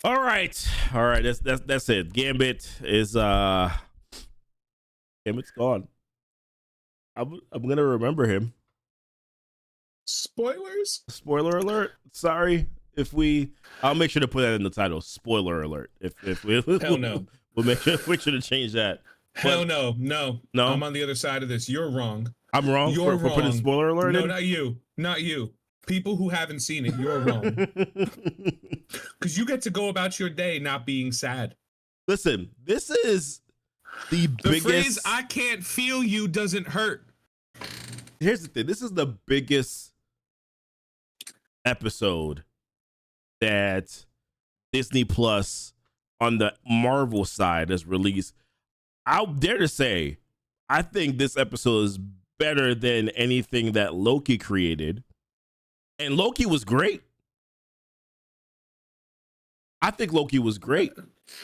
All right. That's it. Gambit is Gambit's gone. I'm gonna remember him. Spoilers? Spoiler alert. Sorry if I'll make sure to put that in the title. Spoiler alert. If we Hell no. We'll make sure to change that. Hell no. No. I'm on the other side of this. You're wrong. I'm wrong You're for putting spoiler alert No, in? not you. Not you. People who haven't seen it, you're wrong. Because you get to go about your day not being sad. Listen, this is the biggest phrase "I can't feel you" doesn't hurt. Here's the thing. This is the biggest episode that Disney Plus on the Marvel side has released. I'll dare to say, I think this episode is better than anything that Loki created. And Loki was great. I think Loki was great.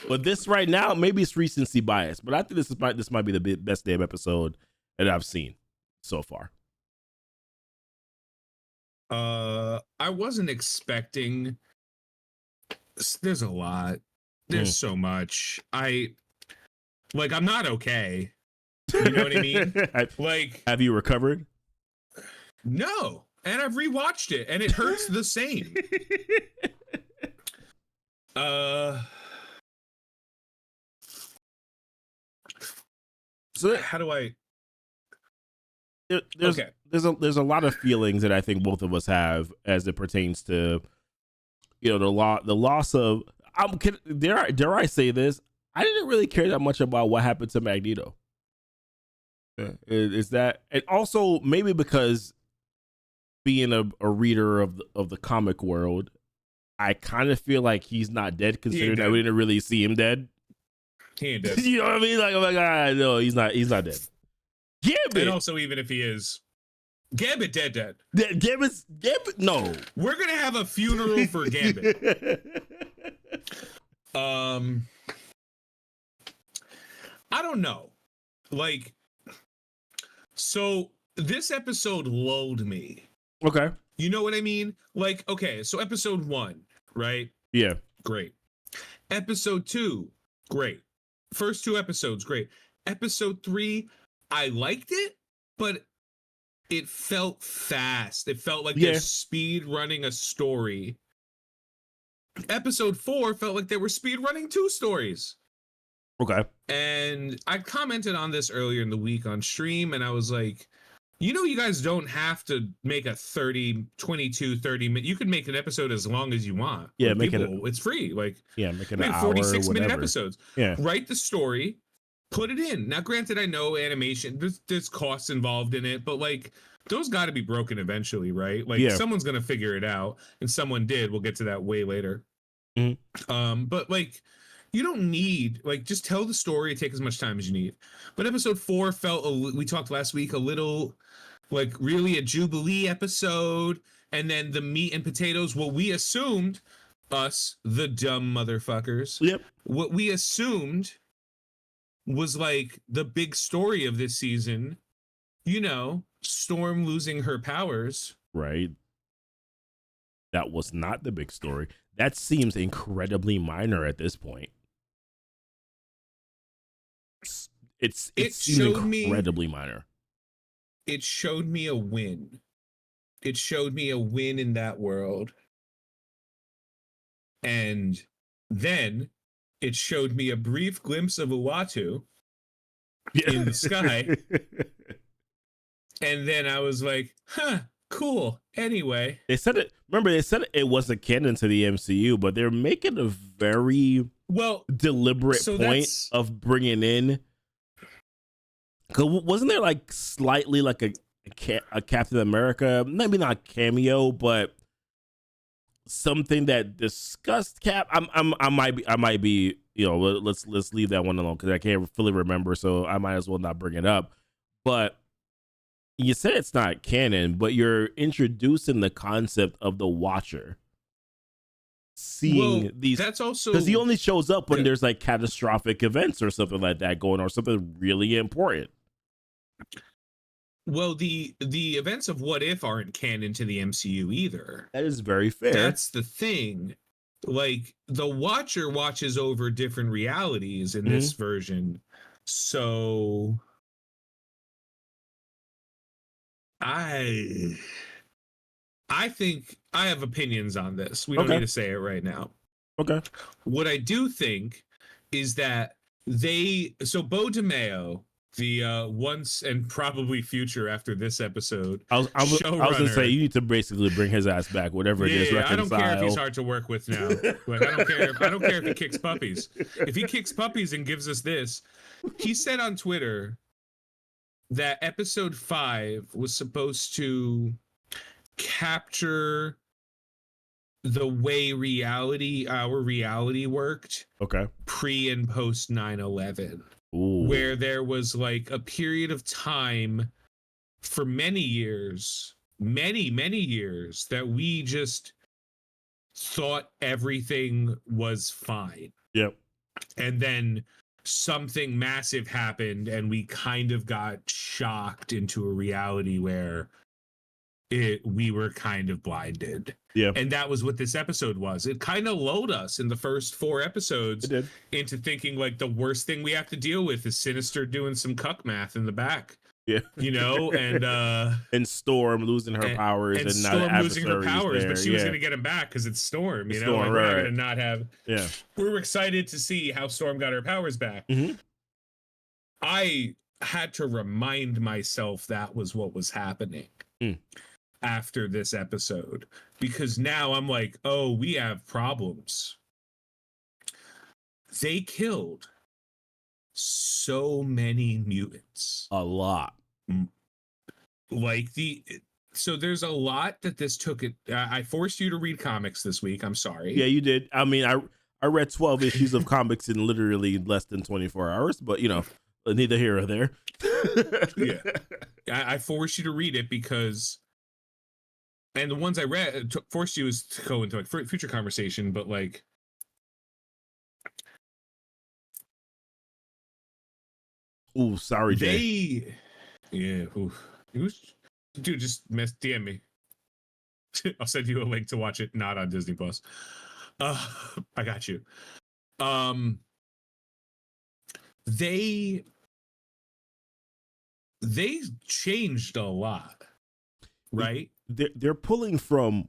But this right now, maybe it's recency bias, but I think this might be the best damn episode that I've seen so far. I wasn't expecting. There's a lot. There's so much. I'm not okay. You know what I mean? Have you recovered? No. And I've rewatched it and it hurts the same. So how do I there's a lot of feelings that I think both of us have as it pertains to the loss of dare I say this? I didn't really care that much about what happened to Magneto. Is that, and also maybe because being a reader of the comic world, I kind of feel like he's not dead, considering that we didn't really see him dead. He ain't dead. You know what I mean? Like, I'm like, no, he's not dead. Gambit. And also, even if he is, Gambit dead. Gambit, no. We're gonna have a funeral for Gambit. I don't know. So this episode lulled me. Okay. You know what I mean? Okay, so episode 1, right? Yeah. Great. Episode 2, great. First 2 episodes, great. Episode 3, I liked it, but it felt fast. It felt like they're speed running a story. Episode 4 felt like they were speed running 2 stories. Okay. And I commented on this earlier in the week on stream, and I was like, you guys don't have to make a 30 minute. You can make an episode as long as you want. Yeah, it's free. Make it an hour, 46-minute episodes. Yeah. Write the story, put it in. Now, granted, I know animation, there's costs involved in it, but those got to be broken eventually, right? Someone's gonna figure it out, and someone did. We'll get to that way later. Mm-hmm. But you don't need, just tell the story, take as much time as you need. But episode 4 felt, we talked last week, a little really a Jubilee episode. And then the meat and potatoes, what we assumed, us, the dumb motherfuckers, what we assumed was the big story of this season, Storm losing her powers. Right. That was not the big story. That seems incredibly minor at this point. It seems incredibly minor. It showed me a win. It showed me a win in that world. And then it showed me a brief glimpse of Uatu in the sky. And then I was like, cool. Anyway. They said it wasn't canon to the MCU, but they're making a very deliberate point of bringing in. Cause wasn't there slightly a Captain America, maybe not cameo, but something that discussed Cap? I might be let's leave that one alone because I can't fully remember, so I might as well not bring it up. But you said it's not canon, but you're introducing the concept of the Watcher. Seeing these, that's also because he only shows up when there's catastrophic events or something like that going on, or something really important. Well, the events of What If aren't canon to the MCU either. That is very fair. That's the thing. like the Watcher watches over different realities in this version. So I think I have opinions on this. We don't need to say it right now. Okay. What I do think is that Bo DeMeo, the once and probably future after this episode, I was gonna say you need to basically bring his ass back, whatever it is. Reconcile. I don't care if he's hard to work with now. Like I don't care if he kicks puppies. If he kicks puppies and gives us this, he said on Twitter that episode 5 was supposed to capture the way our reality worked pre and post 9/11, where there was like a period of time for many years that we just thought everything was fine. Yep. And then something massive happened and we kind of got shocked into a reality where we were kind of blinded. Yeah. And that was what this episode was. It kind of lulled us in the first 4 episodes into thinking like the worst thing we have to deal with is Sinister doing some cuck math in the back. Yeah. You know, and Storm losing her powers and Storm not losing her powers, there. But she was going to get him back because it's Storm, you know, Storm, like, we're not going to not have. Yeah. We were excited to see how Storm got her powers back. I had to remind myself that was what was happening after this episode, because now I'm like, oh, we have problems. They killed so many mutants. A lot. Like so there's a lot that this took it. I forced you to read comics this week. I'm sorry. Yeah, you did. I mean, I read 12 issues of comics in literally less than 24 hours, but you know, neither here or there. Yeah. I forced you to read it because, and the ones I read forced you to go into like future conversation, but like, ooh, sorry, Jay. Yeah, dude, just DM me. I'll send you a link to watch it, not on Disney Plus. I got you. They changed a lot, right? They're pulling from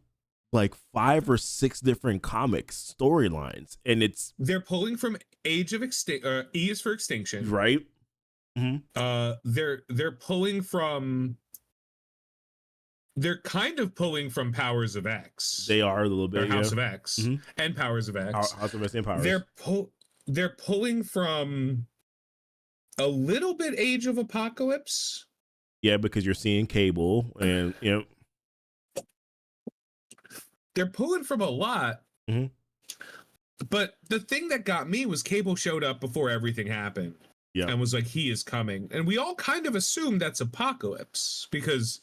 like 5 or 6 different comics storylines, and they're pulling from Age of Extinction. E is for Extinction, right? They're pulling from. They're kind of pulling from Powers of X. They are a little bit. House of X and Powers of X. House of X and Powers. They're pulling from a little bit Age of Apocalypse. Yeah, because you're seeing Cable, and you know, they're pulling from a lot. But the thing that got me was Cable showed up before everything happened. Yeah, and was like, he is coming, and we all kind of assumed that's Apocalypse because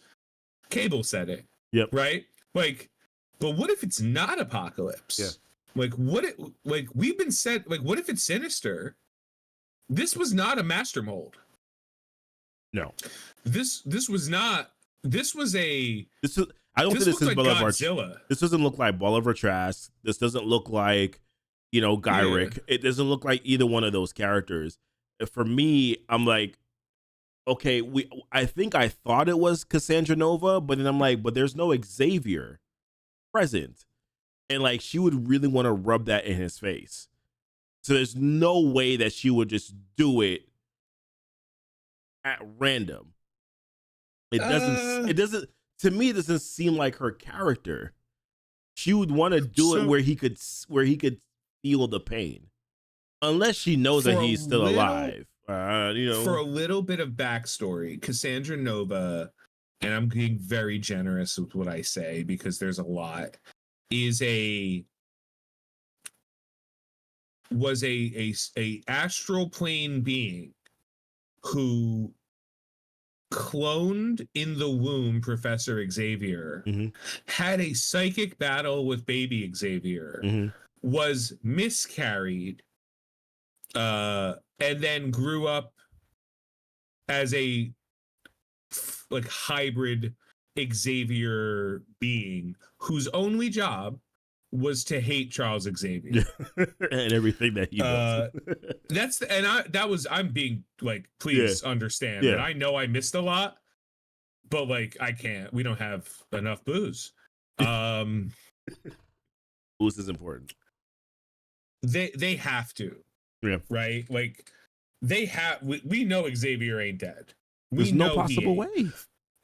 Cable said it. Yep. Right? Like, but what if it's not Apocalypse? Yeah. Like, what if it's Sinister? This was not a master mold. No. This was not. This was a. I don't think this is like Godzilla. This doesn't look like Bolivar Trask. This doesn't look like, you know, Gyrick. Yeah. It doesn't look like either one of those characters. For me, I'm like, okay, I think I thought it was Cassandra Nova, but then I'm like, but there's no Xavier present. And like, she would really want to rub that in his face. So there's no way that she would just do it at random. It doesn't, to me, it doesn't seem like her character. She would want to do it where he could feel the pain. Unless she knows that he's still alive. You know. For a little bit of backstory, Cassandra Nova, and I'm being very generous with what I say because there's a lot, was a astral plane being who cloned in the womb Professor Xavier, had a psychic battle with baby Xavier, was miscarried, and then grew up as a hybrid Xavier being whose only job was to hate Charles Xavier and everything that he does. I'm being like, please understand that I know I missed a lot, but like I can't. We don't have enough booze. Booze is important. They have to. Yeah. Right? Like they have. We know Xavier ain't dead. There's no possible way.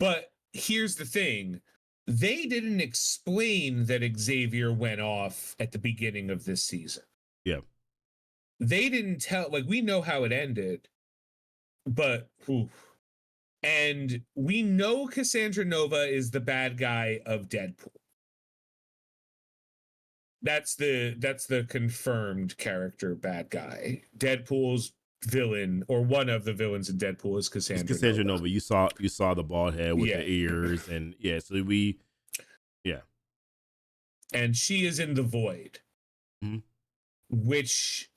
But here's the thing. They didn't explain that Xavier went off at the beginning of this season. Yeah. They didn't tell, like, we know how it ended, but, and we know Cassandra Nova is the bad guy of Deadpool. That's the confirmed character bad guy. Deadpool's villain, or one of the villains in Deadpool, is Cassandra Nova. You saw the bald head with the ears, and and she is in the Void, which,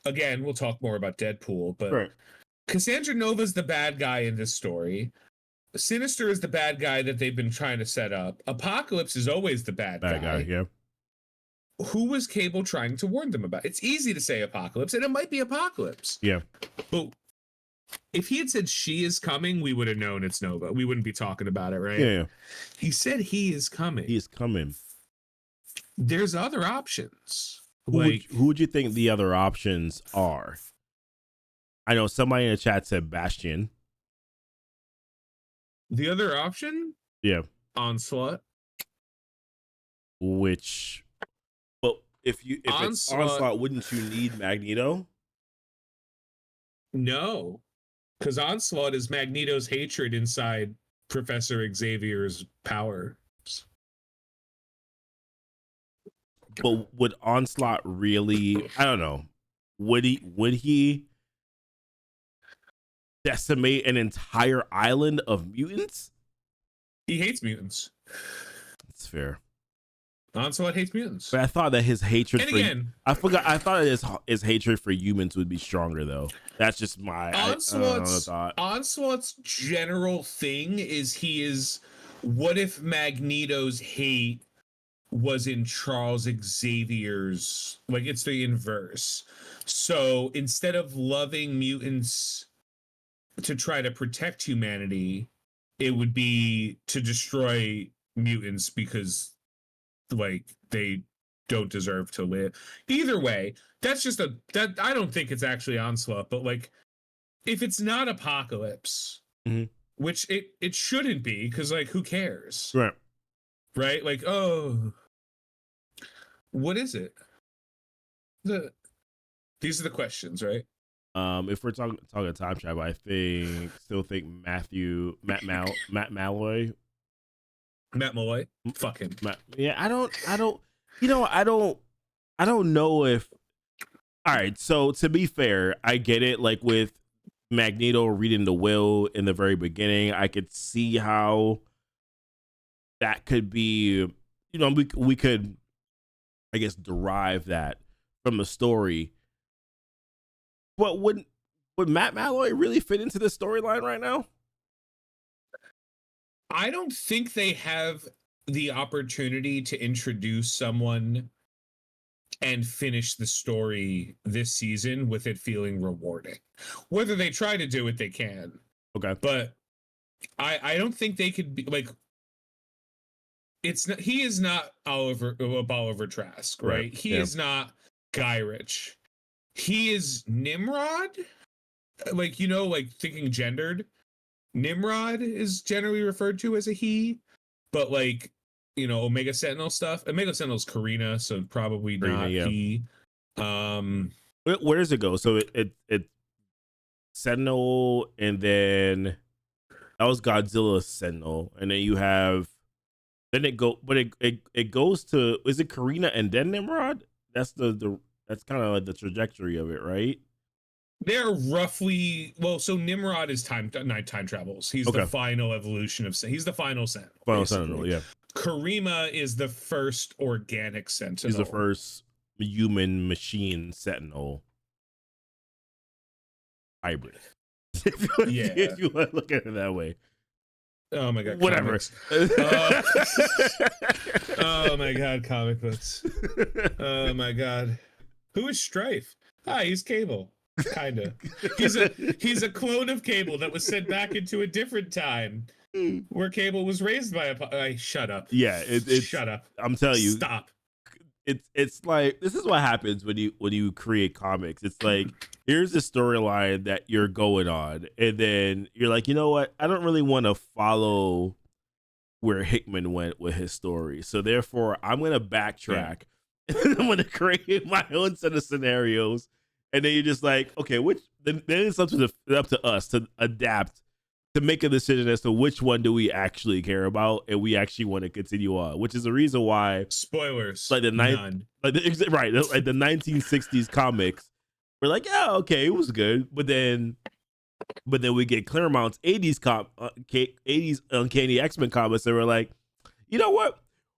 again, we'll talk more about Deadpool, but Cassandra Nova's the bad guy in this story. Sinister is the bad guy that they've been trying to set up. Apocalypse is always the bad guy. Yeah. Who was Cable trying to warn them about? It's easy to say Apocalypse, and it might be Apocalypse. Yeah. But if he had said she is coming, we would have known it's Nova. We wouldn't be talking about it, right? Yeah. He said he is coming. He is coming. There's other options. Who would you think the other options are? I know somebody in the chat said Bastion. The other option? Yeah. Onslaught. Which... If it's Onslaught, wouldn't you need Magneto? No, because Onslaught is Magneto's hatred inside Professor Xavier's powers. But would Onslaught really? I don't know. Would he decimate an entire island of mutants? He hates mutants. That's fair. Onslaught hates mutants. But I thought that his hatred I thought his hatred for humans would be stronger, though. That's just my thought. Onslaught's general thing is what if Magneto's hate was in Charles Xavier's, like, it's the inverse. So instead of loving mutants to try to protect humanity, it would be to destroy mutants because, like, they don't deserve to live. Either way, that's just that I don't think it's actually Onslaught, but like, if it's not Apocalypse, which it shouldn't be, because, like, who cares? Right? Like, oh, what is it? These are the questions, right? If we're talking time travel, I still think Matt Malloy. Matt Malloy, fuck him. I don't know if. All right, so to be fair, I get it. Like with Magneto reading the will in the very beginning, I could see how that could be. You know, we could, I guess, derive that from the story. But would Matt Malloy really fit into the storyline right now? I don't think they have the opportunity to introduce someone and finish the story this season with it feeling rewarding. Whether they try to do it, they can. Okay. But I don't think they could be like, he is not Bolivar Trask, right? He is not Guy Ritchie. He is Nimrod. Like, you know, like, thinking gendered, Nimrod is generally referred to as a he, but, like, you know, Omega Sentinel stuff. Omega Sentinel's Karina, so probably not he. Where does it go? So it Sentinel, and then that was Godzilla's Sentinel, and then you have it goes to, is it Karina and then Nimrod? That's that's kind of like the trajectory of it, right? They're roughly, well, so Nimrod is time travels. He's the final evolution of, he's the final Sentinel. Final Sentinel, yeah. Karima is the first organic Sentinel. He's the first human machine Sentinel hybrid. If you want to look at it that way. Oh my god, whatever. Oh my god, comic books. Oh my god. Who is Strife? Hi, he's Cable. Kinda. He's a clone of Cable that was sent back into a different time where Cable was raised by a shut up. Yeah, shut up. I'm telling you. Stop. It's like, this is what happens when you create comics. It's like, here's the storyline that you're going on, and then you're like, you know what? I don't really want to follow where Hickman went with his story. So therefore, I'm going to backtrack. Yeah. I'm going to create my own set of scenarios. And then you're just like, okay, then it's up to us to adapt, to make a decision as to which one do we actually care about and we actually want to continue on, which is the reason why spoilers, like the like the 1960s comics, we're like, yeah, okay, it was good, but then we get Claremont's 80s Uncanny X-Men comics, and we're like, you know what?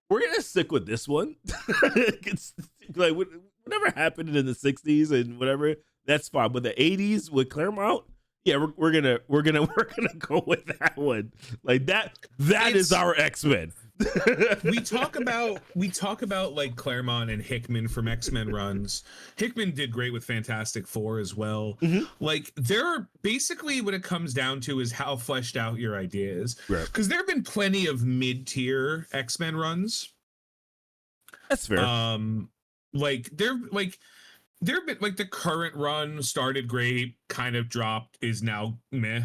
We're gonna stick with this one. It's like whatever happened in the 60s and whatever, that's fine. But the 80s with Claremont, yeah, we're gonna go with that one. Like that is our X-Men. we talk about like Claremont and Hickman from X-Men runs. Hickman did great with Fantastic Four as well. Mm-hmm. Like, there basically what it comes down to is how fleshed out your idea is. Because there have been plenty of mid-tier X-Men runs. That's fair. Like there have been, like, the current run started great, kind of dropped, is now meh.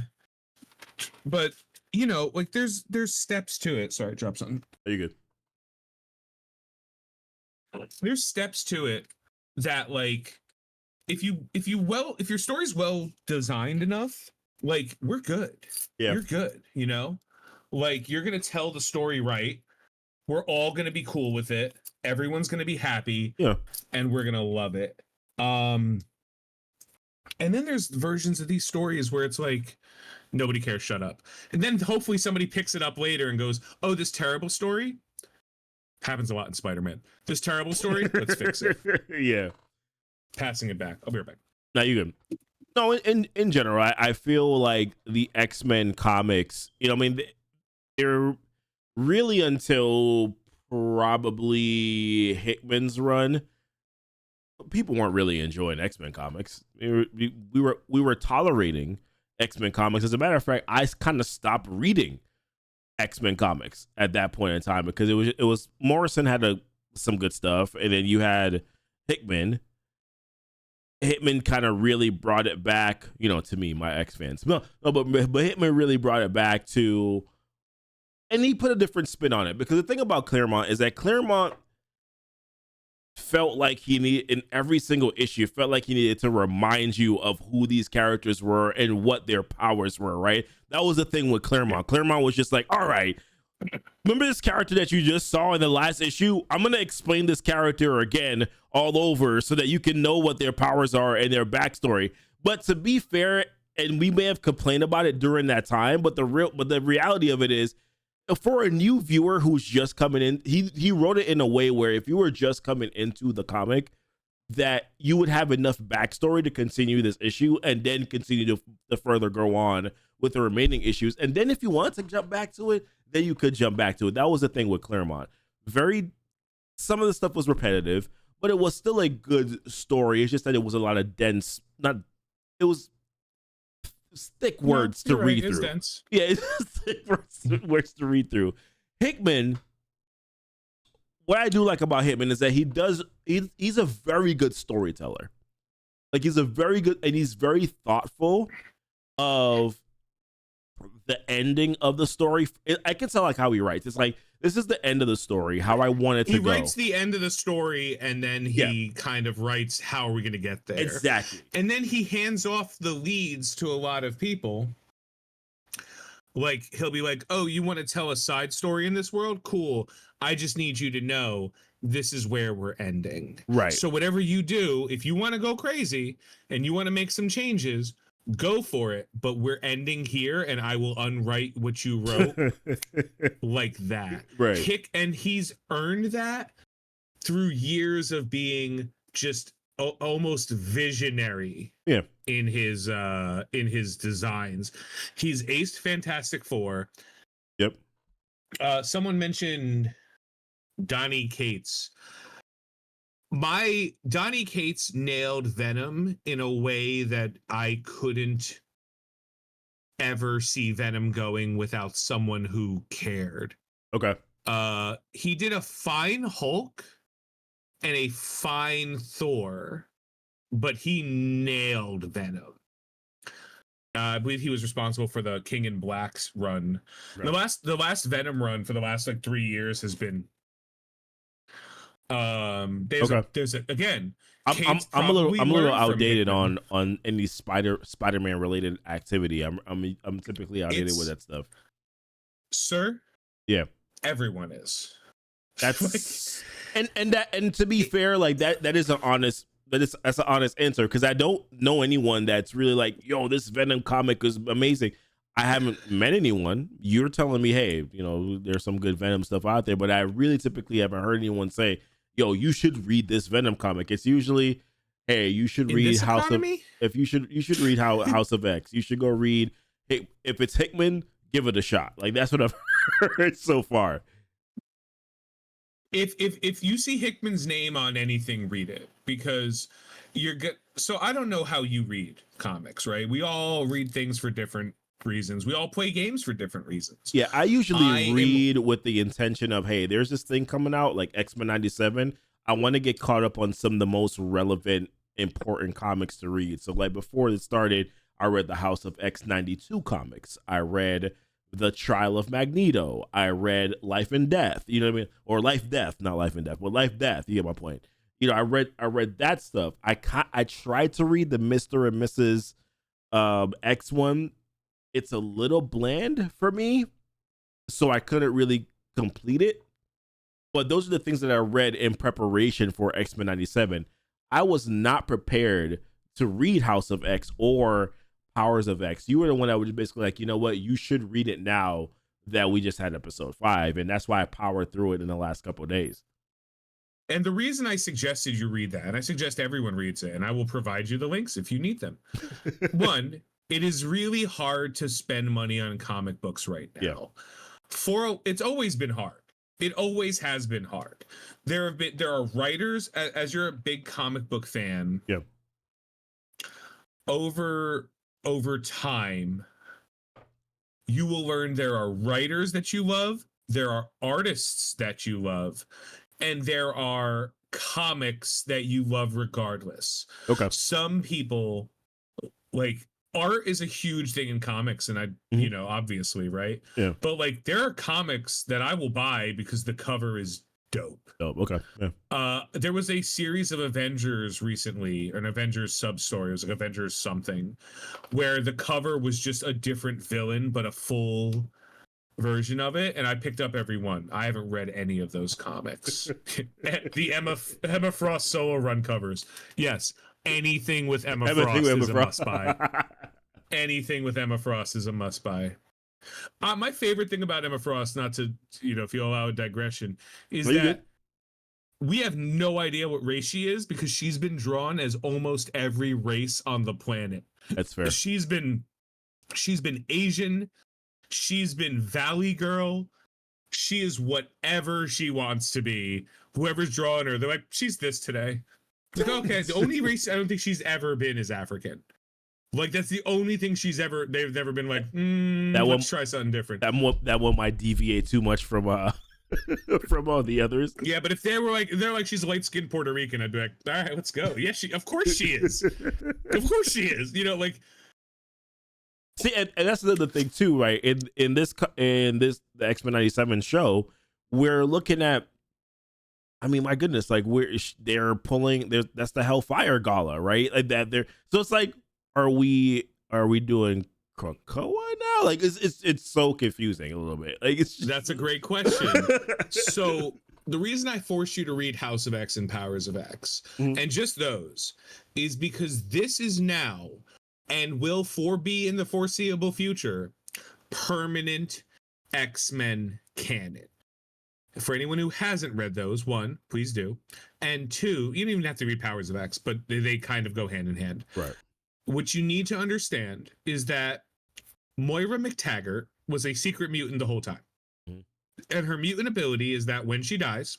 But you know, like there's steps to it. Sorry, drop something. Are you good? There's steps to it that, like, if your story's well designed enough, like, we're good. Yeah. You're good, you know? Like, you're gonna tell the story right. We're all gonna be cool with it. Everyone's gonna be happy. Yeah. And we're gonna love it. And then there's versions of these stories where it's like, nobody cares, shut up. And then hopefully somebody picks it up later and goes, oh, this terrible story? Happens a lot in Spider-Man. This terrible story? Let's fix it. Yeah. Passing it back. I'll be right back. No, you good. No, in general, I feel like the X-Men comics, you know, I mean, they're really, until probably Hickman's run, people weren't really enjoying X-Men comics. We were tolerating X-Men comics. As a matter of fact, I kind of stopped reading X-Men comics at that point in time, because it was Morrison had some good stuff, and then you had Hickman. Hickman kind of really brought it back, you know, to me, my X-Fans. No, but Hickman really brought it back to, and he put a different spin on it, because the thing about Claremont is that Claremont felt like he needed, in every single issue, felt like he needed to remind you of who these characters were and what their powers were, right? That was the thing with Claremont. Claremont was just like, all right, remember this character that you just saw in the last issue? I'm going to explain this character again all over so that you can know what their powers are and their backstory. But to be fair, and we may have complained about it during that time, but the reality of it is, for a new viewer who's just coming in, he wrote it in a way where if you were just coming into the comic, that you would have enough backstory to continue this issue and then continue to further go on with the remaining issues. And then if you want to jump back to it, then you could jump back to it. That was the thing with Claremont. Some of the stuff was repetitive, but it was still a good story. It's just that it was a lot of it was thick words to read through. Dense. Yeah, it's thick words to read through. Hickman, what I do like about Hickman is that he's a very good storyteller. Like, he's very thoughtful of the ending of the story. I can tell, like, how he writes. It's like, this is the end of the story, how I want it to go. He writes the end of the story, and then he kind of writes, how are we going to get there? Exactly. And then he hands off the leads to a lot of people. Like, he'll be like, oh, you want to tell a side story in this world? Cool. I just need you to know this is where we're ending. Right. So whatever you do, if you want to go crazy and you want to make some changes, go for it, but we're ending here, and I will unwrite what you wrote like that. Right. And he's earned that through years of being just almost visionary. Yeah. In his designs. He's aced Fantastic Four. Yep. Someone mentioned Donny Cates. Donny Cates nailed Venom in a way that I couldn't ever see Venom going without someone who cared. Okay. He did a fine Hulk and a fine Thor, but he nailed Venom. I believe he was responsible for the King in Black's run. Right. The last Venom run for the last like 3 years has been. There's again. I'm a little outdated on any Spider-Man related activity. I'm typically outdated with that stuff. Sir? Yeah. Everyone is. That's and to be fair, like that is an honest that's an honest answer, because I don't know anyone that's really like, yo, this Venom comic is amazing. I haven't met anyone. You're telling me, hey, you know, there's some good Venom stuff out there, but I really typically haven't heard anyone say, yo, you should read this Venom comic. It's usually, hey, you should read House of read House of X. You should go read, hey, if it's Hickman, give it a shot. Like, that's what I've heard so far. If you see Hickman's name on anything, read it, because you're good. So I don't know how you read comics, right? We all read things for different reasons. We all play games for different reasons. Yeah, I usually read with the intention of, hey, there's this thing coming out like X-Men 97. I want to get caught up on some of the most relevant, important comics to read. So like before it started, I read the House of X 92 comics. I read The Trial of Magneto. I read Life and Death, you know what I mean? Or Life Death, not Life and Death, but Life Death. You get my point. You know, I read that stuff. I tried to read the Mr. and Mrs. X one. It's a little bland for me, so I couldn't really complete it. But those are the things that I read in preparation for X-Men 97. I was not prepared to read House of X or Powers of X. You were the one that was basically like, you know what, you should read it now that we just had episode 5, and that's why I powered through it in the last couple of days. And the reason I suggested you read that, and I suggest everyone reads it, and I will provide you the links if you need them. One, it is really hard to spend money on comic books right now. Yeah. It's always been hard. It always has been hard. There are writers, as you're a big comic book fan. Yeah. Over time, you will learn there are writers that you love, there are artists that you love, and there are comics that you love regardless. Okay. Some people, like, art is a huge thing in comics, and you know, obviously, right? Yeah. But like, there are comics that I will buy because the cover is dope. Okay. Yeah. There was a series of Avengers recently, an Avengers sub story. It was like Avengers something, where the cover was just a different villain, but a full version of it, and I picked up every one. I haven't read any of those comics. The Emma Frost solo run covers. Yes. Anything with Emma Frost is a must buy. Anything with Emma Frost is a must buy. My favorite thing about Emma Frost, not to, you know, if you allow a digression, is that we have no idea what race she is, because she's been drawn as almost every race on the planet. That's fair. She's been Asian. She's been Valley Girl. She is whatever she wants to be. Whoever's drawing her, they're like, she's this today. It's like, okay, the only race I don't think she's ever been is African. Like, that's the only thing they've never been like, let's try something different. That one might deviate too much from from all the others. Yeah, but if they're like she's light-skinned Puerto Rican, I'd be like, all right, let's go. Yeah, of course she is. Of course she is. You know, like, see, and that's another thing too, right? In this the X-Men 97 show, we're looking at, I mean, my goodness, like they're pulling, that's the Hellfire Gala, right? Like that. So it's like, are we doing Krakoa now? Like it's so confusing a little bit. Like that's a great question. So the reason I forced you to read House of X and Powers of X, and just those, is because this is now, and will be in the foreseeable future, permanent X-Men canon. For anyone who hasn't read those, 1, please do. And 2, you don't even have to read Powers of X, but they kind of go hand in hand. Right. What you need to understand is that Moira McTaggart was a secret mutant the whole time. And her mutant ability is that when she dies,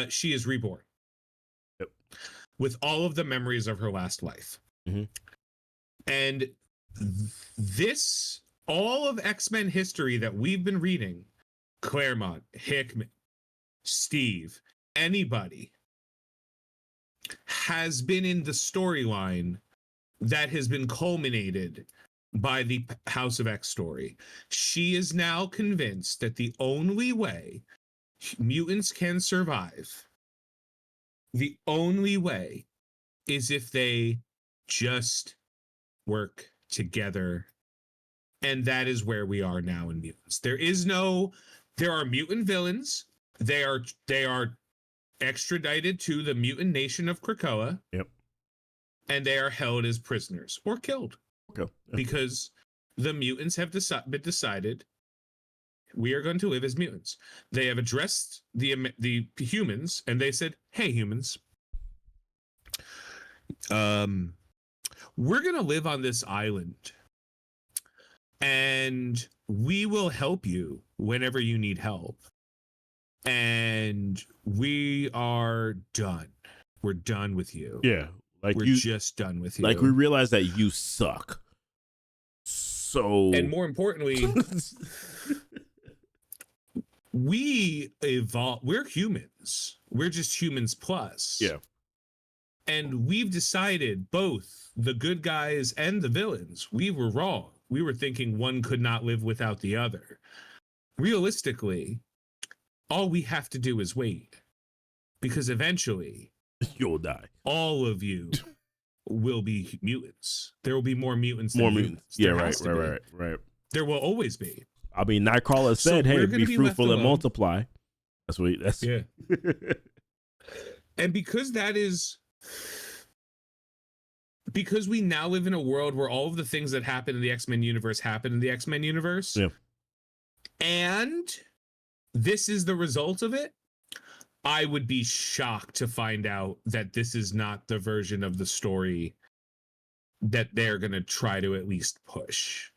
she is reborn. Yep. With all of the memories of her last life. Mm-hmm. And all of X-Men history that we've been reading, Claremont, Hickman, Steve, anybody, has been in the storyline that has been culminated by the House of X story. She is now convinced that the only way mutants can survive, the only way, is if they just work together. And that is where we are now in mutants. There are mutant villains. They are extradited to the mutant nation of Krakoa. Yep. And they are held as prisoners or killed. Okay. Because the mutants have decided we are going to live as mutants. They have addressed the humans, and they said, "Hey, humans, we're going to live on this island, and we will help you whenever you need help. And we are done. We're done with you. Yeah, we're just done with you. Like, we realize that you suck. So, and more importantly, we evolve. We're humans. We're just humans plus. Yeah. And we've decided, both the good guys and the villains, we were wrong. We were thinking one could not live without the other. Realistically, all we have to do is wait. Because eventually, you'll die. All of you will be mutants. There will be more mutants than mutants. Yeah, right. There will always be. I mean, Nightcrawler said, "Hey, be fruitful and multiply." That's yeah. And because we now live in a world where all of the things that happen in the X-Men universe happen in the X-Men universe. Yeah. And this is the result of it. I would be shocked to find out that this is not the version of the story that they're going to try to at least push.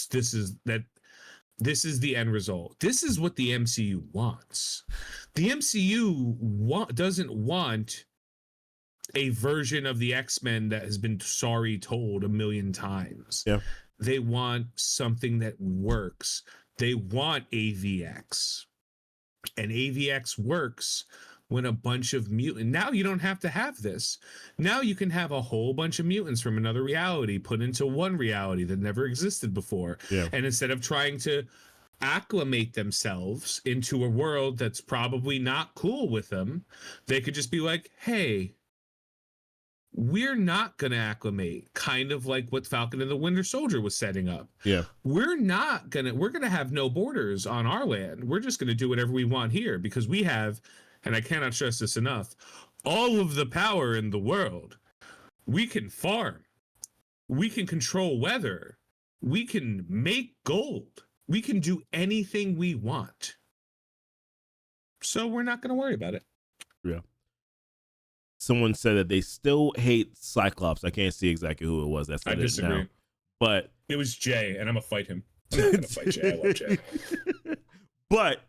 This is the end result. This is what the MCU wants. The MCU doesn't want a version of the X-Men that has been told a million times. Yeah. They want something that works. They want AVX. And AVX works when a bunch of mutants. Now you don't have to have this. Now you can have a whole bunch of mutants from another reality put into one reality that never existed before. Yeah. And instead of trying to acclimate themselves into a world that's probably not cool with them, they could just be like, hey, we're not going to acclimate, kind of like what Falcon and the Winter Soldier was setting up. Yeah. We're going to have no borders on our land. We're just going to do whatever we want here because we have, and I cannot stress this enough, all of the power in the world. We can farm. We can control weather. We can make gold. We can do anything we want. So we're not going to worry about it. Yeah. Someone said that they still hate Cyclops. I can't see exactly who it was. That's I disagree. Now. But it was Jay, and I'm gonna fight him. I'm not gonna fight Jay. I love Jay. But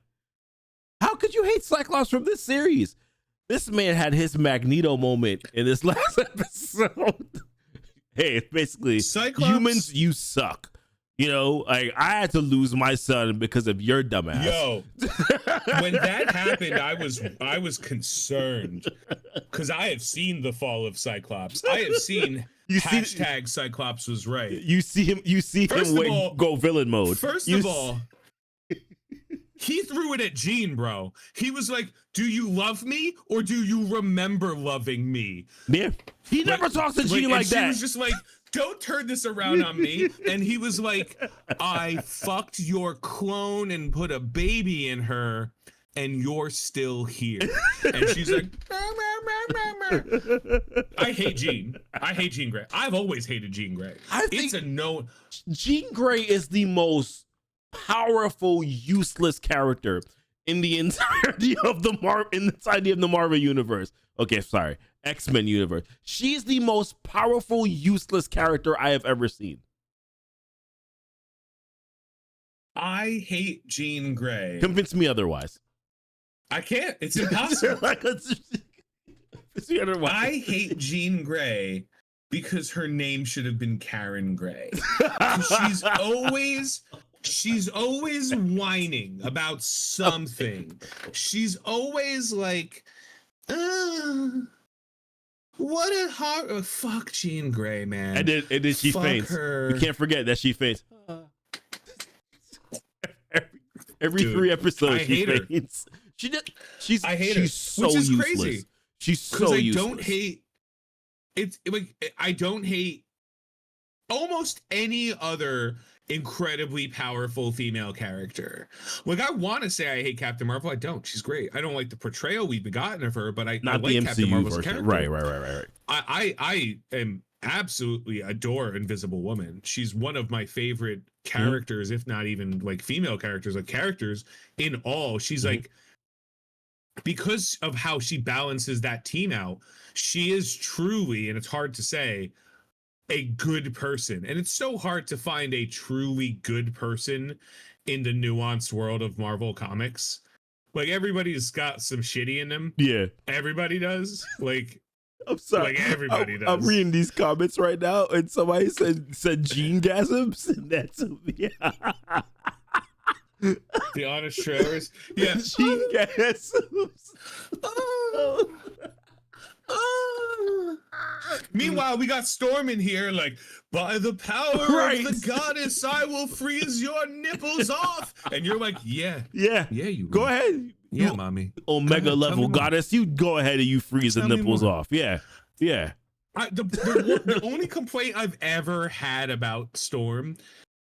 how could you hate Cyclops from this series? This man had his Magneto moment in this last episode. Hey, it's basically Cyclops, humans, you suck. You know, like, I had to lose my son because of your dumbass. Yo, when that happened, I was concerned because I have seen the fall of Cyclops. I have seen hashtag Cyclops was right. You see him go villain mode. First of all, he threw it at Jean, bro. He was like, "Do you love me or do you remember loving me?" Yeah, he never talks to Jean like that. She was just like, "Don't turn this around on me." And he was like, "I fucked your clone and put a baby in her, and you're still here." And she's like, I hate Jean. I hate Jean Grey. I've always hated Jean Grey. It's a no. Jean Grey is the most powerful, useless character in the entirety of the Marvel universe. Okay, sorry. X-Men universe. She's the most powerful, useless character I have ever seen. I hate Jean Grey. Convince me otherwise. I can't. It's impossible. I hate Jean Grey because her name should have been Karen Gray. She's always whining about something. She's always like, what a hard fuck Jean Grey, man. And then she faints. Her. You can't forget that she faints. Every Dude, 3 episodes she faints. I hate her. She's so which is useless. Crazy. She's so useless. I don't hate almost any other incredibly powerful female character. Like, I want to say I hate Captain Marvel. I don't. She's great. I don't like the portrayal we've gotten of her, but I like Captain Marvel's version. Character. Right. I am absolutely adore Invisible Woman. She's one of my favorite characters, if not even like female characters, like characters in all. She's like, because of how she balances that team out, she is truly, and it's hard to say, a good person. And it's so hard to find a truly good person in the nuanced world of Marvel comics. Like, everybody's got some shitty in them. Yeah. Everybody does. Like, I'm sorry. Like, everybody does. I'm reading these comments right now, and somebody said Gene-gasms, and that's yeah. The honest trailers. Yeah. Gene-gasms. Meanwhile, we got Storm in here, like, by the power of the goddess, I will freeze your nipples off. And you're like, yeah, you will. Go ahead. Yeah, mommy. Omega level goddess, you go ahead and you freeze the nipples off. Yeah. The only complaint I've ever had about Storm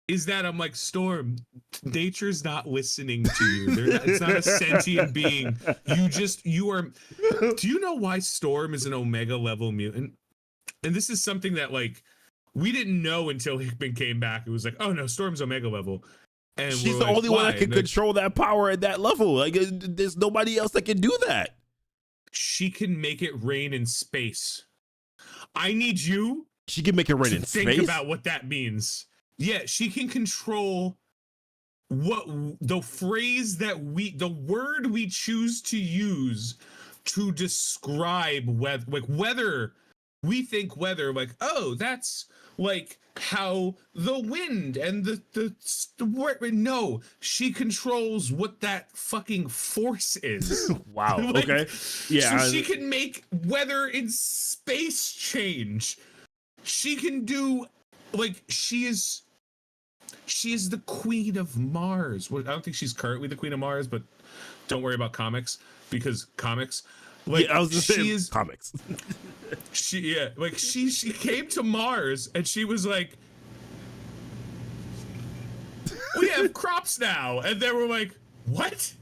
is that I'm like, Storm, nature's not listening to you. It's not a sentient being. You are. Do you know why Storm is an Omega level mutant? And this is something that, like, we didn't know until Hickman came back. It was like, oh no, Storm's Omega level. And she's the only one that can control that power at that level. Like, there's nobody else that can do that. She can make it rain in space. I need you. She can make it rain in space. Think about what that means. Yeah, she can control what the word we choose to use to describe weather. We think weather, like, oh, that's like how the wind and the no, she controls what that fucking force is. Wow. Like, okay. Yeah. So she can make weather in space change. She can do, like, she is the queen of Mars. Well, I don't think she's currently the queen of Mars, but don't worry about comics, because comics. Like, yeah, I was just saying comics. She came to Mars and she was like, we have crops now. And they were like, what?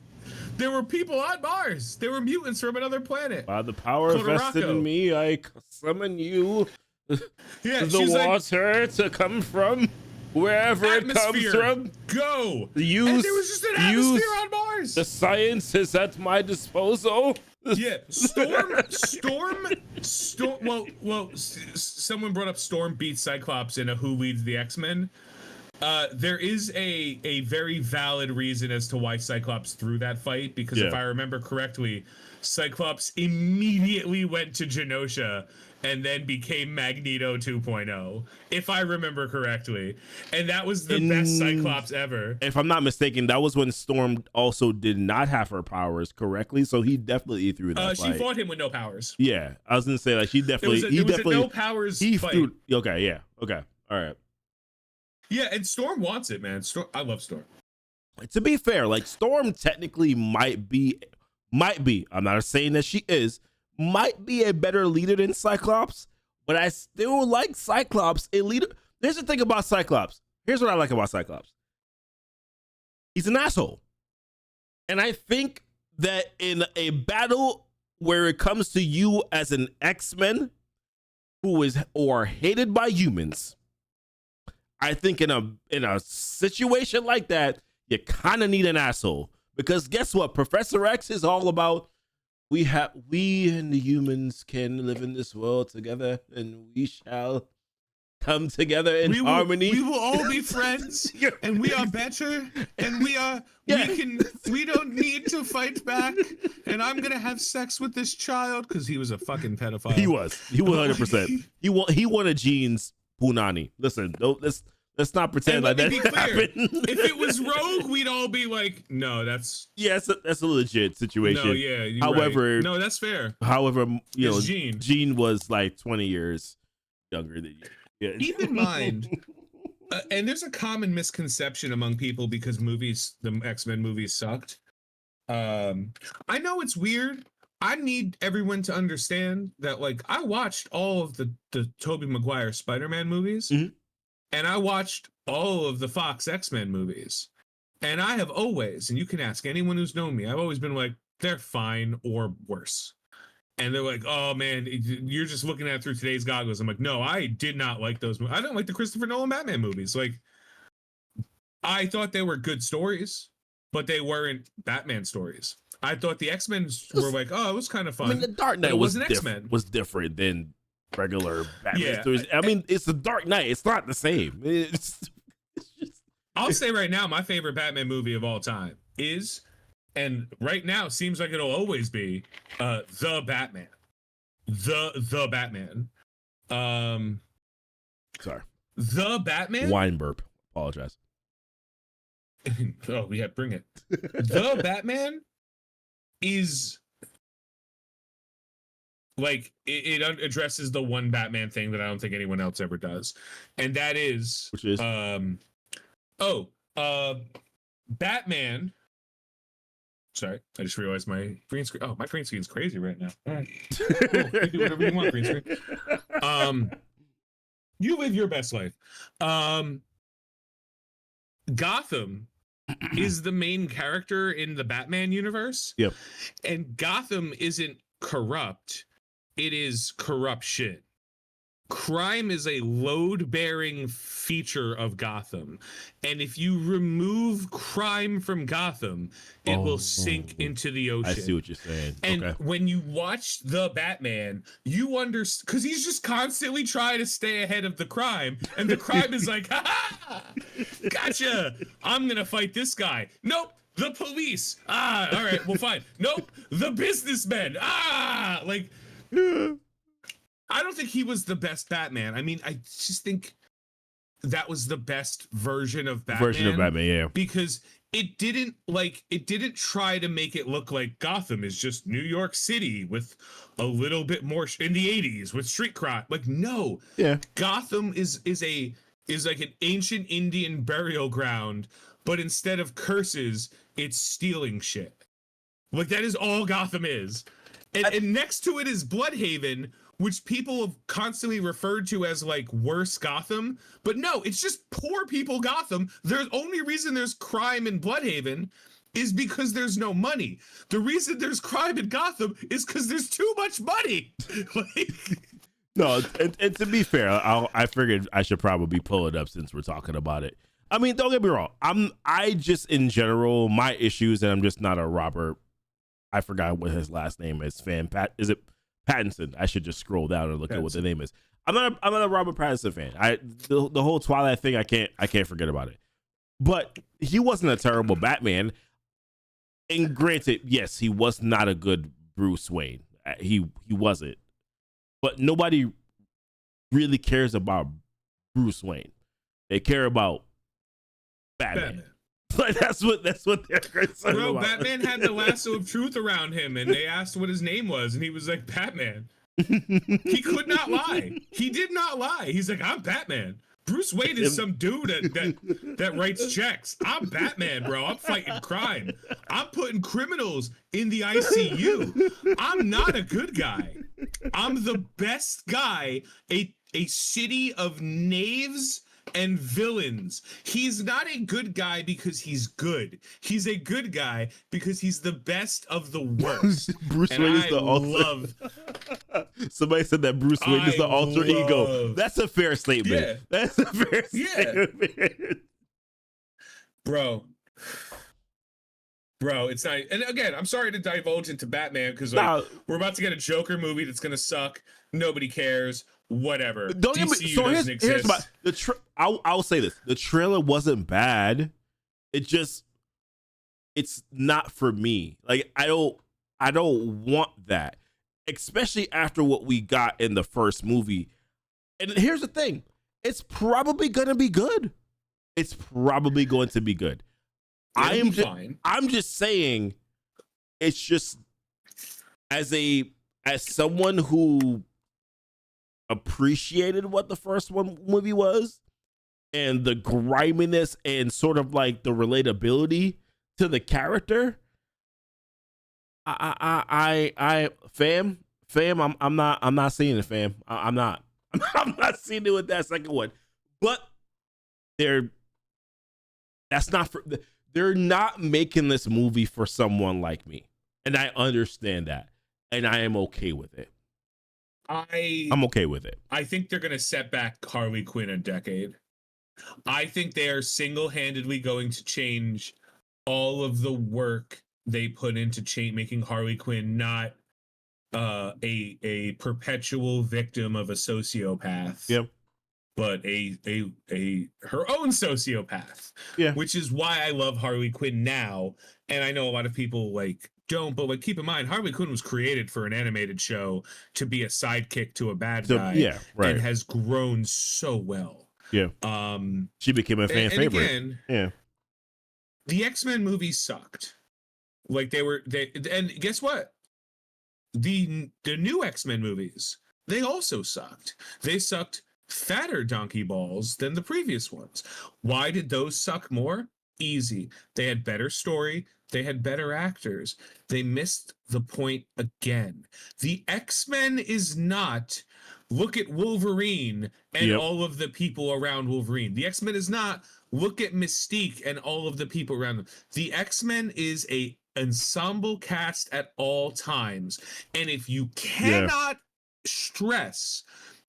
There were people on Mars. There were mutants from another planet. By the power vested in me, I summon you the water to come from wherever it comes from. Go. And there was just an atmosphere on Mars. The science is at my disposal. Yeah, Storm. Well, someone brought up Storm beats Cyclops in a Who Leads the X-Men. There is a very valid reason as to why Cyclops threw that fight, because if I remember correctly, Cyclops immediately went to Genosha and then became Magneto 2.0, if I remember correctly. And that was the best Cyclops ever. If I'm not mistaken, that was when Storm also did not have her powers correctly, so he definitely threw that fight. She fought him with no powers. Yeah, I was gonna say, like, it was a no powers fight. Okay, yeah, okay, all right. Yeah, and Storm wants it, man. I love Storm. To be fair, like, Storm technically might be, I'm not saying that she is, might be a better leader than Cyclops, but I still like Cyclops a leader. Here's the thing about Cyclops. Here's what I like about Cyclops. He's an asshole. And I think that in a battle where it comes to you as an X-Men who is or hated by humans, I think in a situation like that, you kind of need an asshole. Because guess what? Professor X is all about, we and the humans can live in this world together, and we shall come together in harmony. We will all be friends, and we are better, and we don't need to fight back, and I'm gonna have sex with this child because he was a fucking pedophile. He was 100%. He wanted Jean's punani. Listen, let's not pretend like that happened. If it was Rogue, we'd all be like, no, that's that's a legit situation. No, yeah. However, right. No, that's fair. However, Jean was like 20 years younger than you. Yeah. Keep in mind, and there's a common misconception among people because the X-Men movies sucked. I know it's weird. I need everyone to understand that, like, I watched all of the Tobey Maguire Spider-Man movies, and I watched all of the Fox X-Men movies, and I have always, and you can ask anyone who's known me, I've always been like, they're fine or worse. And they're like, oh man, you're just looking at it through today's goggles. I'm like, no, I did not like those movies. I don't like the Christopher Nolan Batman movies. Like, I thought they were good stories, but they weren't Batman stories. I thought the X-Men were like, oh, it was kind of fun. I mean, the Dark Knight was different than regular Batman stories. I mean, it's the Dark Knight. It's not the same. It's just... I'll say right now, my favorite Batman movie of all time is... And right now, seems like it'll always be the Batman, the Batman. Sorry, the Batman. Wine burp. Apologize. Oh yeah, bring it. The Batman is like it addresses the one Batman thing that I don't think anyone else ever does, and that is which is Batman. Sorry, I just realized my green screen. Oh, my green screen's crazy right now. All right, cool. You do whatever you want, green screen. You live your best life. Gotham is the main character in the Batman universe. Yep. And Gotham isn't corrupt; it is corruption. Crime is a load-bearing feature of Gotham, and if you remove crime from Gotham, it will sink into the ocean. I see what you're saying. And when you watch the Batman, you understand, because he's just constantly trying to stay ahead of the crime, and the crime is like, ha, gotcha, I'm gonna fight this guy. Nope. The police. All right, well, fine. Nope. The businessmen. Like... I don't think he was the best Batman. I mean, I just think that was the best version of Batman. Yeah. Because it didn't try to make it look like Gotham is just New York City with a little bit more in the 80s with street crime. Like, no. Yeah. Gotham is like an ancient Indian burial ground, but instead of curses, it's stealing shit. Like, that is all Gotham is. And next to it is Bloodhaven, which people have constantly referred to as like worse Gotham, but no, it's just poor people Gotham. The only reason there's crime in Bloodhaven is because there's no money. The reason there's crime in Gotham is because there's too much money. No, and to be fair, I figured I should probably pull it up since we're talking about it. I mean, don't get me wrong. I just in general, my issues, and I'm just not a Robert. I forgot what his last name is. Is it Pattinson? I should just scroll down and look at what the name is. I'm not a Robert Pattinson fan. The whole Twilight thing, I can't forget about it. But he wasn't a terrible Batman. And granted, yes, he was not a good Bruce Wayne. He wasn't. But nobody really cares about Bruce Wayne. They care about Batman. Like that's what they're concerned about. Batman had the lasso of truth around him, and they asked what his name was, and he was like, Batman. He could not lie. He did not lie. He's like, I'm Batman. Bruce Wayne is some dude that writes checks. I'm Batman, bro. I'm fighting crime. I'm putting criminals in the ICU. I'm not a good guy. I'm the best guy. A city of knaves and villains. He's not a good guy because he's good. He's a good guy because he's the best of the worst. Wayne is the alter. Somebody said that Bruce Wayne is the alter ego. That's a fair statement. Yeah. That's a fair statement. Bro. Bro, it's not. And again, I'm sorry to divulge into Batman because like we're about to get a Joker movie that's gonna suck. Nobody cares. Whatever. Don't get me. So here's my I'll say this: the trailer wasn't bad. It's not for me. Like I don't want that, especially after what we got in the first movie. And here's the thing: it's probably gonna be good. It's probably going to be good. I'm just saying, it's just as someone who appreciated what the first movie was and the griminess and sort of like the relatability to the character. Fam, I'm not seeing it, fam. I'm not seeing it with that second one. But they're not making this movie for someone like me. And I understand that. And I am okay with it. I'm okay with it. I think they're going to set back Harley Quinn a decade. I think they are single-handedly going to change all of the work they put into making Harley Quinn not a perpetual victim of a sociopath. Yep. But her own sociopath. Yeah. Which is why I love Harley Quinn now. And I know a lot of people like don't, but like keep in mind, Harley Quinn was created for an animated show to be a sidekick to a bad guy. Yeah, right. And has grown so well. Yeah. She became a fan favorite. Again, yeah. The X-Men movies sucked. Like and guess what? The new X-Men movies, they also sucked. They sucked fatter donkey balls than the previous ones. Why did those suck more? Easy. They had better story. They had better actors. They missed the point again. The X-Men is not look at Wolverine and all of the people around Wolverine. The X-Men is not look at Mystique and all of the people around them. The X-Men is a ensemble cast at all times. And if you cannot stress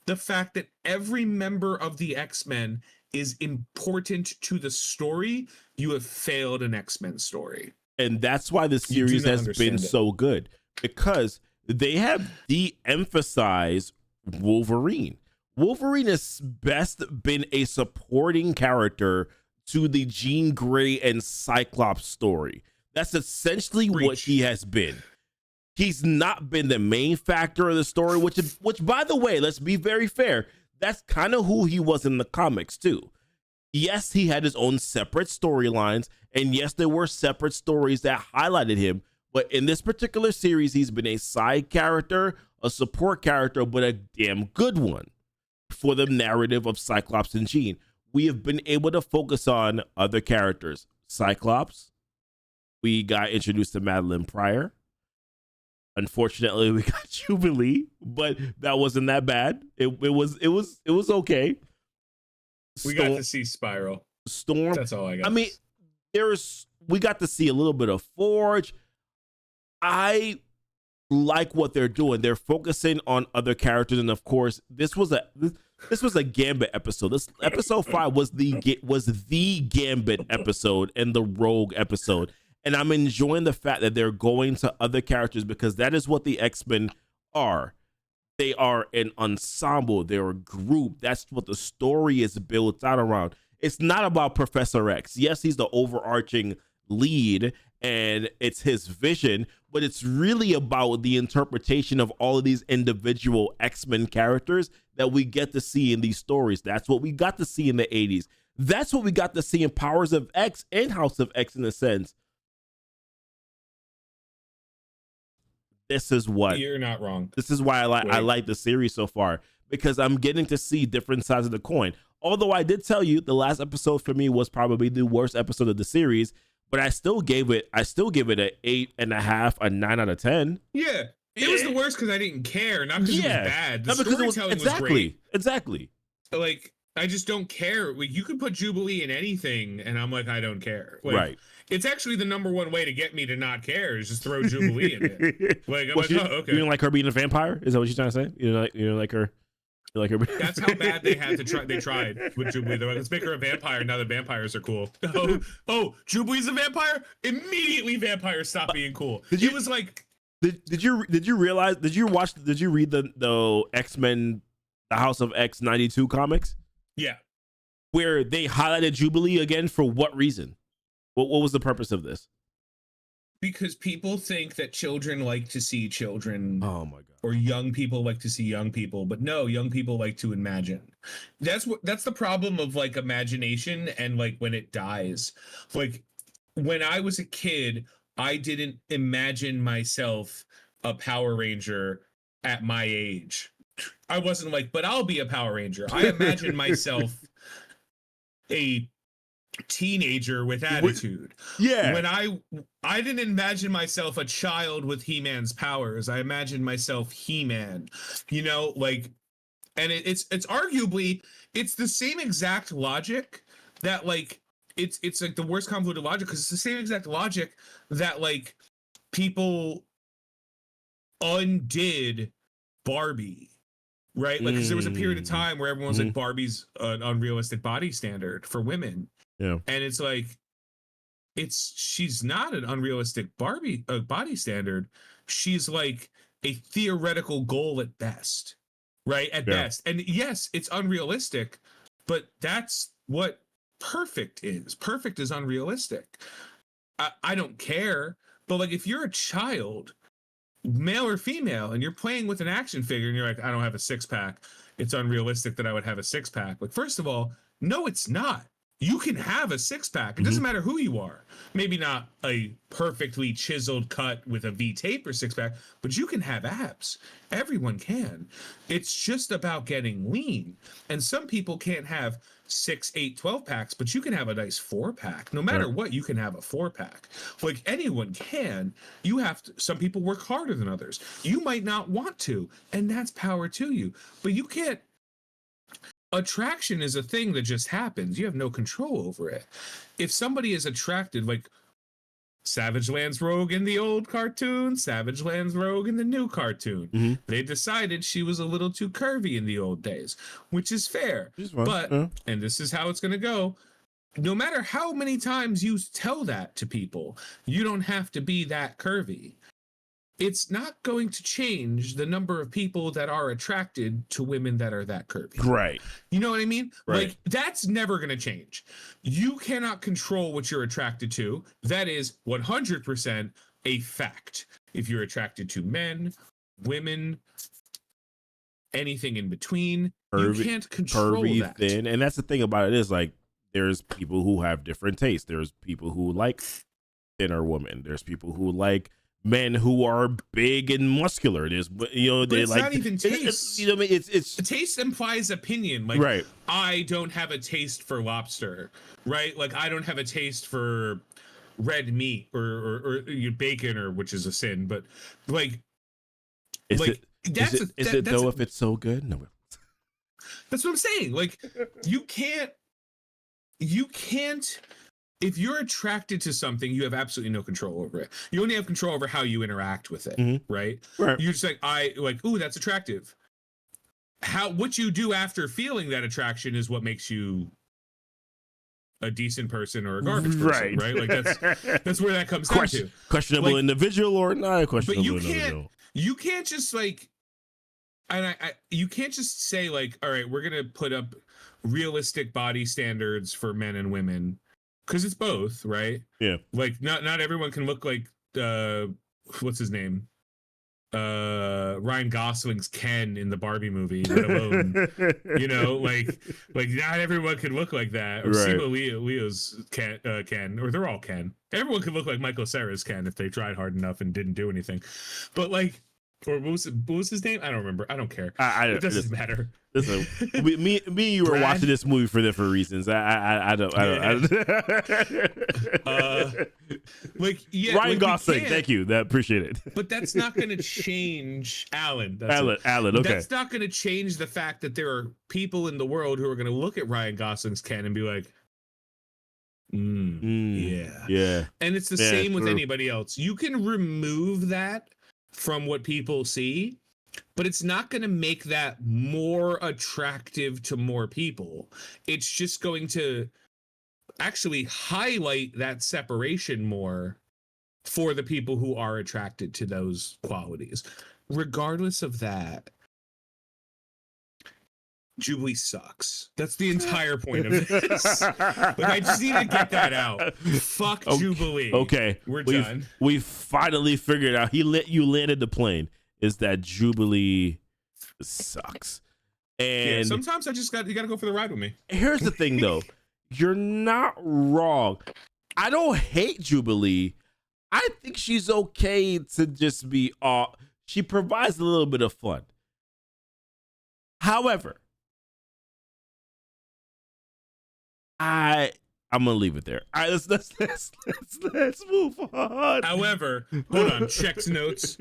the fact that every member of the X-Men is important to the story, you have failed an X-Men story. And that's why the series has been so good, because they have de-emphasized Wolverine. Wolverine has best been a supporting character to the Jean Grey and Cyclops story. That's essentially what he has been. He's not been the main factor of the story, which by the way, let's be very fair, that's kind of who he was in the comics too. Yes, he had his own separate storylines, and yes, there were separate stories that highlighted him, but in this particular series, he's been a side character, a support character, but a damn good one for the narrative of Cyclops and Jean. We have been able to focus on other characters. Cyclops, we got introduced to Madeline Pryor. Unfortunately, we got Jubilee, but that wasn't that bad. It was okay. We got to see Spiral. Storm. That's all I got. I mean, we got to see a little bit of Forge. I like what they're doing. They're focusing on other characters, and of course, this was a Gambit episode. This episode 5 was the Gambit episode and the Rogue episode. And I'm enjoying the fact that they're going to other characters, because that is what the X-Men are. They are an ensemble. They're a group. That's what the story is built out around. It's not about Professor X. Yes, he's the overarching lead and it's his vision, but it's really about the interpretation of all of these individual X-Men characters that we get to see in these stories. That's what we got to see in the 80s. That's what we got to see in Powers of X and House of X in a sense. This is what you're not wrong. This is why I like the series so far, because I'm getting to see different sides of the coin. Although I did tell you the last episode for me was probably the worst episode of the series, but I still gave it an 8.5, a 9 out of 10. Yeah, it was the worst because I didn't care, not because it was bad. The storytelling was great. Exactly. Like, I just don't care. Like, you could put Jubilee in anything, and I'm like, I don't care. Like, right. It's actually the number one way to get me to not care is just throw Jubilee in it. Like, I'm okay. You don't like her being a vampire? Is that what you're trying to say? You don't like her? Like that's how bad they had to try. They tried with Jubilee. They're like, let's make her a vampire. Now the vampires are cool. Jubilee's a vampire. Immediately, vampires stop being cool. It was like, did you realize? Did you read the X-Men, the House of X 92 comics? Yeah, where they highlighted Jubilee again for what reason? What was the purpose of this? Because people think that children like to see children. Oh my god. Or young people like to see young people, but no, young people like to imagine. That's the problem of like imagination, and like when it dies. Like when I was a kid, I didn't imagine myself a Power Ranger at my age. I wasn't like, but I'll be a Power Ranger. I imagined myself a teenager with attitude. Yeah. When I didn't imagine myself a child with He-Man's powers. I imagined myself He-Man. You know, like, and it's arguably it's the same exact logic that like it's like the worst convoluted logic, because it's the same exact logic that like people undid Barbie. Right? Like, because there was a period of time where everyone was like, Barbie's an unrealistic body standard for women. Yeah. And it's like, she's not an unrealistic body standard. She's like a theoretical goal at best, right? At best. And yes, it's unrealistic, but that's what perfect is. Perfect is unrealistic. I don't care. But like, if you're a child, male or female, and you're playing with an action figure and you're like, I don't have a 6-pack, it's unrealistic that I would have a 6-pack. Like, first of all, no, it's not. You can have a 6-pack. It doesn't matter who you are. Maybe not a perfectly chiseled cut with a V taper 6-pack, but you can have abs. Everyone can. It's just about getting lean. And some people can't have 6, 8, 12-packs, but you can have a nice 4-pack. No matter what, you can have a 4-pack. Like, anyone can. You have to. Some people work harder than others. You might not want to, and that's power to you. But you can't. Attraction is a thing that just happens. You have no control over it. If somebody is attracted, like Savage Land's Rogue in the old cartoon, Savage Land's Rogue in the new cartoon, they decided she was a little too curvy in the old days, which is fair. But, and this is how it's going to go, no matter how many times you tell that to people, you don't have to be that curvy. It's not going to change the number of people that are attracted to women that are that curvy. Right. You know what I mean? Right. Like, that's never going to change. You cannot control what you're attracted to. That is 100% a fact. If you're attracted to men, women, anything in between, you can't control that. Thin. And that's the thing about it is, like, there's people who have different tastes. There's people who like thinner women. There's people who like men who are big and muscular. There's, you know, they like, not even taste. You know what I mean? It's taste implies opinion. Like, right. I don't have a taste for lobster, right? Like, I don't have a taste for red meat or bacon, or which is a sin, but like, is it though if it's so good? No, that's what I'm saying. Like, you can't. If you're attracted to something, you have absolutely no control over it. You only have control over how you interact with it, right? You're just like, ooh, that's attractive. What you do after feeling that attraction is what makes you a decent person or a garbage person, right? Like, that's where that comes down to. Questionable, like, individual or not a questionable individual. You can't just like, and you can't just say like, all right, we're gonna put up realistic body standards for men and women. Because it's both, right? Yeah. Like, not everyone can look like what's his name? Ryan Gosling's Ken in the Barbie movie, let alone, you know, like not everyone can look like that. Or right. Simu Leo's Ken, or they're all Ken. Everyone could look like Michael Cera's Ken if they tried hard enough and didn't do anything. But like, or what was his name? I don't remember. I don't care. It doesn't matter. Listen, me and you were watching this movie for different reasons. I don't. Like, yeah, Ryan Gosling, thank you. Appreciate it. But that's not going to change Alan. Alan. Okay, that's not going to change the fact that there are people in the world who are going to look at Ryan Gosling's Ken and be like, yeah. And it's the same with anybody else. You can remove that from what people see, but it's not going to make that more attractive to more people. It's just going to actually highlight that separation more for the people who are attracted to those qualities. Regardless of that, Jubilee sucks. That's the entire point of this. Like, I just need to get that out. Fuck Jubilee. Okay, we're done. We finally figured out. You landed the plane. Is that Jubilee sucks? And yeah, sometimes you gotta go for the ride with me. Here's the thing, though. You're not wrong. I don't hate Jubilee. I think she's okay to just be she provides a little bit of fun. However, I'm gonna leave it there. All right, let's move on. However, hold on. Checks notes.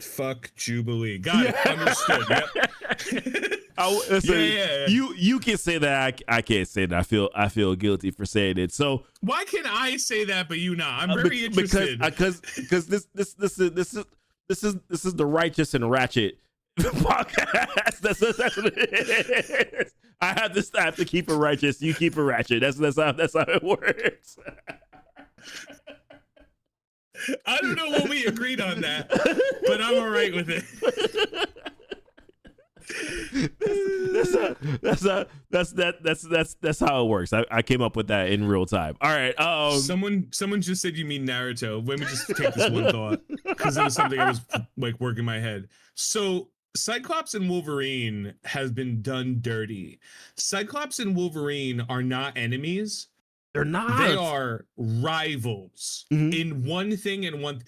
Fuck Jubilee. Got it. Understood. Yep. Listen, you can say that. I can't say that. I feel guilty for saying it. So why can I say that but you not? I'm very interested. Because this is the Righteous and Ratchet podcast. That's what it is. I have to keep it righteous. You keep it ratchet. That's how it works. I don't know what we agreed on that, but I'm all right with it. That's how it works. I came up with that in real time. All right. Someone just said you mean Naruto. Let me just take this one thought because it was something I was like working my head. So Cyclops and Wolverine has been done dirty. Cyclops and Wolverine are not enemies. They're not. They are rivals in one thing and one.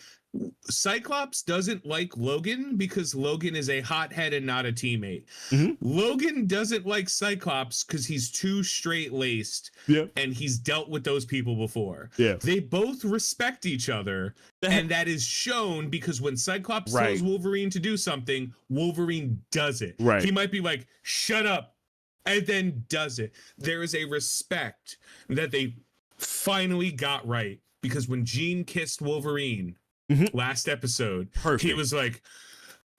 Cyclops doesn't like Logan because Logan is a hothead and not a teammate. Logan doesn't like Cyclops because he's too straight-laced and he's dealt with those people before. They both respect each other, and that is shown because when Cyclops tells Wolverine to do something, Wolverine does it. He might be like, shut up, and then does it. There is a respect that they finally got right because when Jean kissed Wolverine last episode, he was like,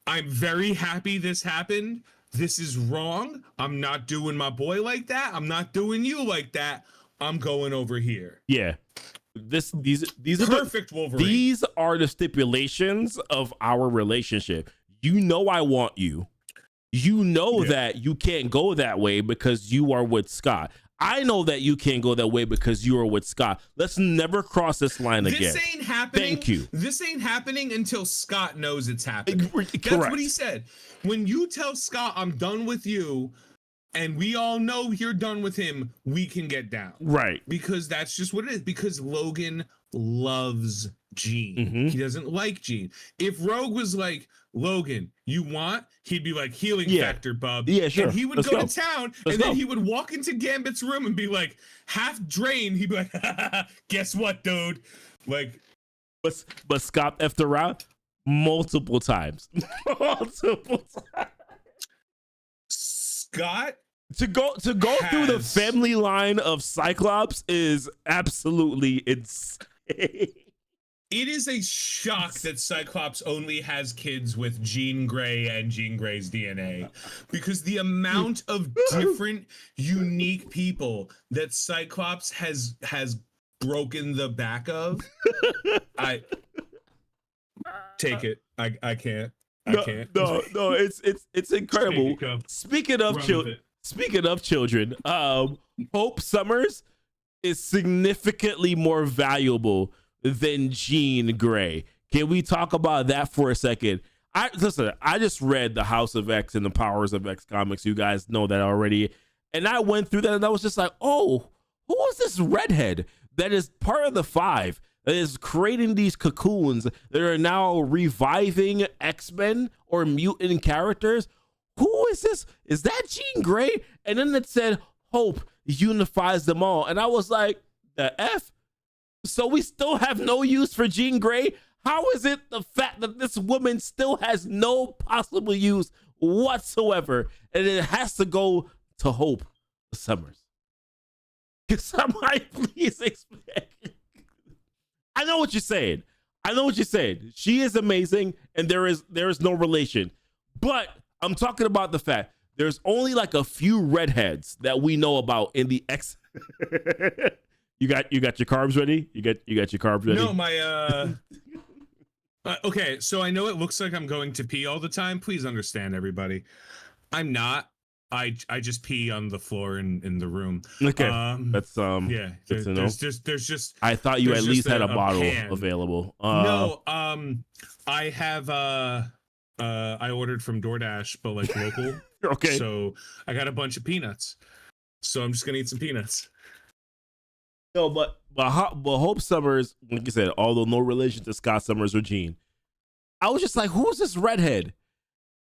I'm very happy this happened. This is wrong. I'm not doing my boy like that. I'm not doing you like that. I'm going over here. Yeah. These are perfect Wolverine. These are the stipulations of our relationship. You know I want you. You know that you can't go that way because you are with Scott. I know that you can't go that way because you are with Scott. Let's never cross this line again. This ain't happening. Thank you. This ain't happening until Scott knows it's happening. That's what he said. When you tell Scott, I'm done with you, and we all know you're done with him, we can get down. Right. Because that's just what it is. Because Logan loves Jean. He doesn't like Jean. If Rogue was like, Logan, you want? He'd be like, healing factor, bub. Yeah, sure. And he would go to town, then he would walk into Gambit's room and be like, half drained. He'd be like, guess what, dude? Like, but Scott effed around multiple times. Scott to go through the family line of Cyclops is absolutely insane. It is a shock that Cyclops only has kids with Jean Grey and Jean Grey's DNA, because the amount of different, unique people that Cyclops has broken the back of, I take it. I can't. No, it's incredible. Speaking of children, Hope Summers is significantly more valuable than Jean Grey. Can we talk about that for a second? I just read the House of X and the Powers of X comics. You guys know that already. And I went through that and I was just like, oh, who is this redhead that is part of the Five that is creating these cocoons that are now reviving X-Men or mutant characters? Who is this? Is that Jean Grey? And then it said Hope unifies them all. And I was like, the F? So we still have no use for Jean Grey? How is it the fact that this woman still has no possible use whatsoever, and it has to go to Hope Summers? Can somebody please explain? I know what you're saying. She is amazing, and there is no relation. But I'm talking about the fact there's only like a few redheads that we know about in the X. You got your carbs ready? You got your carbs ready? No, my okay, so I know it looks like I'm going to pee all the time. Please understand, everybody. I'm not. I just pee on the floor in the room. Okay, that's yeah. There's just. I thought you at least had a bottle pan available. No, I have I ordered from DoorDash, but like local. Okay. So I got a bunch of peanuts. So I'm just gonna eat some peanuts. No, but Hope Summers, like you said, although no relation to Scott Summers or Jean, I was just like, who's this redhead?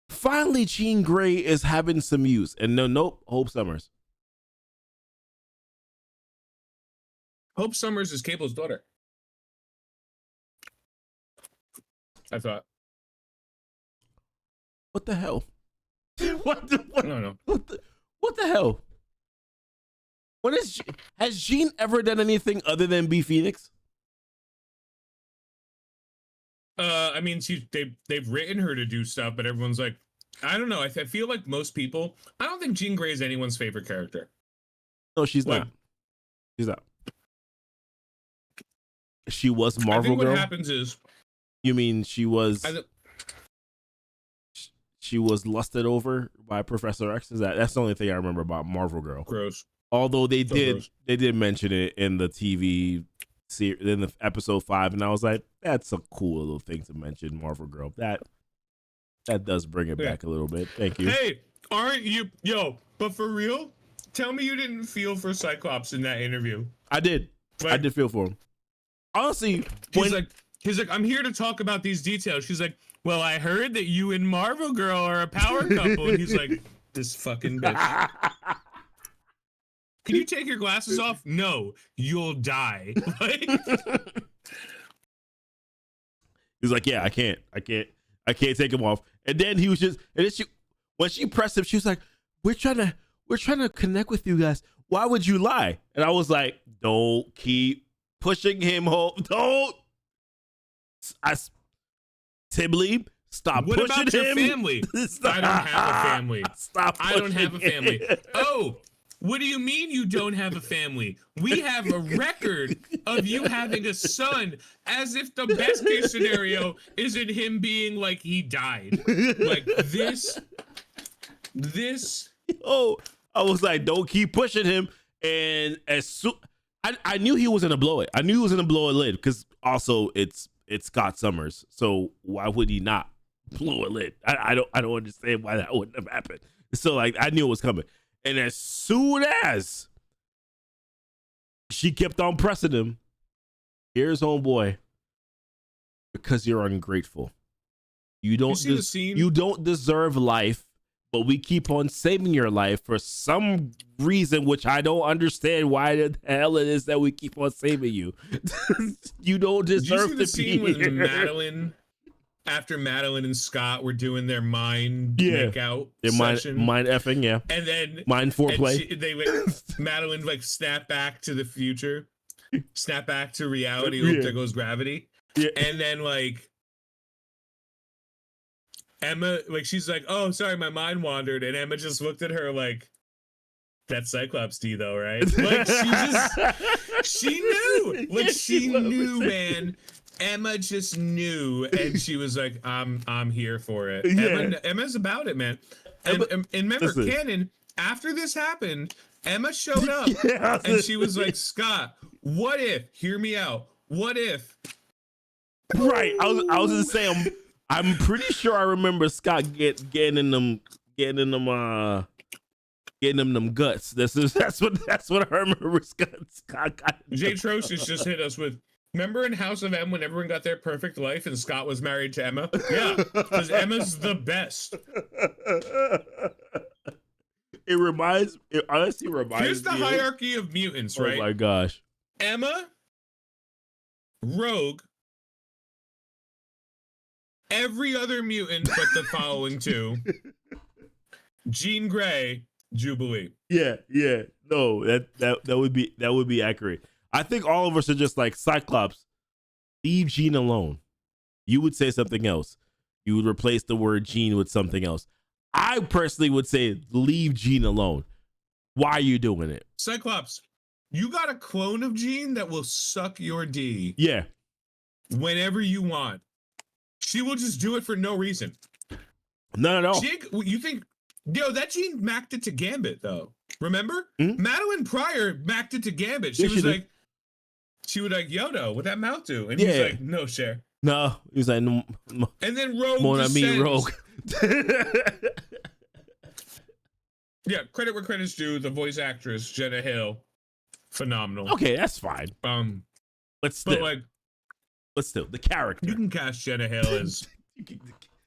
Finally, Jean Grey is having some use, and nope, Hope Summers. Hope Summers is Cable's daughter. I thought. What the hell? What? I don't know. What the hell? Has Jean ever done anything other than be Phoenix? I mean, they've written her to do stuff, but everyone's like, I don't know. I feel like most people. I don't think Jean Grey is anyone's favorite character. No, she's not. She's not. She was Marvel I think Girl. What happens is, you mean she was? She was lusted over by Professor X. That's the only thing I remember about Marvel Girl. Gross. Although they did mention it in the TV series, in the episode 5, and I was like, that's a cool little thing to mention, Marvel Girl. That does bring it back a little bit. Thank you. Hey, aren't you, but for real, tell me you didn't feel for Cyclops in that interview. I did. Like, I did feel for him. Honestly, he's like, I'm here to talk about these details. She's like, well, I heard that you and Marvel Girl are a power couple. And he's like, this fucking bitch. Can you take your glasses off? No, you'll die. He's like, yeah, I can't take him off. And then he was just, and then when she pressed him, she was like, we're trying to connect with you guys. Why would you lie? And I was like, don't keep pushing him home. Don't. Tibley, stop pushing him. What about your family? I don't have a family. Stop pushing I don't have a family. Oh, what do you mean you don't have a family? We have a record of you having a son, as if the best case scenario isn't him being like he died. Like this. Oh, I was like, don't keep pushing him. And as soon I knew he was gonna blow it. I knew he was gonna blow a lid because also it's Scott Summers. So why would he not blow a lid? I don't understand why that wouldn't have happened. So like I knew it was coming. And as soon as she kept on pressing him, here's homeboy. Because you're ungrateful. You don't deserve life, but we keep on saving your life for some reason, which I don't understand why the hell it is that we keep on saving you. You don't deserve to be scene with Madeline? After Madeline and Scott were doing their mind make-out session. Mind effing, yeah. And then mind foreplay. Madeline like snap back to the future. Snap back to reality. Look, there goes gravity. Yeah. And then like Emma, like she's like, oh, sorry, my mind wandered. And Emma just looked at her like, that's Cyclops D though, right? Like she knew. Like she knew, man. Emma just knew, and she was like, I'm here for it. Yeah. Emma's about it, man. And remember, canon, after this happened, Emma showed up and she was like, Scott, what if, hear me out, what if? Right. I was gonna say I'm pretty sure I remember Scott getting in them guts. That's what I remember Scott got. Jay Trocious just hit us with, remember in House of M when everyone got their perfect life and Scott was married to Emma? Yeah, because Emma's the best. It honestly reminds me. Here's the hierarchy of mutants, right? Oh my gosh. Emma, Rogue, every other mutant but the following two, Jean Grey, Jubilee. Yeah. No, that would be accurate. I think all of us are just like, Cyclops, leave Jean alone. You would say something else. you would replace the word Jean with something else. I personally would say leave Jean alone. Why are you doing it? Cyclops, you got a clone of Jean that will suck your D. Yeah. Whenever you want. She will just do it for no reason. Not at all. Jake, you think, that Jean macked it to Gambit, though. Remember? Mm-hmm. Madeline Pryor macked it to Gambit. She was like, Yodo, what that mouth do? And he's like, no, Cher. No. He was like, no. And then Rogue Mon ami Rogue. Yeah, credit where credit's due. The voice actress, Jenna Hill, phenomenal. Okay, that's fine. But still, the character. You can cast Jenna Hill as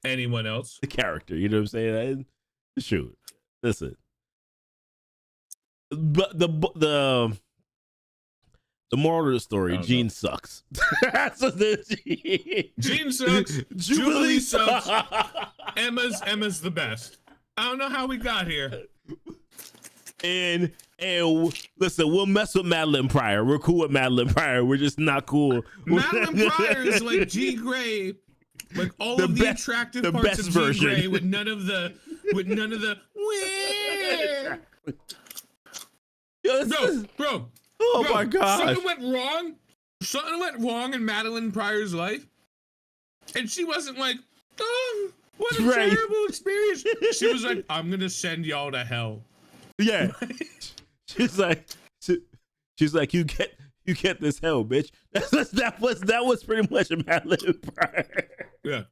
anyone else. The character, you know what I'm saying? Shoot, listen. But the moral of the story: Jean sucks. That's what Jean sucks. Jubilee sucks. Emma's the best. I don't know how we got here. And listen, we'll mess with Madeline Pryor. We're cool with Madeline Pryor. We're just not cool. Madeline Pryor is like G Gray, like all of the attractive parts of G Gray with none of the. Bro. My God. Something went wrong in Madeline Pryor's life, and she wasn't like, oh, what a terrible experience. She was like, I'm gonna send y'all to hell. Yeah. she's like, you get this hell, bitch. That was pretty much a Madeline Pryor. Yeah.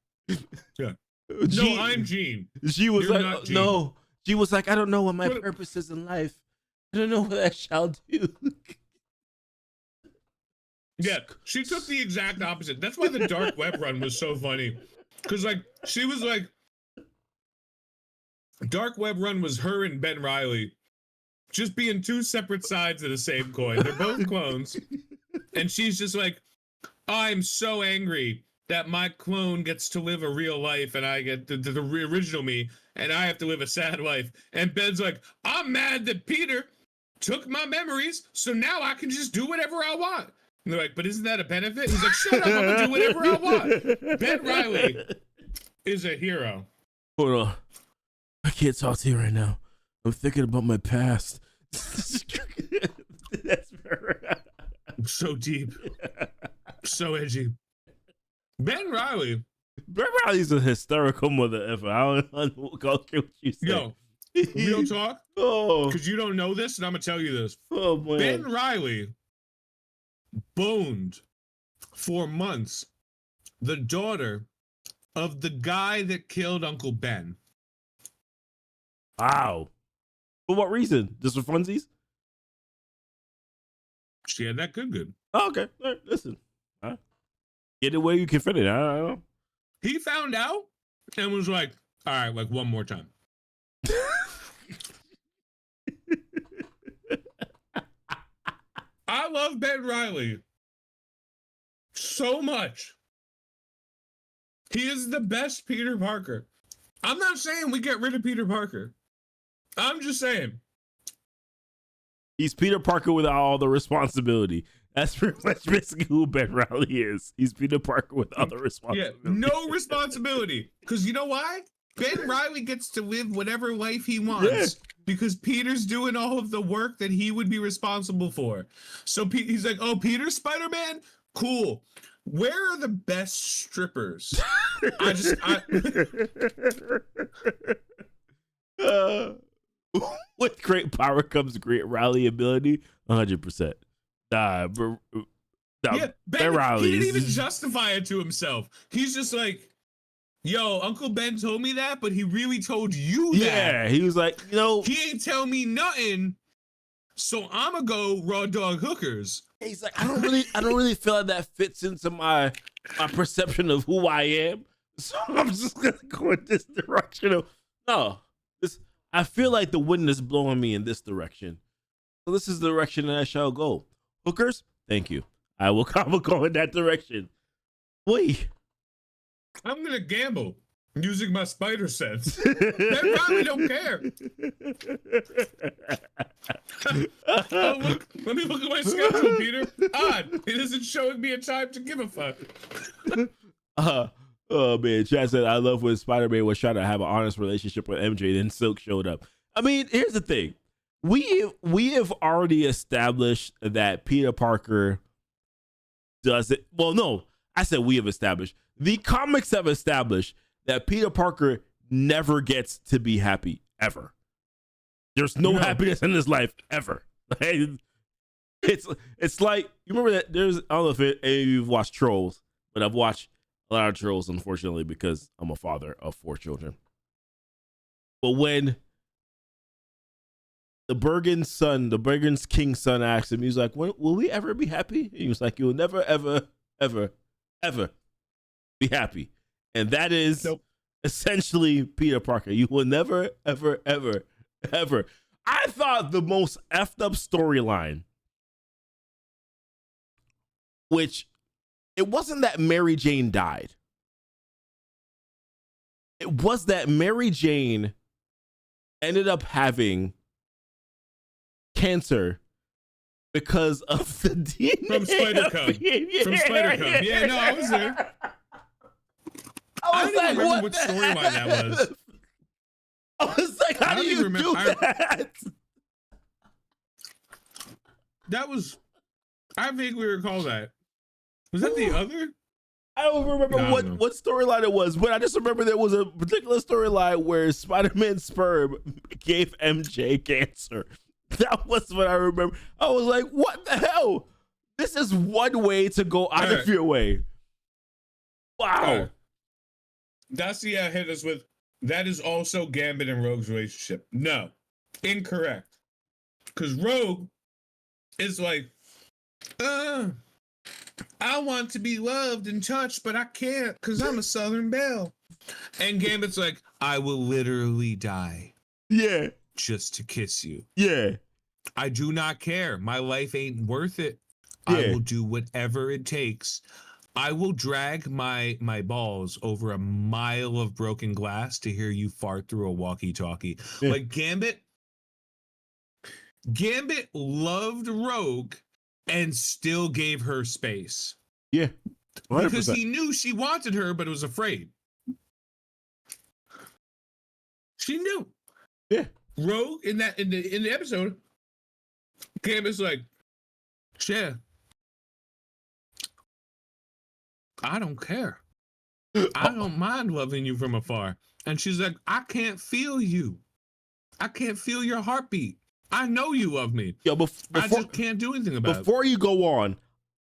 No, I'm Jean. She was like, no. She was like, I don't know what my purpose is in life. I don't know what I shall do. Yeah, she took the exact opposite. That's why the dark web run was so funny. Because, like, she was like, dark web run was her and Ben Reilly just being two separate sides of the same coin. They're both clones. And she's just like, I'm so angry that my clone gets to live a real life and I get the original me and I have to live a sad life. And Ben's like, I'm mad that Peter took my memories, so now I can just do whatever I want. And they're like, but isn't that a benefit? He's like, shut up, I'm gonna do whatever I want. Ben Reilly is a hero. Hold on. I can't talk to you right now. I'm thinking about my past. That's so deep. So edgy. Ben Reilly's a hysterical mother effer. I don't know what you say. Yo, real talk? Because you don't know this, and I'm going to tell you this. Oh, man. Ben Reilly boned for months the daughter of the guy that killed Uncle Ben. Wow. For what reason? Just for funsies? She had that good. Oh, okay. All right, listen. All right. Get it where you can fit it. I don't know. He found out and was like, all right, like one more time. I love Ben Reilly so much. He is the best Peter Parker. I'm not saying we get rid of Peter Parker. I'm just saying. He's Peter Parker without all the responsibility. That's pretty much basically who Ben Reilly is. He's Peter Parker with other responsibility. Yeah, no responsibility. Because you know why? Ben Reilly gets to live whatever life he wants because Peter's doing all of the work that he would be responsible for. So he's like, oh, Peter's Spider-Man? Cool. Where are the best strippers? With great power comes great rally ability. 100%. Ben Reilly, he didn't even justify it to himself. He's just like, yo, Uncle Ben told me that, but he really told you that. Yeah, he was like, he ain't tell me nothing, so I'ma go raw dog hookers. He's like, I don't really feel like that fits into my perception of who I am. So I'm just gonna go in this direction. I feel like the wind is blowing me in this direction. So this is the direction that I shall go. Hookers, thank you. I will go in that direction. Wait. I'm gonna gamble using my spider sense. They probably don't care. Oh, look, let me look at my schedule, Peter. Odd, it isn't showing me a time to give a fuck. Oh man, Chad said, I love when Spider-Man was trying to have an honest relationship with MJ, then Silk showed up. I mean, here's the thing. We have already established that Peter Parker does it. Well, no, I said we have established. The comics have established that Peter Parker never gets to be happy, ever. There's no happiness in his life, ever. It's like, you remember that there's, I don't know if any of you've watched Trolls, but I've watched a lot of Trolls, unfortunately, because I'm a father of 4 children. But when the Bergen's king's son asked him, he was like, will we ever be happy? And he was like, you'll never, ever, ever, ever be happy. And that is essentially Peter Parker. You will never, ever, ever, ever. I thought the most effed up storyline, which it wasn't that Mary Jane died. It was that Mary Jane ended up having cancer because of the DNA from Spider-Cub. From Spider-Cub. Yeah, no, I was there. I don't even remember what storyline that was. I was like, how do you do that? That was, I vaguely recall that. Was that the other? I don't remember what storyline it was, but I just remember there was a particular storyline where Spider-Man's sperm gave MJ cancer. That was what I remember. I was like, what the hell? This is one way to go out of your way. Wow. Dacia hit us with, that is also Gambit and Rogue's relationship. No, incorrect. Because Rogue is like, I want to be loved and touched, but I can't because I'm a Southern Belle. And Gambit's like, I will literally die. Yeah. Just to kiss you. Yeah. I do not care. My life ain't worth it. Yeah. I will do whatever it takes. I will drag my balls over a mile of broken glass to hear you fart through a walkie-talkie. Yeah. Like Gambit loved Rogue and still gave her space. Yeah. 100%. Because he knew she wanted her, but was afraid. She knew. Yeah. Rogue in the episode, Gambit's like, yeah, I don't care. I don't mind loving you from afar. And she's like, I can't feel you. I can't feel your heartbeat. I know you love me. Yo, I just can't do anything about it. Before you go on,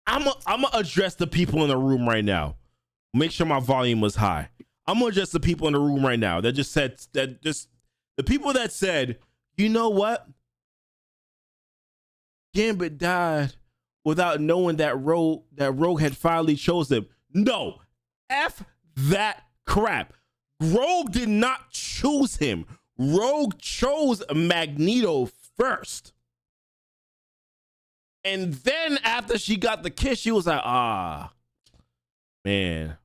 I'm gonna address the people in the room right now. Make sure my volume was high. I'm gonna address the people in the room right now that just said that, just the people that said, you know what? Gambit died without knowing that Rogue had finally chosen him. No, F that crap. Rogue did not choose him. Rogue chose Magneto first. And then after she got the kiss, she was like, man.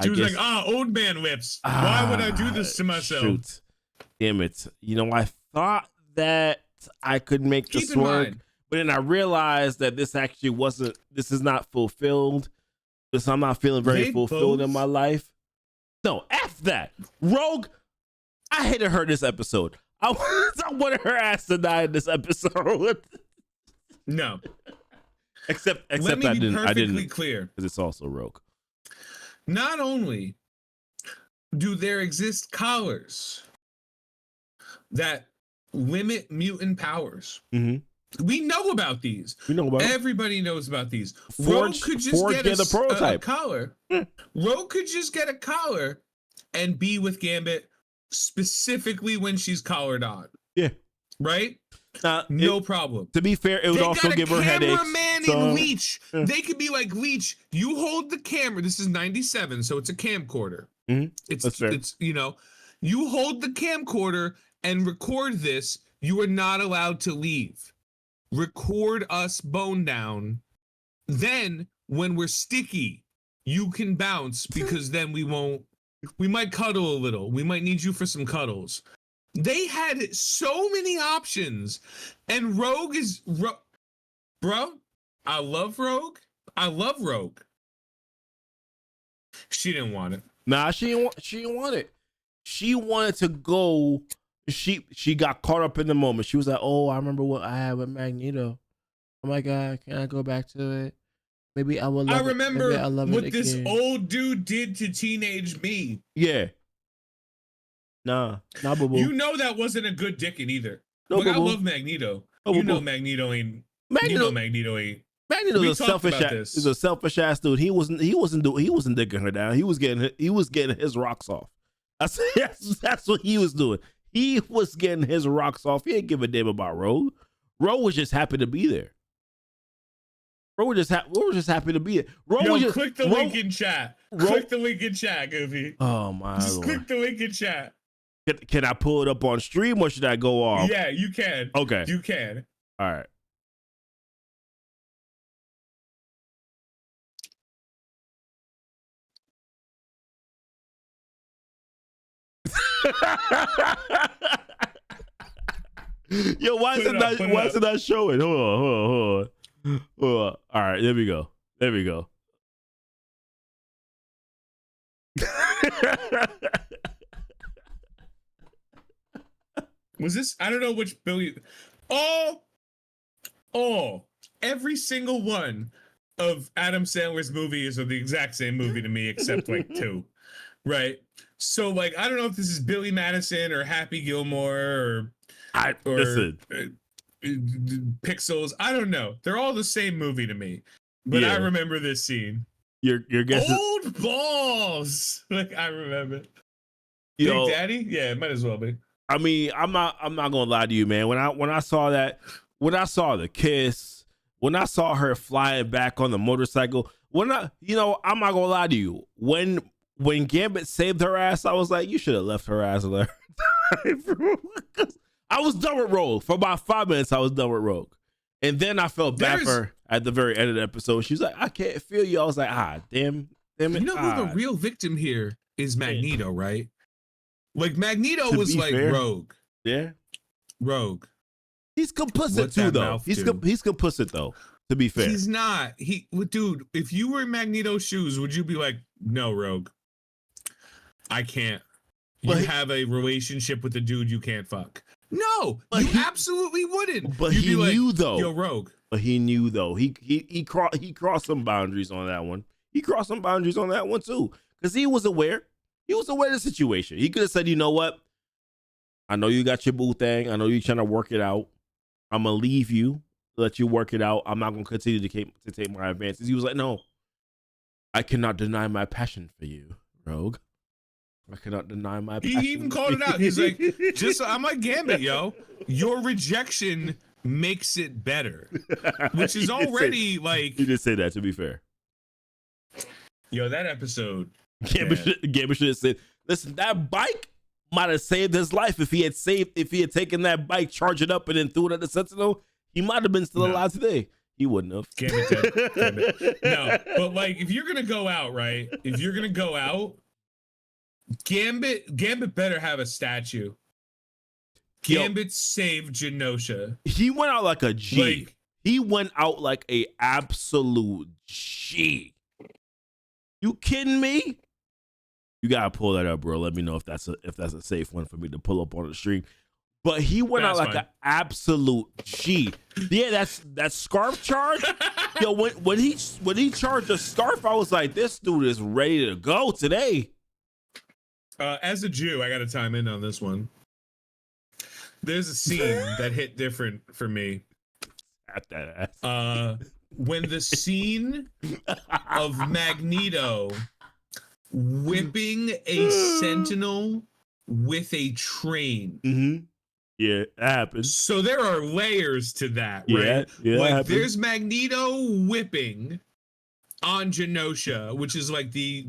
She was like, old man lips. Why would I do this to myself? Shoot. Damn it. You know, I thought that I could make this work, but then I realized that this is not fulfilled. Because I'm not feeling very fulfilled in my life. No, F that. Rogue, I hated her this episode. I wanted her ass to die in this episode. No. Except I didn't clear. Because it's also Rogue. Not only do there exist collars that limit mutant powers. Mm-hmm. We know about these. Everybody knows about these. Rogue could just get a collar. Yeah. Rogue could just get a collar and be with Gambit specifically when she's collared on. Yeah. Right? No problem. To be fair, it would also give her headaches. In Leech. Yeah. They could be like, Leech, you hold the camera. This is 97, so it's a camcorder. Mm-hmm. It's you hold the camcorder and record this. You are not allowed to leave. Record us bone down. Then when we're sticky, you can bounce because then we might cuddle a little. We might need you for some cuddles. They had so many options, and Rogue is bro. I love Rogue. She didn't want it. Nah, she didn't want it. She wanted to go. She got caught up in the moment. She was like, "Oh, I remember what I had with Magneto. Oh my god, can I go back to it? Maybe I will love it. I remember what this again." old dude did to teenage me. Yeah. Nah, boo boo. You know that wasn't a good dicking either. No, like, boo-boo. I love Magneto. No, you know boo-boo. Magneto ain't. Magneto's a selfish ass. He's a selfish ass dude. He wasn't digging her down. He was getting his rocks off. That's what he was doing. He was getting his rocks off. He didn't give a damn about Rogue. Rogue was just happy to be there. Rogue was just happy to be there. Click the link in chat. Click the link in chat, Goofy. Oh my Just Lord. click the link in chat. Can I pull it up on stream or should I go off? Yeah, you can. Okay. You can. All right. Yo, why is it not showing? Hold on. All right, there we go. Was this? I don't know which Billy. Every single one of Adam Sandler's movies are the exact same movie to me, except like 2, right? So like, I don't know if this is Billy Madison or Happy Gilmore or listen. Pixels. I don't know. They're all the same movie to me, but I remember this scene. Your guess Old balls. Like I remember. Big Daddy? Yeah, it might as well be. I mean, I'm not gonna lie to you, man. When I saw the kiss, when I saw her flying back on the motorcycle, I'm not gonna lie to you. When Gambit saved her ass, I was like, you should have left her ass there. I was done with Rogue. For about 5 minutes, I was done with Rogue. And then I felt bad for her at the very end of the episode. She was like, I can't feel you. I was like, damn it. You know who the real victim here is? Magneto, right? Like Magneto was like fair. Rogue. Yeah. Rogue. He's complicit too, though. He's complicit though. To be fair, he's not. Dude, if you were in Magneto's shoes, would you be like, no, Rogue? I can't. You have a relationship with a dude you can't fuck. No, you absolutely wouldn't. But he knew though. Yo, Rogue. But he knew though. He crossed some boundaries on that one. He crossed some boundaries on that one too, because he was aware. He was aware of the situation. He could have said, you know what? I know you got your boo thing. I know you're trying to work it out. I'm gonna leave you, let you work it out. I'm not gonna continue to take my advances. He was like, no, I cannot deny my passion for you, Rogue. I cannot deny my passion. He even called it out. He's like, I'm like Gambit, yo. Your rejection makes it better, which is already like. He did say that, to be fair. Yo, that episode. Gambit should have said, listen, that bike might have saved his life if he had taken that bike, charged it up, and then threw it at the Sentinel. He might have been still alive today. He wouldn't have. Gambit. No, but like, if you're gonna go out, right? If you're gonna go out, Gambit better have a statue. Gambit saved Genosha. He went out like a G. He went out like a absolute G. You kidding me? You gotta pull that up, bro. Let me know if that's a safe one for me to pull up on the stream. But he went out like an absolute G. Yeah, that scarf charge. Yo, when he charged the scarf, I was like, this dude is ready to go today. As a Jew, I got to chime in on this one. There's a scene that hit different for me. When the scene of Magneto whipping a Sentinel with a train. Mm-hmm. Yeah, that happens. So there are layers to that, right? Yeah, like there's Magneto whipping on Genosha, which is like the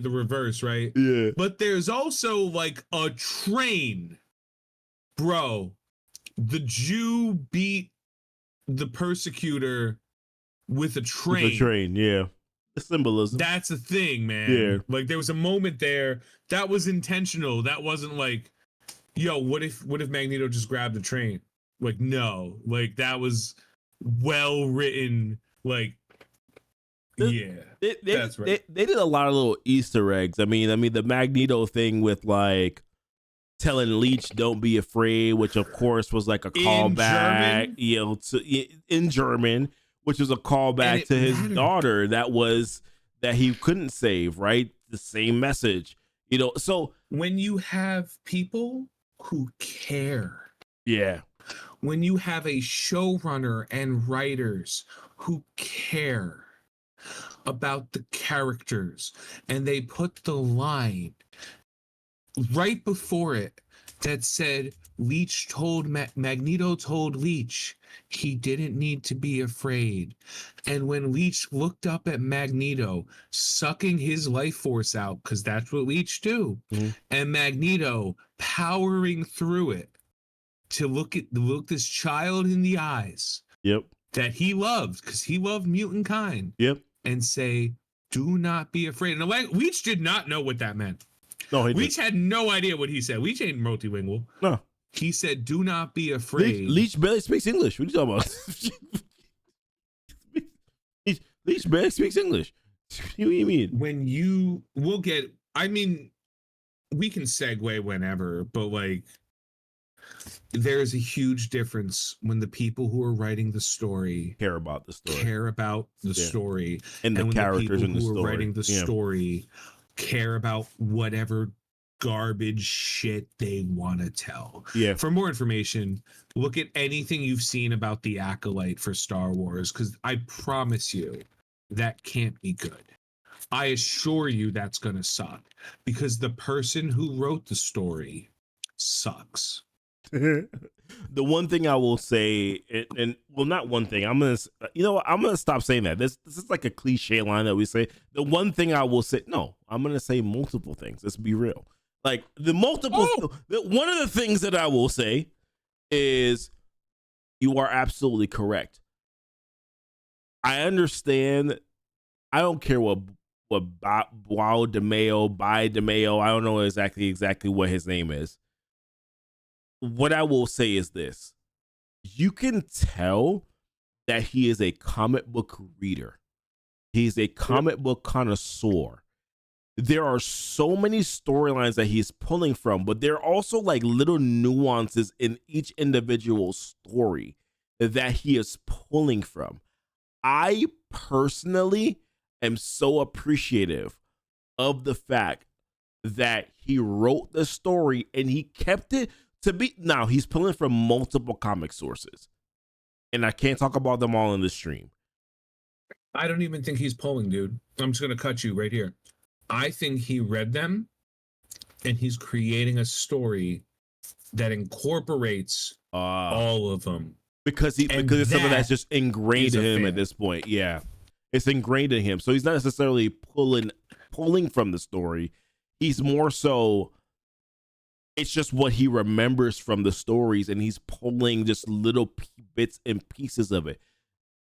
reverse, right? Yeah. But there's also like a train. Bro, the Jew beat the persecutor with a train. With a train, yeah. The symbolism. That's a thing, man. Yeah. Like there was a moment there that was intentional. That wasn't like, yo, what if Magneto just grabbed the train? Like, no. Like that was well written, like That's right. They did a lot of little Easter eggs. I mean, the Magneto thing with like telling Leech "Don't be afraid," which of course was like a callback, in German, which was a callback to his daughter that he couldn't save. Right, the same message. So when you have people who care, when you have a showrunner and writers who care about the characters, and they put the line right before it that said Leech told Magneto told Leech he didn't need to be afraid. And when Leech looked up at Magneto sucking his life force out, because that's what Leech do, and Magneto powering through it to look this child in the eyes that he loved, because he loved mutant kind, and say, do not be afraid. And Leech did not know what that meant. No, Leech had no idea what he said. Leech ain't multilingual. No. He said, do not be afraid. Leech barely speaks English. What are you talking about? Leech barely speaks English. What do you mean? We can segue whenever, but like, there's a huge difference when the people who are writing the story care about the story, and the characters when the people in the who story. are writing the story care about whatever garbage shit they want to tell. For more information, look at anything you've seen about the Acolyte for Star Wars, because I promise you that can't be good. I assure you that's gonna suck, because the person who wrote the story sucks. The one thing I will say, and well, not one thing. I'm gonna stop saying that. This is like a cliche line that we say. The one thing I will say, no, I'm gonna say multiple things. Let's be real. Like one of the things that I will say is, you are absolutely correct. I understand. I don't care what Bao DeMayo, I don't know exactly what his name is. What I will say is this: you can tell that he is a comic book reader. He's a comic book connoisseur. There are so many storylines that he's pulling from, but there are also like little nuances in each individual story that he is pulling from. I personally am so appreciative of the fact that he wrote the story and he kept it to be. Now he's pulling from multiple comic sources, and I can't talk about them all in the stream. I don't even think he's pulling, dude. I'm just gonna cut you right here. I think he read them and he's creating a story that incorporates all of them. Because it's something that's just ingrained in him at this point. Yeah. It's ingrained in him. So he's not necessarily pulling from the story. He's more so, it's just what he remembers from the stories, and he's pulling just little bits and pieces of it.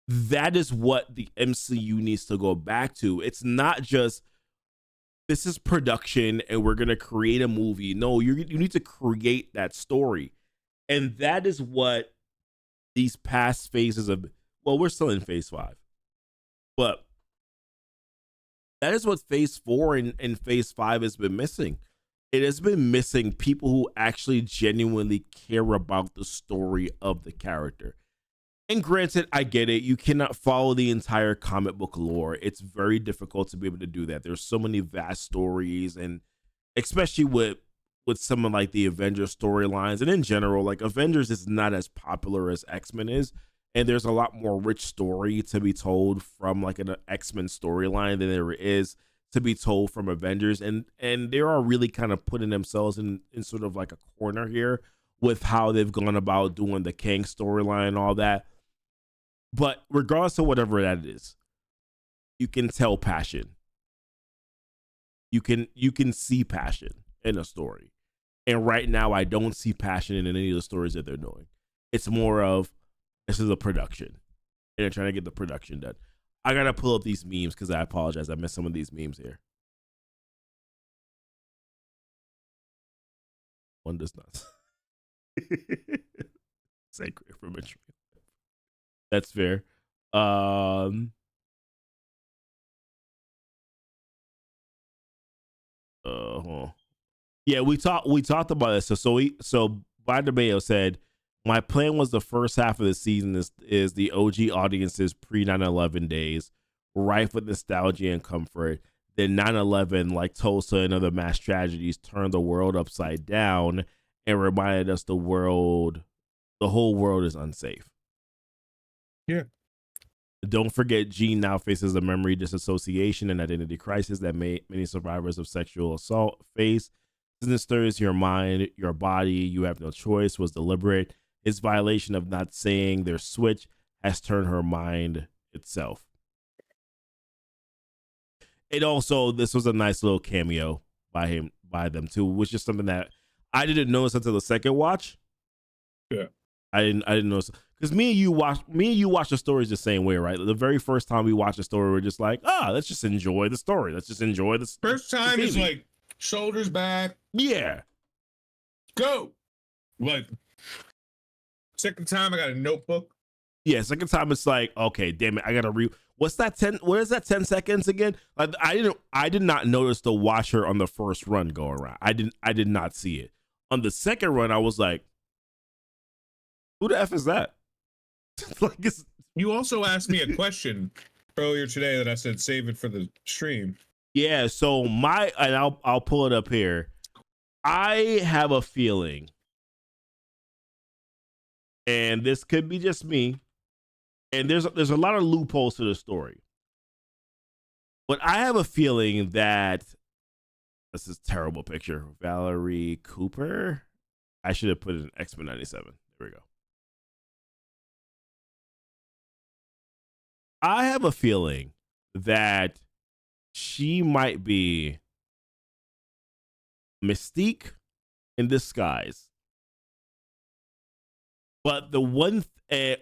That is what the MCU needs to go back to. It's not just, this is production and we're going to create a movie. No, you need to create that story. And that is what these past phases of, well, we're still in phase 5, but that is what phase 4 and phase 5 has been missing. It has been missing people who actually genuinely care about the story of the character. And granted, I get it. You cannot follow the entire comic book lore. It's very difficult to be able to do that. There's so many vast stories, and especially with some of like the Avengers storylines, and in general, like Avengers is not as popular as X-Men is, and there's a lot more rich story to be told from like an X-Men storyline than there is to be told from Avengers, and they are really kind of putting themselves in sort of like a corner here with how they've gone about doing the Kang storyline and all that. But regardless of whatever that is, you can tell passion. You can see passion in a story. And right now, I don't see passion in any of the stories that they're doing. It's more of, this is a production, and they're trying to get the production done. I gotta pull up these memes because I apologize. I missed some of these memes here. One does not. Sacred from a tree. That's fair. Yeah, we talked about it. So By DeMayo said, my plan was the first half of the season is the OG audience's pre 9/11 days, rife with nostalgia and comfort. Then 9/11, like Tulsa and other mass tragedies, turned the world upside down and reminded us the whole world is unsafe. Yeah. Don't forget, Gene now faces a memory disassociation and identity crisis that many survivors of sexual assault face. This stirs your mind, your body. You have no choice. Was deliberate. His violation of not saying their switch has turned her mind itself. It also, this was a nice little cameo by them too, which is something that I didn't notice until the second watch. Yeah. I didn't notice, because me and you watch the stories the same way, right? The very first time we watch a story, we're just like, let's just enjoy the story. Let's just enjoy this. First time is like shoulders back. Yeah. Go. Like, second time I got a notebook. Yeah, second time it's like, okay, damn it, I gotta what's that 10 what is that 10 seconds again? Like, I did not notice the washer on the first run go around. I did not see it. On the second run, I was like, who the F is that? Like, you also asked me a question earlier today that I said save it for the stream. Yeah, so I'll pull it up here. I have a feeling, and this could be just me, and there's a lot of loopholes to the story, but I have a feeling that this is a terrible picture. Valerie Cooper. I should have put it in X-Men 97. There we go. I have a feeling that she might be Mystique in disguise. But the one,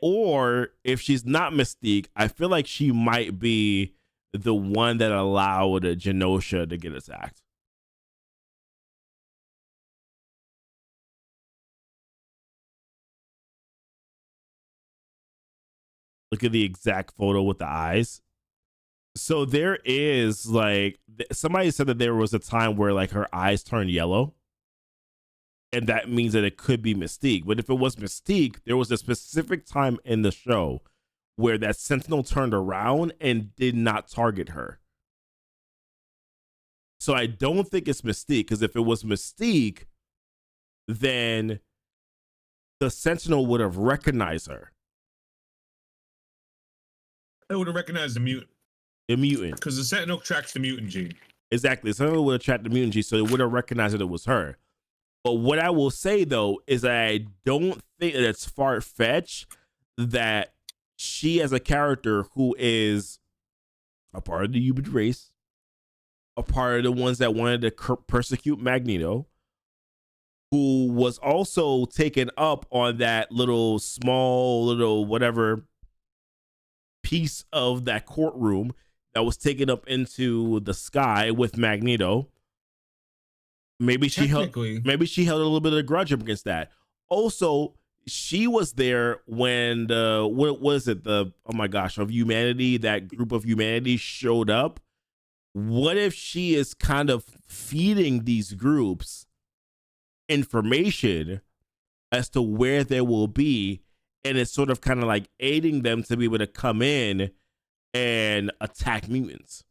or if she's not Mystique, I feel like she might be the one that allowed Genosha to get attacked. Look at the exact photo with the eyes. So there is, like, somebody said that there was a time where like her eyes turned yellow, and that means that it could be Mystique. But if it was Mystique, there was a specific time in the show where that Sentinel turned around and did not target her. So I don't think it's Mystique, because if it was Mystique, then the Sentinel would have recognized her. It would have recognized the mutant. The mutant. Because the Sentinel tracks the mutant gene. Exactly. The Sentinel would have tracked the mutant gene, so it would have recognized that it was her. But what I will say, though, is that I don't think that it's far-fetched that she, as a character who is a part of the human race, a part of the ones that wanted to persecute Magneto, who was also taken up on that small little whatever piece of that courtroom that was taken up into the sky with Magneto. Maybe she held a little bit of a grudge against that. Also, she was there when what was it? Oh my gosh, of humanity, that group of humanity showed up. What if she is kind of feeding these groups information as to where they will be, and it's sort of kind of like aiding them to be able to come in and attack mutants?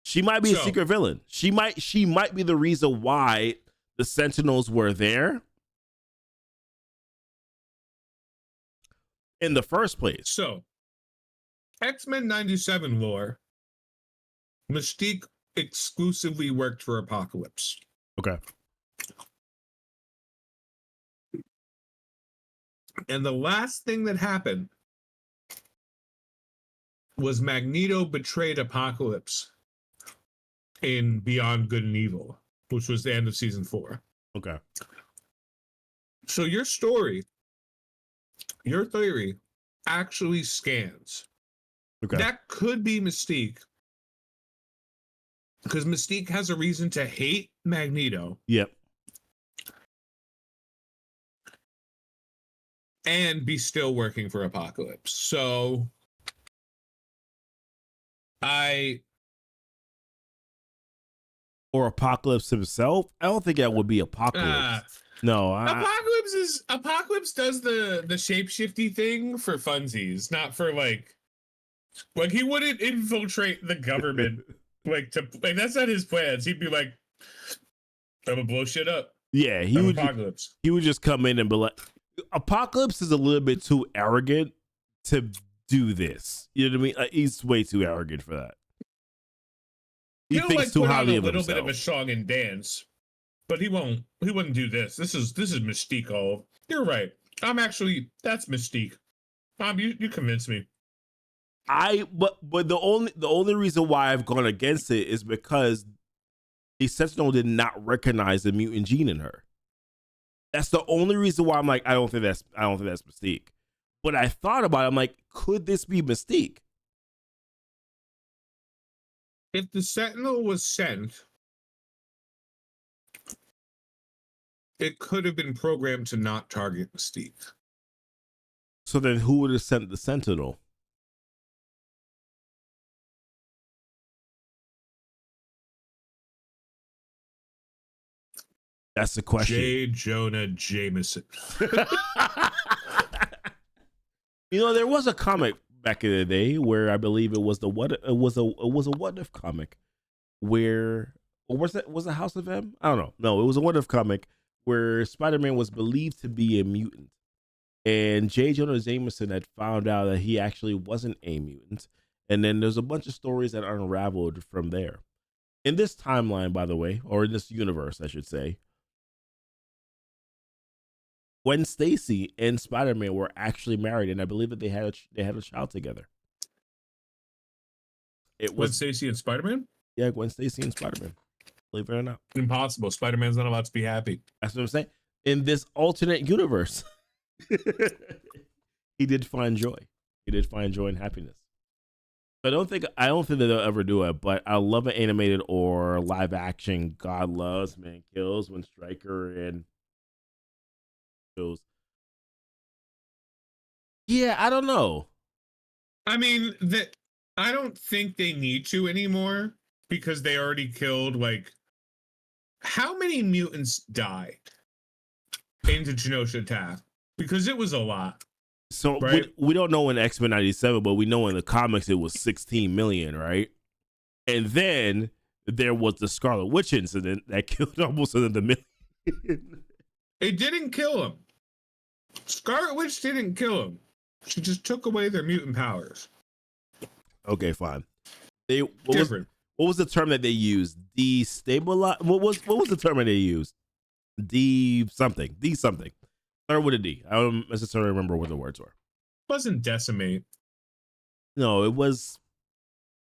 She might be a secret villain. She might be the reason why the Sentinels were there in the first place. So, X-Men 97 lore, Mystique exclusively worked for Apocalypse. Okay. And the last thing that happened was Magneto betrayed Apocalypse in Beyond Good and Evil, which was the end of season 4. Okay. So your story, your theory, actually scans. Okay. That could be Mystique, because Mystique has a reason to hate Magneto. Yep. And be still working for Apocalypse. So I or Apocalypse himself. I don't think that would be Apocalypse. No, Apocalypse does the shapeshifty thing for funsies, not for like he wouldn't infiltrate the government that's not his plans. He'd be like, I'm gonna blow shit up. Yeah, he would just come in and be like, Apocalypse is a little bit too arrogant to do this. You know what I mean? He's way too arrogant for that. He thinks too highly of himself. A little bit of a song and dance, but he wouldn't do this. This is Mystique. All you're right. That's Mystique. You convinced me. But the only reason why I've gone against it is because the Sentinel did not recognize the mutant gene in her. That's the only reason why I'm like, I don't think that's Mystique. But I thought about it, I'm like, could this be Mystique? If the Sentinel was sent, it could have been programmed to not target Mystique. So then who would have sent the Sentinel? That's the question. J. Jonah Jameson. There was a comic back in the day where I believe it was a what if comic where, or was it House of M? I don't know. No, it was a what if comic where Spider-Man was believed to be a mutant, and J. Jonah Jameson had found out that he actually wasn't a mutant, and then there's a bunch of stories that unraveled from there. In this timeline, by the way, or in this universe, I should say, Gwen Stacy and Spider-Man were actually married, and I believe that they had a child together. It was Gwen Stacy and Spider-Man? Yeah, Gwen Stacy and Spider-Man. Believe it or not. Impossible. Spider-Man's not allowed to be happy. That's what I'm saying. In this alternate universe, he did find joy. He did find joy and happiness. I don't think that they'll ever do it, but I love an animated or live action God Loves, Man Kills when Stryker and goes. Yeah, I don't know. I mean, I don't think they need to anymore because they already killed how many mutants died in the Genosha attack? Because it was a lot. So right? we don't know in X-Men 97, but we know in the comics it was 16 million, right? And then there was the Scarlet Witch incident that killed almost another million. It didn't kill him. Scarlet Witch didn't kill him. She just took away their mutant powers. Okay, fine. What was the term that they used? Destabilize. What was the term that they used? D something. Start with a D. I don't necessarily remember what the words were. It wasn't decimate. No, it was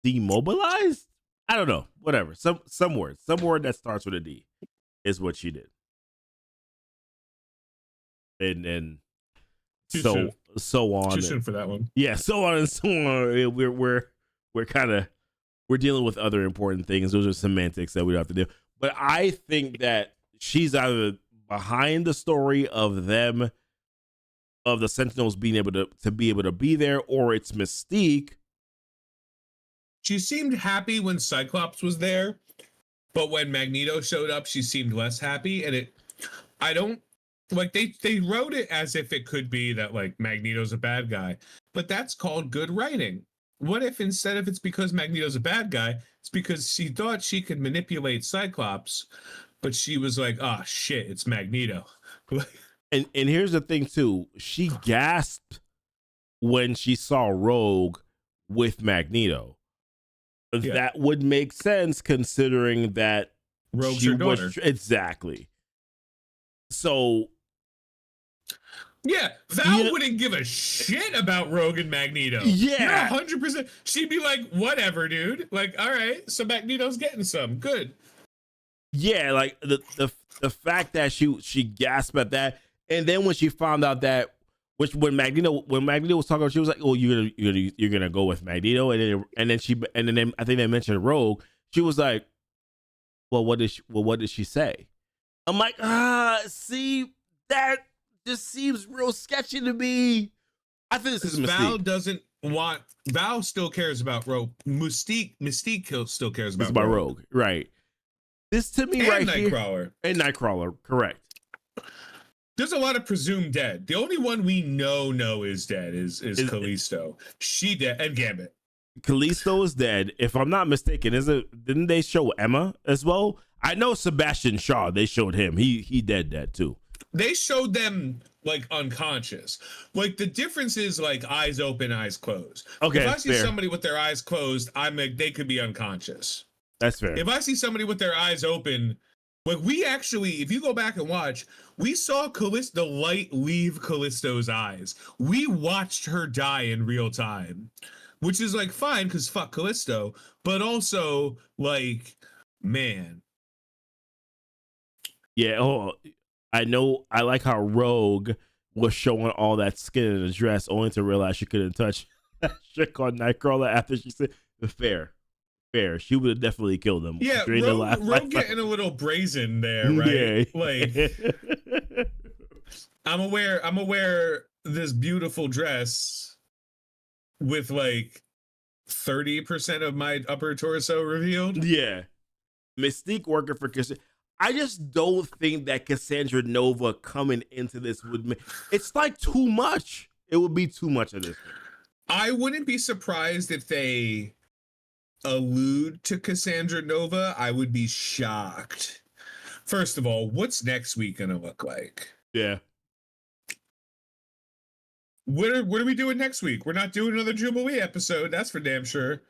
demobilized. I don't know. Whatever. Some word that starts with a D is what she did. And then so on. Too soon for that one. Yeah, so on and so on. We're dealing with other important things. Those are semantics that we don't have to do. But I think that she's either behind the story of the Sentinels being able to be there, or it's Mystique. She seemed happy when Cyclops was there, but when Magneto showed up, she seemed less happy. And they wrote it as if it could be that Magneto's a bad guy, but that's called good writing. What if instead of it's because Magneto's a bad guy, it's because she thought she could manipulate Cyclops, but she was like, oh shit, it's Magneto. and here's the thing too. She gasped when she saw Rogue with Magneto. Yeah. That would make sense considering that Rogue's her daughter. Exactly. So yeah, Val wouldn't give a shit about Rogue and Magneto. Yeah. You're 100%. She'd be like, whatever, dude. All right, so Magneto's getting some. Good. Yeah, the fact that she gasped at that, and then when she found out that, when Magneto was talking, she was like, "Oh, you're gonna go with Magneto," and then I think they mentioned Rogue. She was like, "Well, what did she say?" I'm like, see, that just seems real sketchy to me. I think this is Mystique. Val still cares about Rogue. Mystique still cares about Rogue, right? This to me and right Nightcrawler. here. And Nightcrawler, correct. There's a lot of presumed dead. The only one we know is dead is Callisto. She dead, and Gambit. Callisto is dead. If I'm not mistaken, didn't they show Emma as well? I know Sebastian Shaw. They showed him. He dead too. They showed them like unconscious. Like the difference is like eyes open, eyes closed. Okay, if I see fair. somebody with their eyes closed, they could be unconscious. That's fair. If I see somebody with their eyes open, like we actually, if you go back and watch, we saw the light leave Callisto's eyes. We watched her die in real time, which is like fine because fuck Callisto, but also like, man. Yeah. Oh, I know. I like how Rogue was showing all that skin in the dress, only to realize she couldn't touch that shit called Nightcrawler after she said, "Fair." She would have definitely killed him. Yeah, Rogue getting a little brazen there, right? Yeah. Like, I'm aware this beautiful dress with like 30% of my upper torso revealed. Yeah, Mystique working for Cassandra. I just don't think that Cassandra Nova coming into this would make it's like too much. It would be too much of this. I wouldn't be surprised if they allude to Cassandra Nova. I would be shocked. First of all, what's next week gonna look like? Yeah. What are we doing next week? We're not doing another Jubilee episode. That's for damn sure.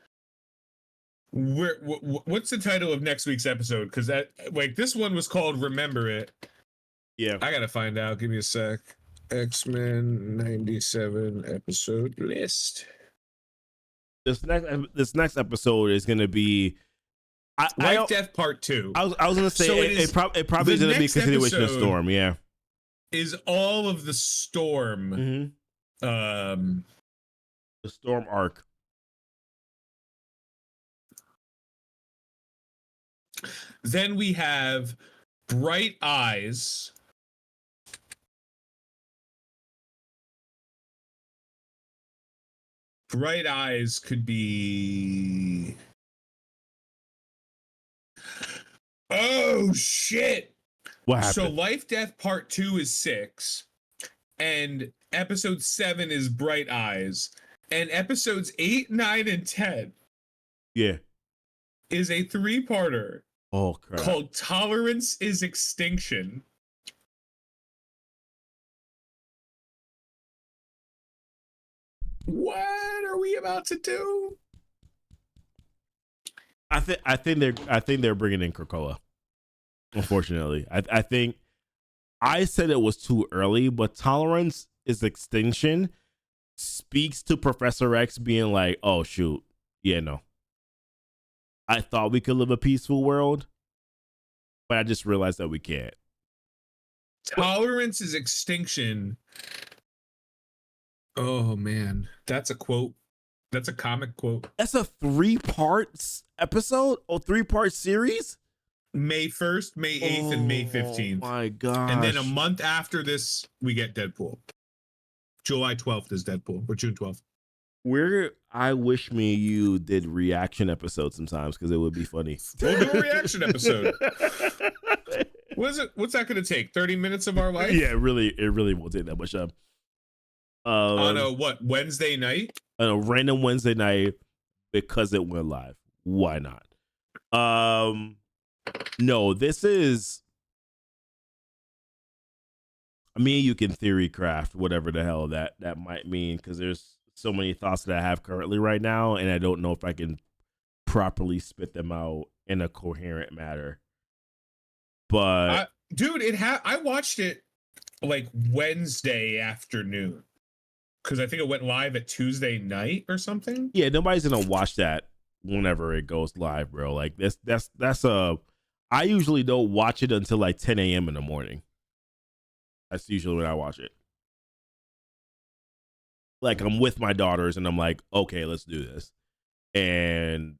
What's the title of next week's episode? Because that like this one was called Remember It. Yeah. I gotta find out. Give me a sec. X-Men 97 episode list. This next episode is gonna be Life Death Part 2. I was gonna say so it probably is gonna be a continuation of Storm. Yeah, is all of the Storm. Mm-hmm. The Storm arc. Then we have Bright Eyes. Bright Eyes could be. Oh shit! What happened? So Life Death Part 2 is 6, and episode 7 is Bright Eyes, and episodes 8, 9, and 10. Yeah. Is a 3-parter. Oh crap. Called Tolerance is Extinction. What are we about to do? I think they're bringing in Krakoa. Unfortunately, I think I said it was too early, but Tolerance is Extinction speaks to Professor X being like, "Oh shoot, yeah, no. I thought we could live a peaceful world, but I just realized that we can't." Tolerance is Extinction. Oh man, that's a quote. That's a comic quote. That's a 3-part episode or 3-part series. May 1st, May 8th, and May 15th. Oh my god! And then a month after this, we get Deadpool. July 12th is Deadpool, or June 12th. I wish me and you did reaction episodes sometimes because it would be funny. We'll do a reaction episode. What's that going to take? 30 minutes of our life? Yeah, it really won't take that much time. On a Wednesday night? On a random Wednesday night because it went live. Why not? No, this is. Me and you can theory craft whatever the hell that might mean because there's so many thoughts that I have currently right now, and I don't know if I can properly spit them out in a coherent manner. But dude, I watched it like Wednesday afternoon because I think it went live at Tuesday night or something. Yeah, nobody's gonna watch that whenever it goes live, bro. Like that's I usually don't watch it until like 10 a.m. in the morning. That's usually when I watch it. Like I'm with my daughters and I'm like, okay, let's do this. And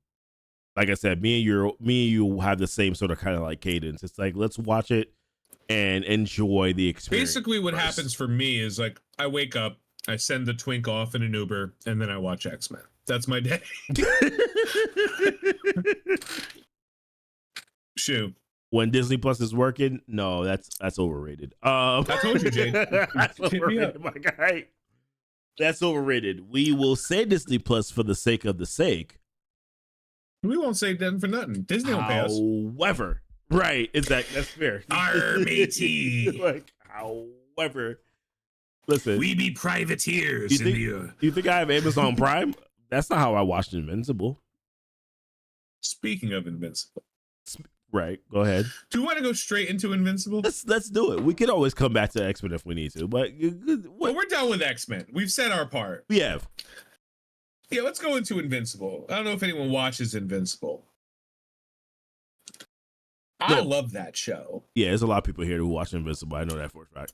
like I said, me and you have the same sort of kind of like cadence. It's like, let's watch it and enjoy the experience. Basically what happens for me is like, I wake up, I send the twink off in an Uber, and then I watch X-Men. That's my day. Shoo. when Disney Plus is working, no, that's overrated. I told you, Jay. That's overrated, my guy. That's overrated. We will say Disney Plus for the sake of the sake. We won't say that for nothing. Disney don't pay us. However, right, exactly. That's fair. Our matey. Like, however, listen, we be privateers. You think I have Amazon Prime? That's not how I watched Invincible. Speaking of Invincible, right? Go ahead. Do you want to go straight into Invincible? Let's do it. We could always come back to X-Men if we need to, but well, we're done with X-Men. We've said our part. We have. Yeah, let's go into Invincible. I don't know if anyone watches Invincible. I love that show. Yeah, there's a lot of people here who watch Invincible. I know that for a fact.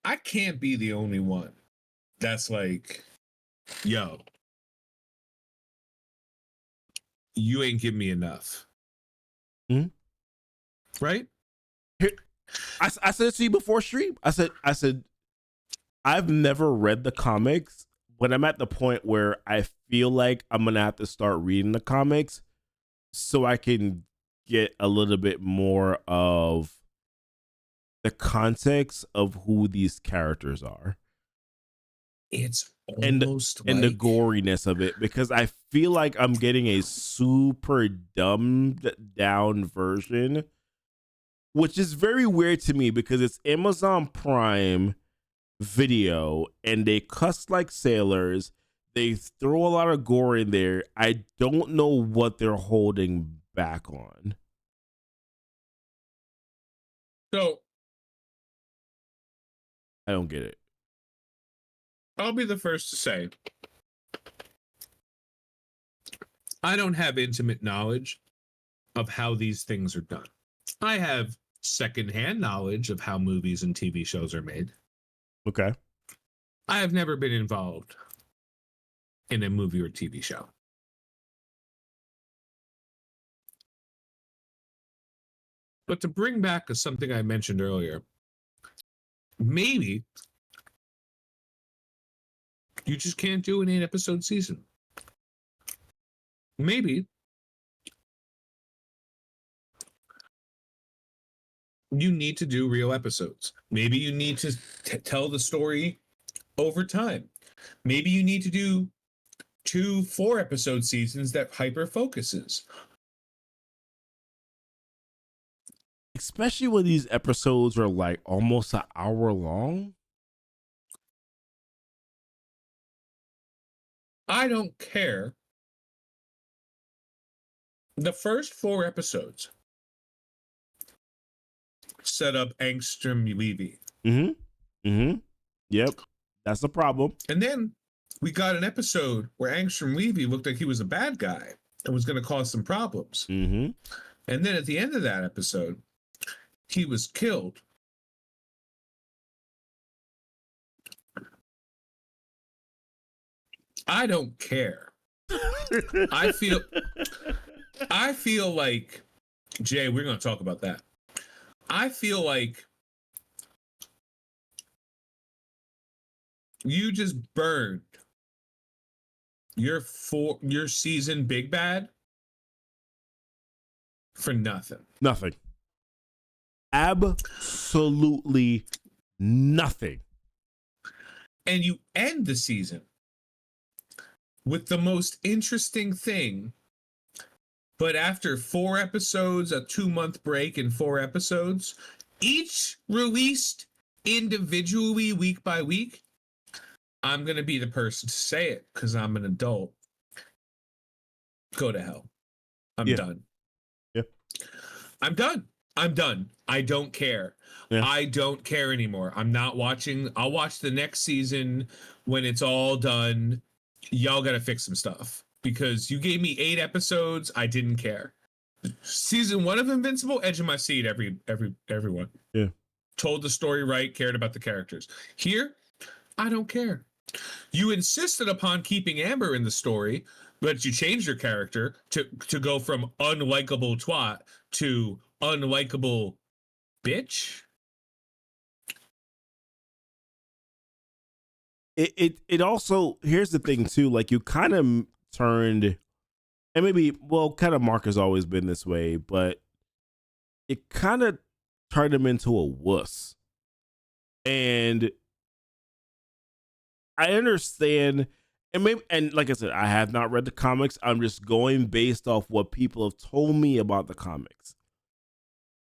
I can't be the only one that's like, yo, you ain't give me enough. Mm-hmm. Right? Here, I said to you before stream, I said, I've never read the comics, but I'm at the point where I feel like I'm going to have to start reading the comics so I can get a little bit more of the context of who these characters are. It's almost and the goriness of it, because I feel like I'm getting a super dumbed down version, which is very weird to me because it's Amazon Prime Video and they cuss like sailors. They throw a lot of gore in there. I don't know what they're holding back on. So I don't get it. I'll be the first to say I don't have intimate knowledge of how these things are done. I have secondhand knowledge of how movies and TV shows are made. Okay. I have never been involved in a movie or TV show. But to bring back something I mentioned earlier, maybe you just can't do an 8-episode season. Maybe you need to do real episodes. Maybe you need to tell the story over time. Maybe you need to do 2 4-episode seasons that hyper focuses. Especially when these episodes are like almost an hour long. I don't care. The first 4 episodes set up Angstrom Levy. Mm-hmm. Mm-hmm. Yep. That's the problem. And then we got an episode where Angstrom Levy looked like he was a bad guy and was going to cause some problems. Mm-hmm. And then at the end of that episode, he was killed. I don't care. I feel like, Jay, we're going to talk about that. I feel like you just burned your season big bad for nothing. Nothing. Absolutely nothing. And you end the season with the most interesting thing, but after 4 episodes, a 2-month break and 4 episodes, each released individually week by week, I'm going to be the person to say it because I'm an adult. Go to hell. I'm done. Yeah. I'm done. I'm done. I don't care. Yeah. I don't care anymore. I'm not watching. I'll watch the next season when it's all done. Y'all got to fix some stuff because you gave me 8 episodes. I didn't care. Season 1 of Invincible, edge of my seat. Everyone. Yeah. Told the story right. Cared about the characters. Here, I don't care. You insisted upon keeping Amber in the story, but you changed your character to go from unlikable twat to unlikable bitch. It also, here's the thing too, like you kind of turned and maybe, well, kind of Mark has always been this way, but it kind of turned him into a wuss. And I understand, and maybe, and like I said, I have not read the comics. I'm just going based off what people have told me about the comics.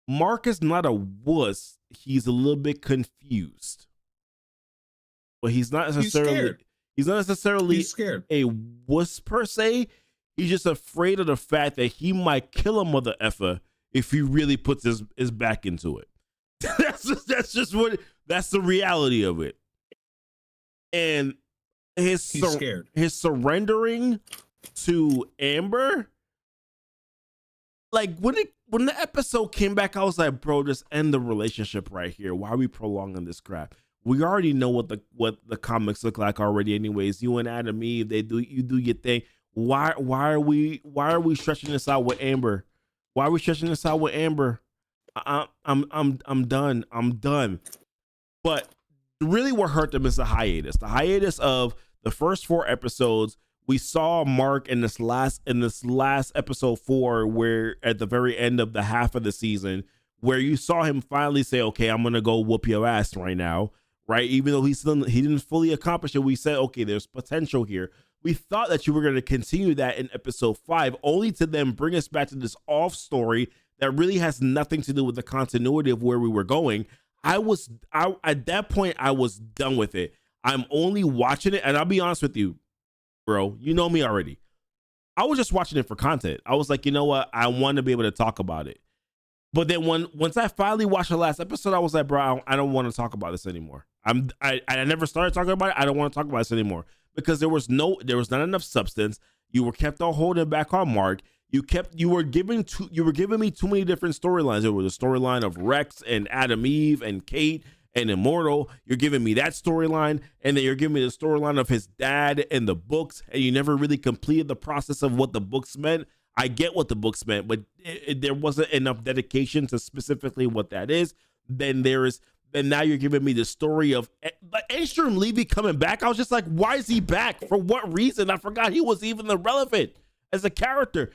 Mark is not a wuss. He's a little bit confused, but he's not necessarily. He's not necessarily scared. A wuss per se. He's just afraid of the fact that he might kill a mother effer if he really puts his back into it. that's just what. That's the reality of it. And his surrendering to Amber, like when the episode came back, I was like, bro, just end the relationship right here. Why are we prolonging this crap? We already know what the comics look like already. Anyways, you and Adam Eve, you do your thing. Why are we stretching this out with Amber? Why are we stretching this out with Amber? I'm done. I'm done. But really what hurt them is the hiatus. The hiatus of the first 4 episodes. We saw Mark in this last episode 4, where at the very end of the half of the season, where you saw him finally say, okay, I'm gonna go whoop your ass right now. Right? Even though he didn't fully accomplish it, we said, okay, there's potential here. We thought that you were going to continue that in episode 5, only to then bring us back to this off story that really has nothing to do with the continuity of where we were going. At that point, I was done with it. I'm only watching it, and I'll be honest with you, bro. You know me already. I was just watching it for content. I was like, you know what? I want to be able to talk about it. But then once I finally watched the last episode, I was like, bro, I don't want to talk about this anymore. I never started talking about it. I don't want to talk about this anymore because there was not enough substance. You were kept on holding back on Mark. You were giving me too many different storylines. There was a storyline of Rex and Adam Eve and Kate and Immortal. You're giving me that storyline, and then you're giving me the storyline of his dad and the books, and you never really completed the process of what the books meant. I get what the books meant, but there wasn't enough dedication to specifically what that is. Then now you're giving me the story of Angstrom Levy coming back. I was just like, why is he back? For what reason? I forgot he was even relevant as a character.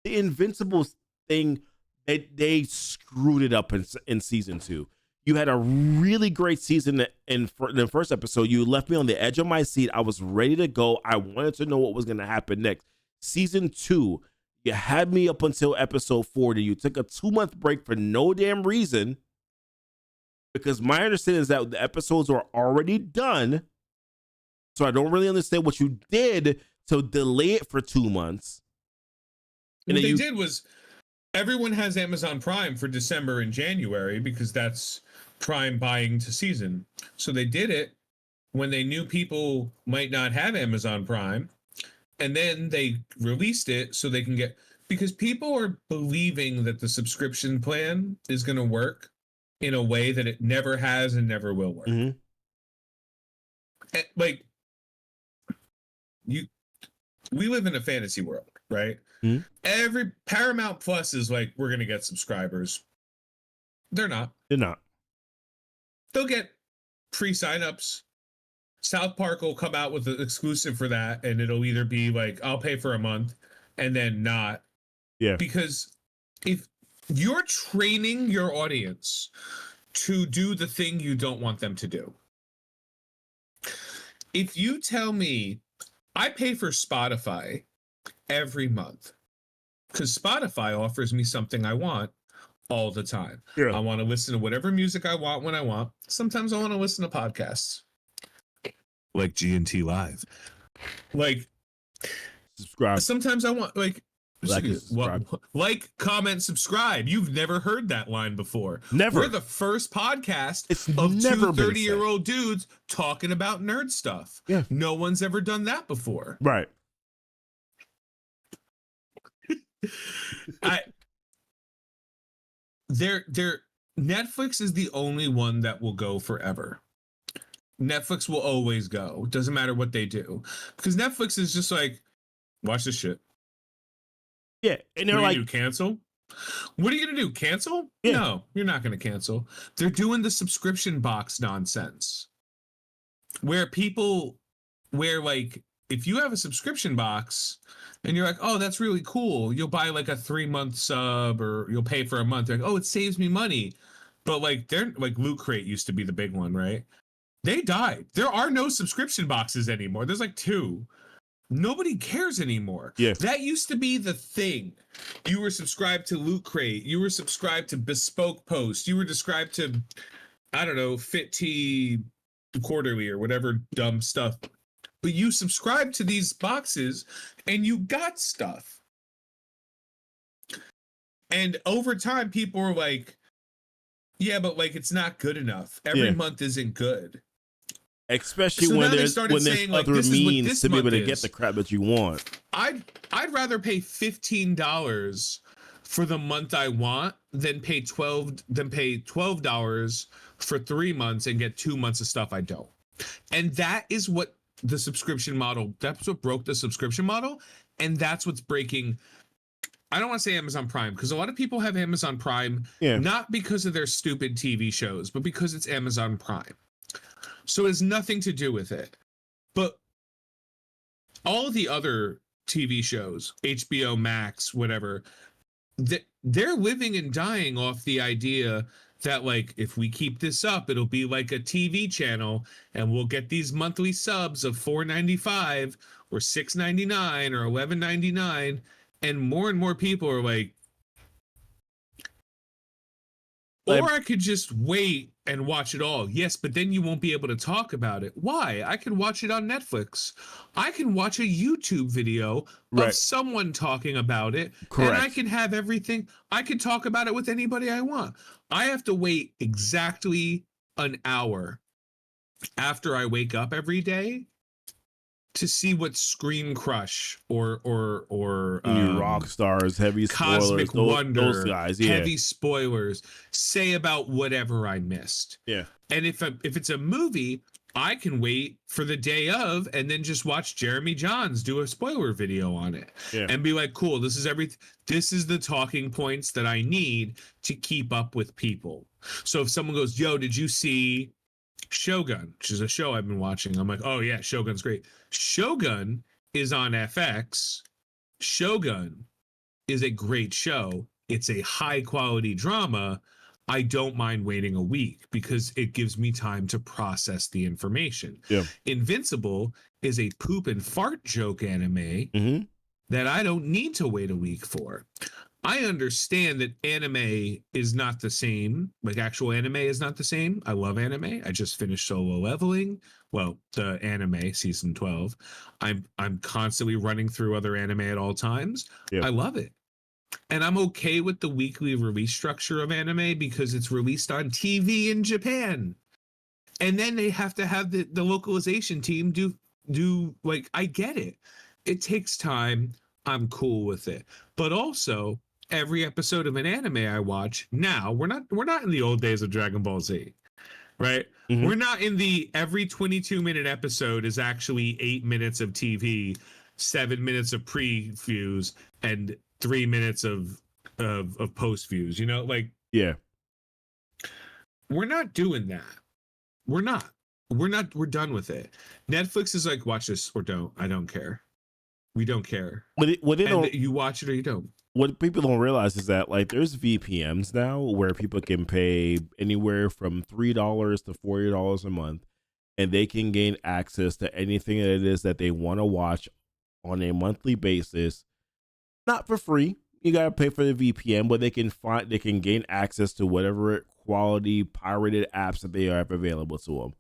The Invincibles thing, they screwed it up in season 2. You had a really great season in the first episode. You left me on the edge of my seat. I was ready to go. I wanted to know what was going to happen next. Season 2, you had me up until episode 40. You took a 2-month break for no damn reason, because my understanding is that the episodes were already done. So I don't really understand what you did to delay it for 2 months. And what they did was, everyone has Amazon Prime for December and January because that's Prime buying to season. So they did it when they knew people might not have Amazon Prime. And then they released it so they can because people are believing that the subscription plan is going to work in a way that it never has and never will work. Mm-hmm. And, we live in a fantasy world, right? Mm-hmm. Every Paramount Plus is like, we're going to get subscribers. They're not. They'll get pre-signups. South Park will come out with an exclusive for that, and it'll either be like, I'll pay for a month and then not. Yeah. Because if you're training your audience to do the thing you don't want them to do. If you tell me, I pay for Spotify every month because Spotify offers me something I want all the time. Yeah. I want to listen to whatever music I want when I want. Sometimes I want to listen to podcasts like GnT Live. Subscribe. Sometimes I want comment, subscribe. You've never heard that line before. Never. We're the first podcast of never 2 30-year-old dudes talking about nerd stuff. Yeah. No one's ever done that before. Right. Netflix is the only one that will go forever. Netflix will always go. Doesn't matter what they do. Because Netflix is just like, watch this shit. Yeah. And they're like, cancel? What are you going to do? Cancel? Yeah. No, you're not going to cancel. They're doing the subscription box nonsense. Where if you have a subscription box and you're like, oh, that's really cool, you'll buy like a 3-month sub or you'll pay for a month. They're like, oh, it saves me money. But like they're like Loot Crate used to be the big one, right? They died. There are no subscription boxes anymore. There's like 2. Nobody cares anymore. Yeah. That used to be the thing. You were subscribed to Loot Crate. You were subscribed to Bespoke Post. You were subscribed to, I don't know, Fit Tea Quarterly or whatever dumb stuff. But you subscribed to these boxes and you got stuff. And over time, people are like, yeah, but like it's not good enough. Every month isn't good. Especially so when there's other means to be able to get the crap that you want. I'd rather pay $15 for the month I want than pay $12 for 3 months and get 2 months of stuff I don't. And that is what the subscription model, that's what broke the subscription model, and that's what's breaking. I don't want to say Amazon Prime because a lot of people have Amazon Prime not because of their stupid TV shows, but because it's Amazon Prime. So it has nothing to do with it. But all of the other TV shows, HBO Max, whatever, they're living and dying off the idea that like if we keep this up, it'll be like a TV channel and we'll get these monthly subs of $4.95 or $6.99 or $11.99, and more people are like, or I could just wait and watch it all. Yes, but then you won't be able to talk about it. Why? I can watch it on Netflix. I can watch a YouTube video of someone talking about it. Correct. And I can have everything. I can talk about it with anybody I want. I have to wait exactly an hour after I wake up every day to see what Screen Crush or Rock Stars, Heavy Spoilers, Cosmic Wonder, those guys, Heavy Spoilers say about whatever I missed. Yeah. And if it's a movie, I can wait for the day of and then just watch Jeremy Johns do a spoiler video on it and be like, cool, this is the talking points that I need to keep up with people. So if someone goes, yo, did you see Shogun, which is a show I've been watching, I'm like, oh yeah, Shogun's great. Shogun is on FX. Shogun is a great show. It's a high quality drama. I don't mind waiting a week because it gives me time to process the information. Yeah. Invincible is a poop and fart joke anime that I don't need to wait a week for. I understand that anime is not the same. Like actual anime is not the same. I love anime. I just finished Solo Leveling. Well, the anime season 12. I'm constantly running through other anime at all times. Yep. I love it. And I'm okay with the weekly release structure of anime because it's released on TV in Japan. And then they have to have the localization team do like, I get it. It takes time. I'm cool with it. But also, every episode of an anime I watch now, we're not in the old days of Dragon Ball Z, right? Mm-hmm. We're not in the every 22-minute episode is actually 8 minutes of TV, 7 minutes of previews, and 3 minutes of post views. You know, like we're not doing that. We're not. We're done with it. Netflix is like, watch this or don't. I don't care. We don't care. You watch it or you don't. What people don't realize is that like there's VPNs now where people can pay anywhere from $3 to $40 a month, and they can gain access to anything that it is that they want to watch on a monthly basis, not for free. You gotta pay for the VPN, but they can gain access to whatever quality pirated apps that they have available to them.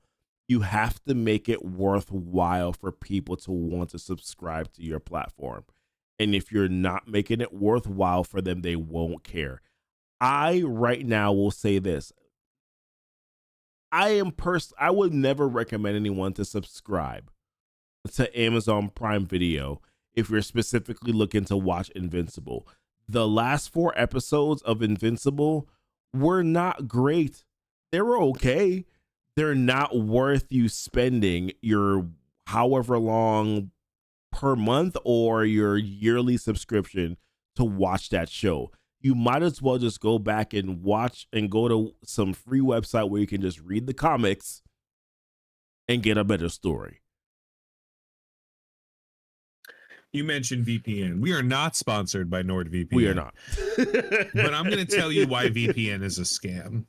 You have to make it worthwhile for people to want to subscribe to your platform. And if you're not making it worthwhile for them, they won't care. I right now will say this. I would never recommend anyone to subscribe to Amazon Prime Video if you're specifically looking to watch Invincible. The last 4 episodes of Invincible were not great. They were okay. They're not worth you spending your however long per month or your yearly subscription to watch that show. You might as well just go back and watch and go to some free website where you can just read the comics and get a better story. You mentioned VPN. We are not sponsored by NordVPN. We are not. But I'm going to tell you why VPN is a scam.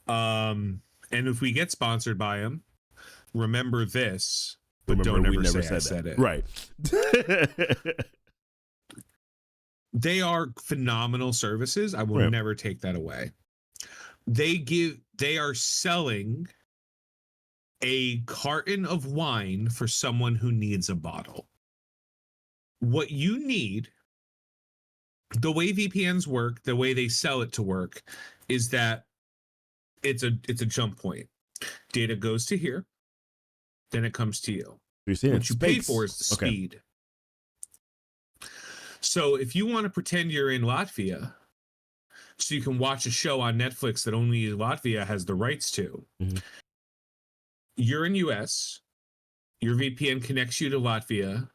And if we get sponsored by them, remember this, but don't ever say I said it. Right. They are phenomenal services. I will never take that away. They are selling a carton of wine for someone who needs a bottle. What you need, the way VPNs work, the way they sell it to work, is that it's a jump point. Data goes to here, then it comes to you. What you pay for is the speed. So if you want to pretend you're in Latvia, so you can watch a show on Netflix that only Latvia has the rights to, you're in US, your VPN connects you to Latvia,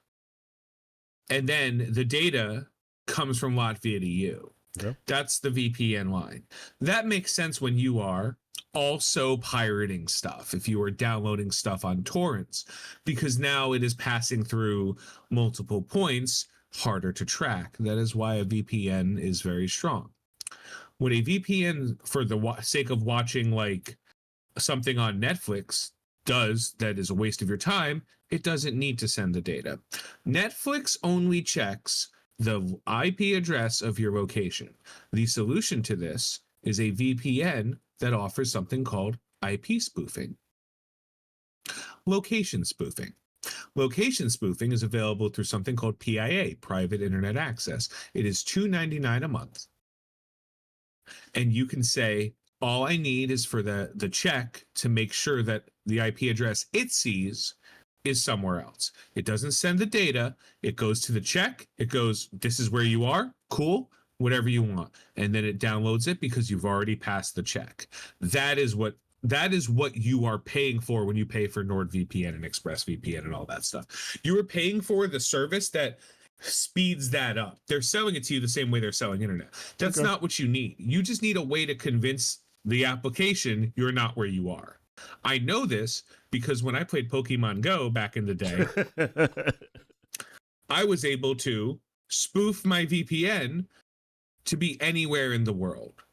and then the data comes from Latvia to you. Okay. That's the VPN line. That makes sense when you are also pirating stuff, if you are downloading stuff on torrents, because now it is passing through multiple points, harder to track. That is why a VPN is very strong. What a VPN, for the sake of watching like something on Netflix, does that is a waste of your time, it doesn't need to send the data. Netflix only checks the IP address of your location. The solution to this is a VPN that offers something called IP spoofing. Location spoofing. Location spoofing is available through something called PIA, Private Internet Access. It is $2.99 a month. And you can say, all I need is for the check to make sure that the IP address it sees is somewhere else. It doesn't send the data. It goes to the check. It goes, this is where you are. Cool. Whatever you want. And then it downloads it because you've already passed the check. That is what you are paying for when you pay for NordVPN and ExpressVPN and all that stuff. You are paying for the service that speeds that up. They're selling it to you the same way they're selling internet. That's not what you need. You just need a way to convince the application you're not where you are. I know this because when I played Pokemon Go back in the day, I was able to spoof my VPN to be anywhere in the world.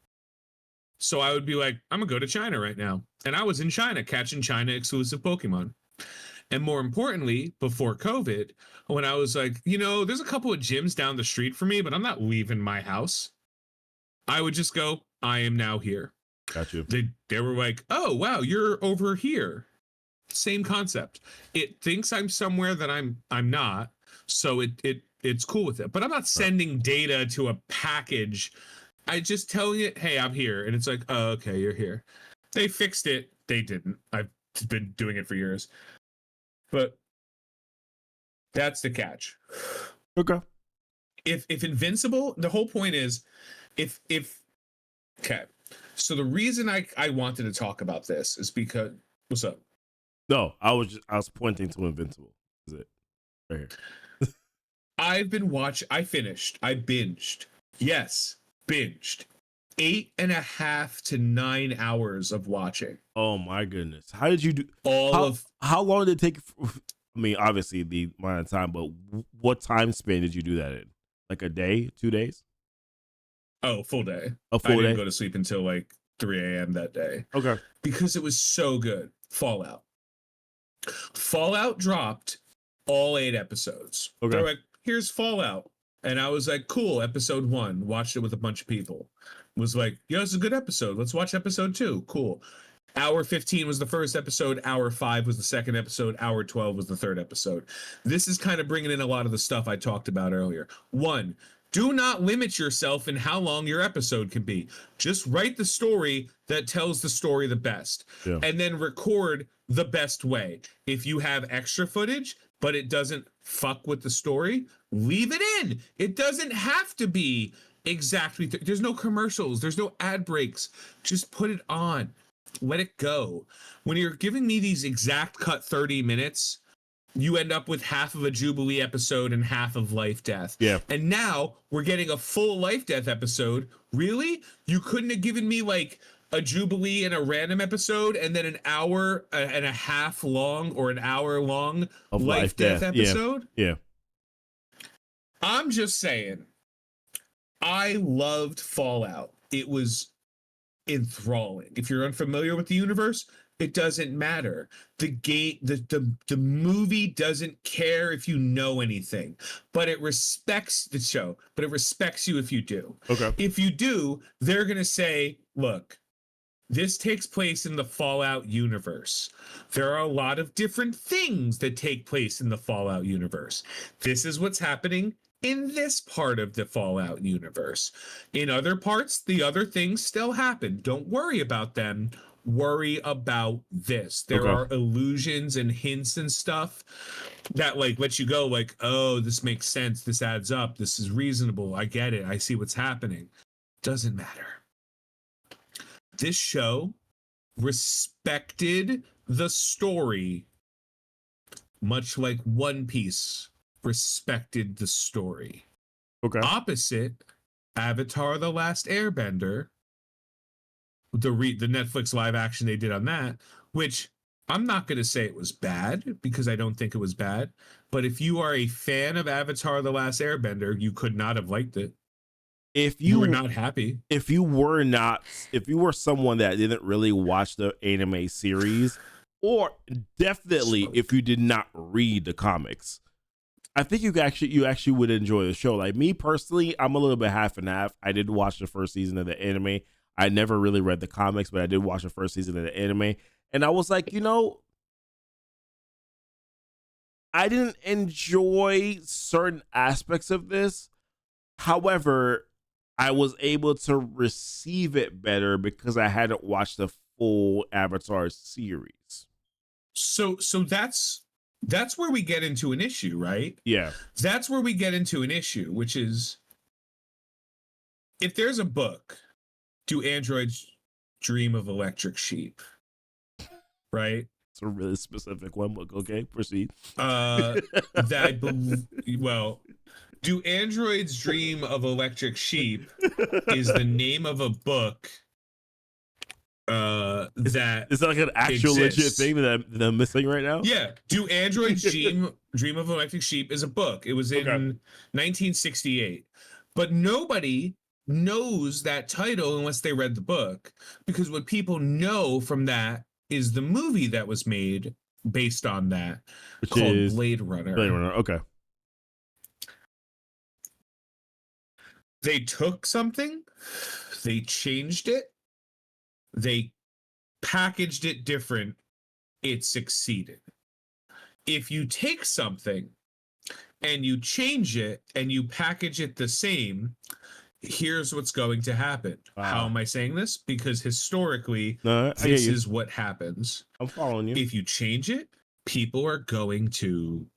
So I would be like, I'm gonna go to China right now. And I was in China catching China exclusive Pokemon. And more importantly, before COVID, when I was like, there's a couple of gyms down the street for me, but I'm not leaving my house, I would just go, I am now here. Got you. They were like, oh, wow, you're over here. Same concept. It thinks I'm somewhere that I'm not. So it's cool with it. But I'm not sending data to a package. I just telling it, hey, I'm here. And it's like, oh, okay, you're here. They fixed it. They didn't. I've been doing it for years. But that's the catch. Okay. If Invincible, the whole point is okay. So the reason I wanted to talk about this is because what's up? No, I was pointing to Invincible. Is it right here? I binged. Yes, binged 8.5 to 9 hours of watching. Oh my goodness. How did you do how long did it take? I mean, obviously the amount of time, but what time span did you do that in? Like a day, 2 days? Oh, full day. A full day? I didn't go to sleep until like 3 a.m. that day. Okay. Because it was so good. Fallout dropped all 8 episodes. Okay. They're like, here's Fallout. And I was like, cool, episode 1. Watched it with a bunch of people. Was like, yo, it's a good episode. Let's watch episode 2. Cool. Hour 15 was the first episode. Hour 5 was the second episode. Hour 12 was the third episode. This is kind of bringing in a lot of the stuff I talked about earlier. 1, do not limit yourself in how long your episode can be. Just write the story that tells the story the best. Yeah. And then record the best way. If you have extra footage, but it doesn't fuck with the story, leave it in. It doesn't have to be exactly. There's no commercials. There's no ad breaks. Just put it on. Let it go. When you're giving me these exact cut 30 minutes, you end up with half of a Jubilee episode and half of Life Death. Yeah. And now we're getting a full Life Death episode. Really? You couldn't have given me like a Jubilee and a random episode and then an hour and a half long or an hour long of Life Death episode? Yeah. I'm just saying, I loved Fallout. It was enthralling. If you're unfamiliar with the universe, it doesn't matter. The game, the movie doesn't care if you know anything, but it respects the show, but it respects you if you do. Okay. If you do, they're going to say, look, this takes place in the Fallout universe. There are a lot of different things that take place in the Fallout universe. This is what's happening in this part of the Fallout universe. In other parts, the other things still happen. Don't worry about them. Worry about this. There are illusions and hints and stuff that like let you go like, oh, this makes sense. This adds up. This is reasonable. I get it. I see what's happening. Doesn't matter. This show respected the story much like One Piece respected the story. Okay. Opposite Avatar: The Last Airbender, the Netflix live action they did on that, which I'm not going to say it was bad because I don't think it was bad, but if you are a fan of Avatar: The Last Airbender, you could not have liked it. If you were not happy, if you were someone that didn't really watch the anime series, or definitely if you did not read the comics, I think you actually would enjoy the show. Like me personally, I'm a little bit half and half. I did watch the first season of the anime. I never really read the comics, but I did watch the first season of the anime, and I was like, I didn't enjoy certain aspects of this. However, I was able to receive it better because I hadn't watched the full Avatar series. So that's where we get into an issue, right? Yeah. That's where we get into an issue, which is if there's a book, do androids dream of electric sheep? Right? It's a really specific one, but okay, proceed. Do androids dream of electric sheep is the name of a book is that like an actual exists. legit thing that I'm missing right now? Yeah. Do androids dream of electric sheep is a book. It was in 1968. But nobody knows that title unless they read the book, because what people know from that is the movie that was made based on that, which called is Blade Runner. Blade Runner, okay. They took something, they changed it, they packaged it different, it succeeded. If you take something and you change it and you package it the same, here's what's going to happen. Wow. How am I saying this? Because historically, this is what happens. I'm following you. If you change it, people are going to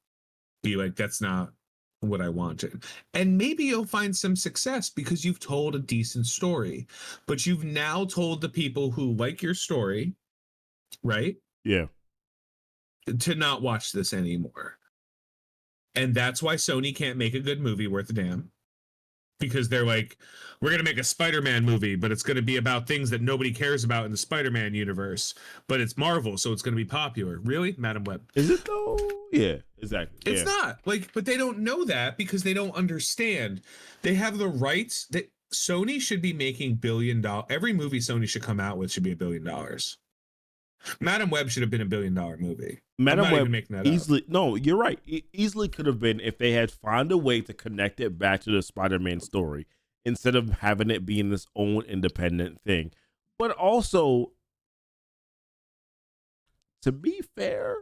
be like, that's not what I wanted. And maybe you'll find some success because you've told a decent story, but you've now told the people who like your story, right? Yeah. To not watch this anymore. And that's why Sony can't make a good movie worth a damn. Because they're like, we're going to make a Spider-Man movie, but it's going to be about things that nobody cares about in the Spider-Man universe. But it's Marvel, so it's going to be popular. Really? Madam Web. Is it though? Yeah, exactly. It's not. But they don't know that because they don't understand. They have the rights that Sony should be making $1 billion. Every movie Sony should come out with should be $1 billion. Madam Web should have been $1 billion movie. Madam Web easily. No, you're right. It easily could have been if they had found a way to connect it back to the Spider-Man story instead of having it being this own independent thing. But also, to be fair,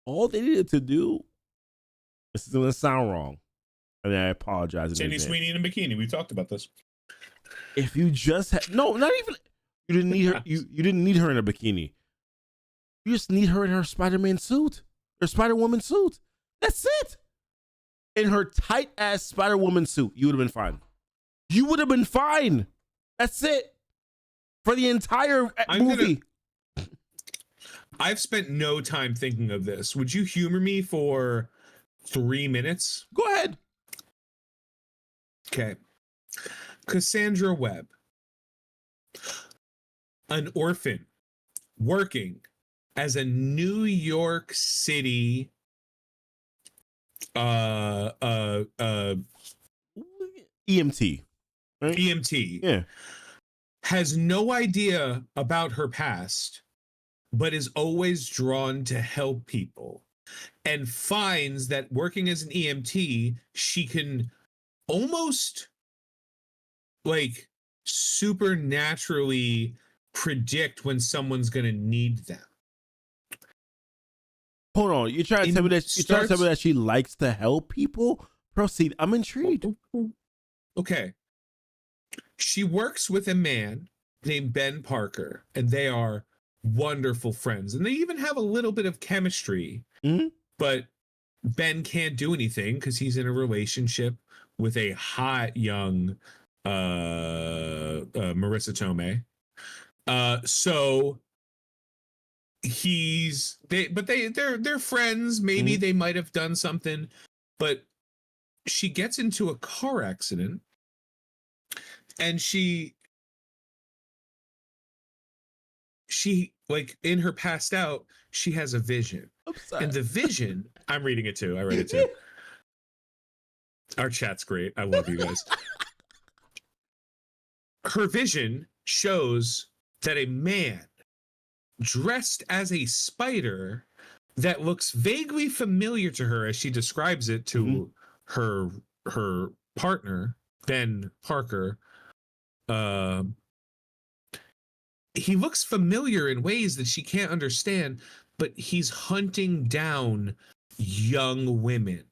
all they needed to do. This is gonna sound wrong, and I apologize. Sydney Sweeney in a bikini. We talked about this. If you just had not even. You didn't need her. You didn't need her in a bikini. You just need her in her Spider-Man suit, her Spider-Woman suit. That's it. In her tight ass Spider-Woman suit, you would have been fine. You would have been fine. That's it for the entire movie. I've spent no time thinking of this. Would you humor me for 3 minutes? Go ahead. Okay. Cassandra Webb. An orphan working as a New York City EMT, right? EMT. Yeah. Has no idea about her past, but is always drawn to help people, and finds that working as an EMT, she can almost like supernaturally predict when someone's going to need them. Hold on, you trying to tell me that she likes to help people? Proceed. I'm intrigued. Okay. She works with a man named Ben Parker, and they are wonderful friends, and they even have a little bit of chemistry. Mm-hmm. But Ben can't do anything because he's in a relationship with a hot young Marissa Tomei. So they're friends. Maybe they might have done something, but she gets into a car accident, and she like in her passed out, she has a vision. And the vision, I'm reading it too. I read it too. Our chat's great. I love you guys. Her vision shows that a man dressed as a spider that looks vaguely familiar to her as she describes it to her partner, Ben Parker. He looks familiar in ways that she can't understand, but he's hunting down young women.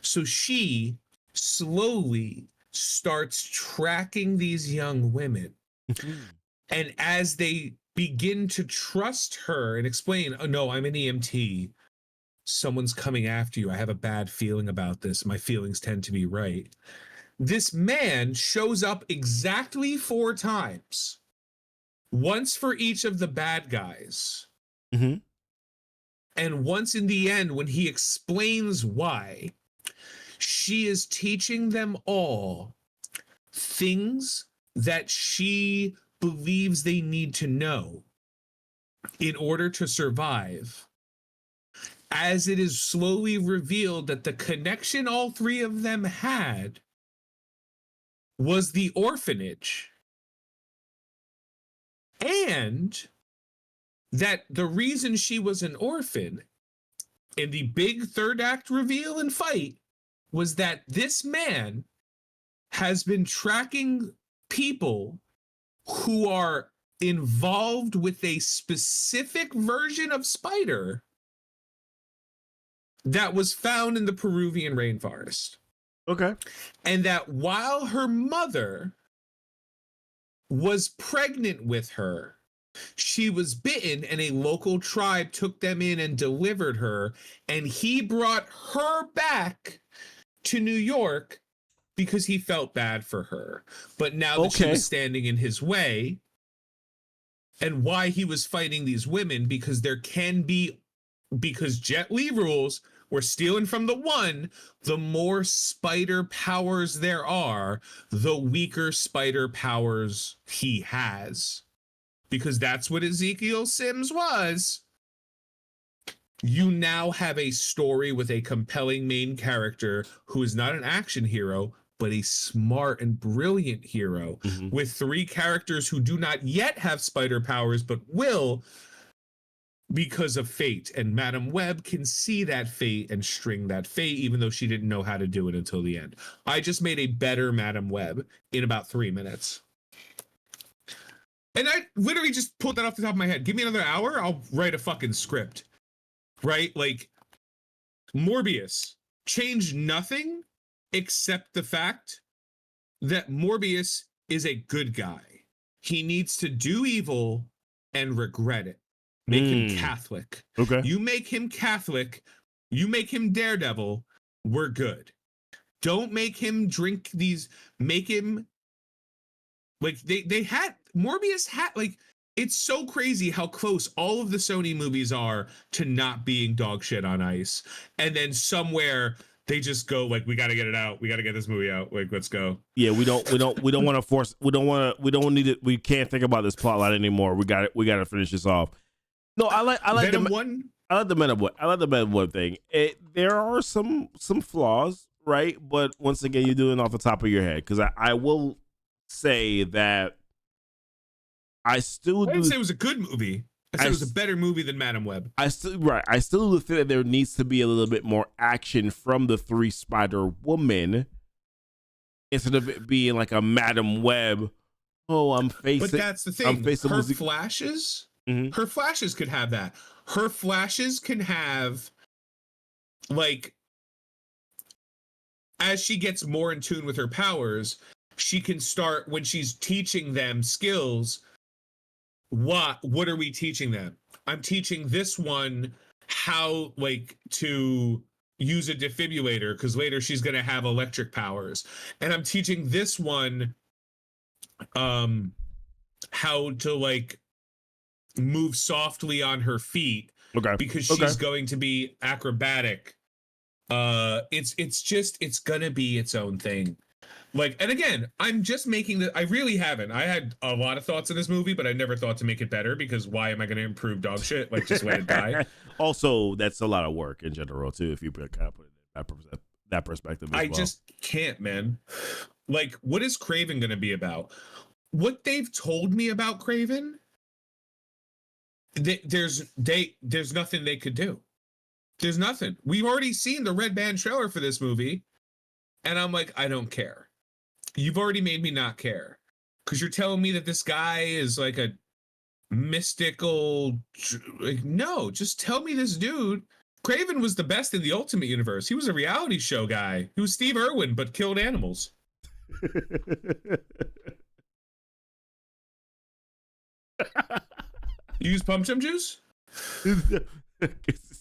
So she slowly starts tracking these young women. And as they begin to trust her and explain, oh, no, I'm an EMT. Someone's coming after you. I have a bad feeling about this. My feelings tend to be right. This man shows up exactly 4 times. Once for each of the bad guys. Mm-hmm. And once in the end, when he explains why, she is teaching them all things that she believes they need to know in order to survive. As it is slowly revealed that the connection all 3 of them had was the orphanage. And that the reason she was an orphan in the big 3rd act reveal and fight was that this man has been tracking people who are involved with a specific version of spider that was found in the Peruvian rainforest. Okay. And that while her mother was pregnant with her, she was bitten, and a local tribe took them in and delivered her, and he brought her back to New York because he felt bad for her. But now that she was standing in his way, and why he was fighting these women, because Jet Li rules, we're stealing from the one, the more spider powers there are, the weaker spider powers he has. Because that's what Ezekiel Sims was. You now have a story with a compelling main character who is not an action hero, but a smart and brilliant hero, with 3 characters who do not yet have spider powers, but will because of fate. And Madam Web can see that fate and string that fate, even though she didn't know how to do it until the end. I just made a better Madam Web in about 3 minutes. And I literally just pulled that off the top of my head. Give me another hour, I'll write a fucking script. Right? Like, Morbius changed nothing except the fact that Morbius is a good guy. He needs to do evil and regret it. Make him Catholic. Okay. You make him Catholic, you make him Daredevil, we're good. Don't make him drink these, make him like Morbius had, like, it's so crazy how close all of the Sony movies are to not being dog shit on ice. And then somewhere they just go like, we got to get it out. We got to get this movie out. Like, let's go. Yeah, we don't want to force. We don't need it. We can't think about this plot line anymore. We got to finish this off. No, I like like the Madam Web. I like the Madam Web thing. There are some flaws, right? But once again, you're doing it off the top of your head, because I will say that I didn't say it was a good movie. I said it was a better movie than Madam Web. I still think that there needs to be a little bit more action from the 3 Spider Woman instead of it being like a Madam Web. Oh, I'm facing. But that's the thing. Her flashes. Mm-hmm. Her flashes could have that. Her flashes can have, like, as she gets more in tune with her powers, she can start, when she's teaching them skills. What are we teaching them? I'm teaching this one how, like, to use a defibrillator, because later she's going to have electric powers. And I'm teaching this one how to, like, move softly on her feet, because she's going to be acrobatic. It's gonna be its own thing. Like, and again, I'm just making I really haven't. I had a lot of thoughts in this movie, but I never thought to make it better, because why am I going to improve dog shit? Like, just let it die. Also, that's a lot of work in general too, if you kind of put it in that perspective as I just can't, man. Like, what is Kraven going to be about? What they've told me about Kraven, there's nothing they could do. There's nothing. We've already seen the Red Band trailer for this movie, and I'm like, I don't care. You've already made me not care, because you're telling me that this guy is like a mystical, like, no, just tell me this dude. Kraven was the best in the Ultimate Universe. He was a reality show guy. He was Steve Irwin, but killed animals. You use pum chum juice?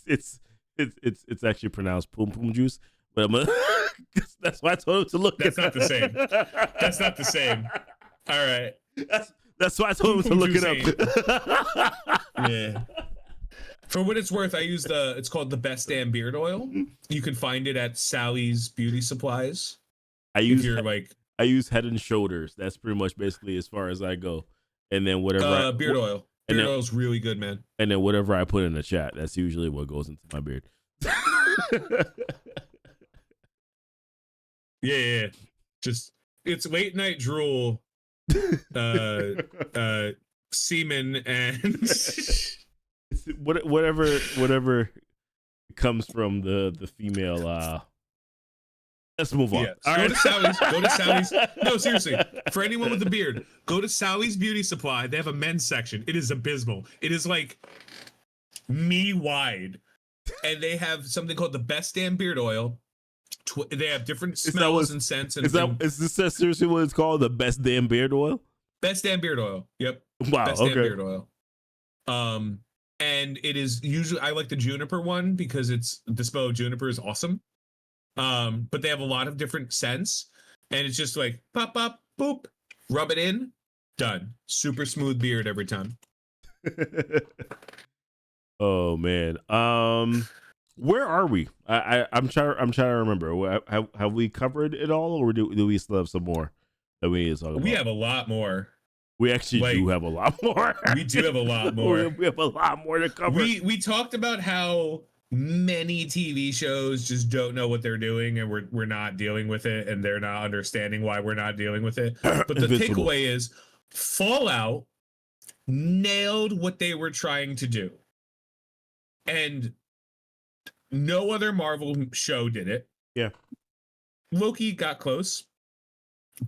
It's actually pronounced pum pum juice, but that's why I told him to look. That's not the same. That's not the same. All right. That's why I told him to look it up. Yeah. For what it's worth, I use it's called the Best Damn Beard Oil. You can find it at Sally's Beauty Supplies. I use Head and Shoulders. That's pretty much basically as far as I go. And then whatever beard oil. Beard oil is really good, man. And then whatever I put in the chat, that's usually what goes into my beard. Yeah. Just, it's late night drool, semen, and whatever comes from the female. Let's move on. Yeah. All right. Go to Sally's. No, seriously. For anyone with a beard, go to Sally's Beauty Supply. They have a men's section. It is abysmal. It is like me wide. And they have something called the Best Damn Beard Oil. They have different smells and scents. And is this seriously what it's called? The Best Damn Beard Oil? Best Damn Beard Oil. Yep. Wow. Best Damn Beard Oil. And it is usually, I like the juniper one because the smell of juniper is awesome. But they have a lot of different scents, and it's just like pop, pop, boop, rub it in, done. Super smooth beard every time. Oh man. Where are we? I'm trying to remember. Have we covered it all, or do we still have some more that we need to talk about? We have a lot more. We actually do have a lot more. We do have a lot more. We have a lot more to cover. We talked about how many TV shows just don't know what they're doing, and we're not dealing with it, and they're not understanding why we're not dealing with it. But the takeaway is Fallout nailed what they were trying to do, and no other Marvel show did it. Yeah, Loki got close,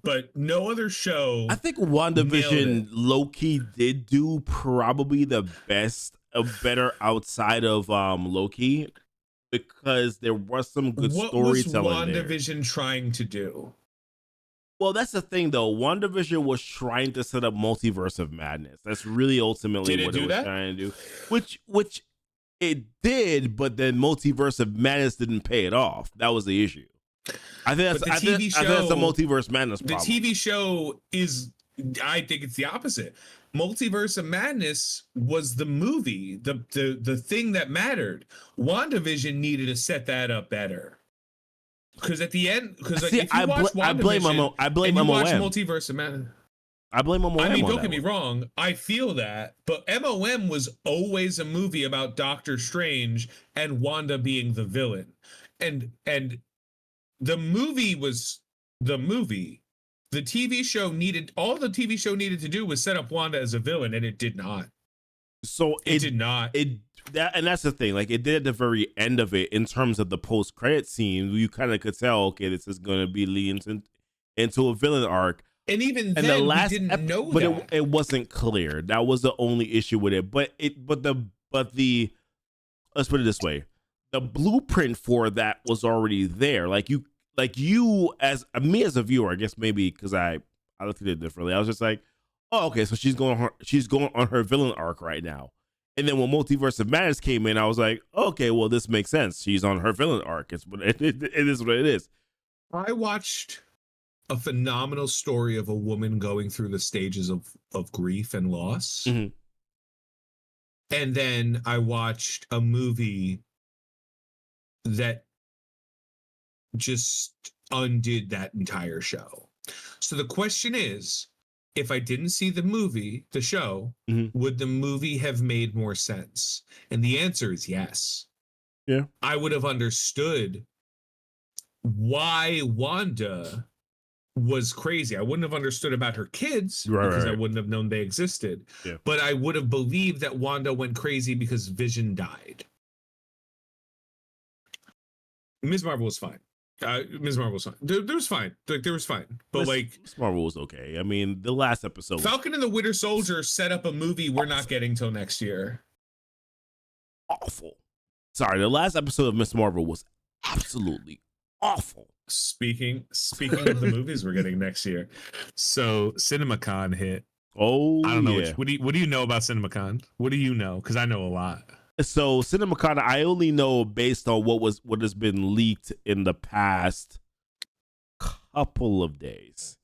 but no other show. I think WandaVision Loki did do probably the better outside of Loki, because there was some good storytelling. What was WandaVision trying to do? Well, that's the thing though. WandaVision was trying to set up Multiverse of Madness. That's really ultimately what it was trying to do. Which it did, but then Multiverse of Madness didn't pay it off. That was the issue. I think that's the Multiverse Madness problem. The TV show I think it's the opposite. Multiverse of Madness was the movie, the thing that mattered. WandaVision needed to set that up better. Because at the end, because like, if you watch WandaVision, I blame and you watch MOM. Multiverse of Madness. I blame MOM. I mean, don't get me wrong. I feel that, but MOM was always a movie about Doctor Strange and Wanda being the villain, and the movie was the movie. The TV show needed all the TV show needed to do was set up Wanda as a villain, and it did not. So it did not. And that's the thing. Like, it did at the very end of it in terms of the post credit scene. You kind of could tell, okay, this is going to be leading into a villain arc. And even then, the last we didn't know but that. It wasn't clear. That was the only issue with it. But the let's put it this way: the blueprint for that was already there. Like you as me as a viewer, I guess maybe because I looked at it differently. I was just like, oh, okay, so she's going on her villain arc right now. And then when Multiverse of Madness came in, I was like, okay, well, this makes sense. She's on her villain arc. It is what it is. I watched a phenomenal story of a woman going through the stages of grief and loss. Mm-hmm. And then I watched a movie that just undid that entire show. So the question is, if I didn't see the show, mm-hmm. would the movie have made more sense? And the answer is yes. Yeah. I would have understood why Wanda was crazy. I wouldn't have understood about her kids because I wouldn't have known they existed. Yeah. But I would have believed that Wanda went crazy because Vision died. Ms. Marvel was fine. Ms. Marvel was fine. There was fine. There was fine. But Ms. Marvel was okay. I mean, the last episode, Falcon and the Winter Soldier set up a movie we're not getting till next year. Awful. Sorry, the last episode of Ms. Marvel was absolutely awful. Speaking of the movies we're getting next year, so CinemaCon hit. Oh, I don't know. Yeah. What do you know about CinemaCon? What do you know? Because I know a lot. So CinemaCon, I only know based on what has been leaked in the past couple of days,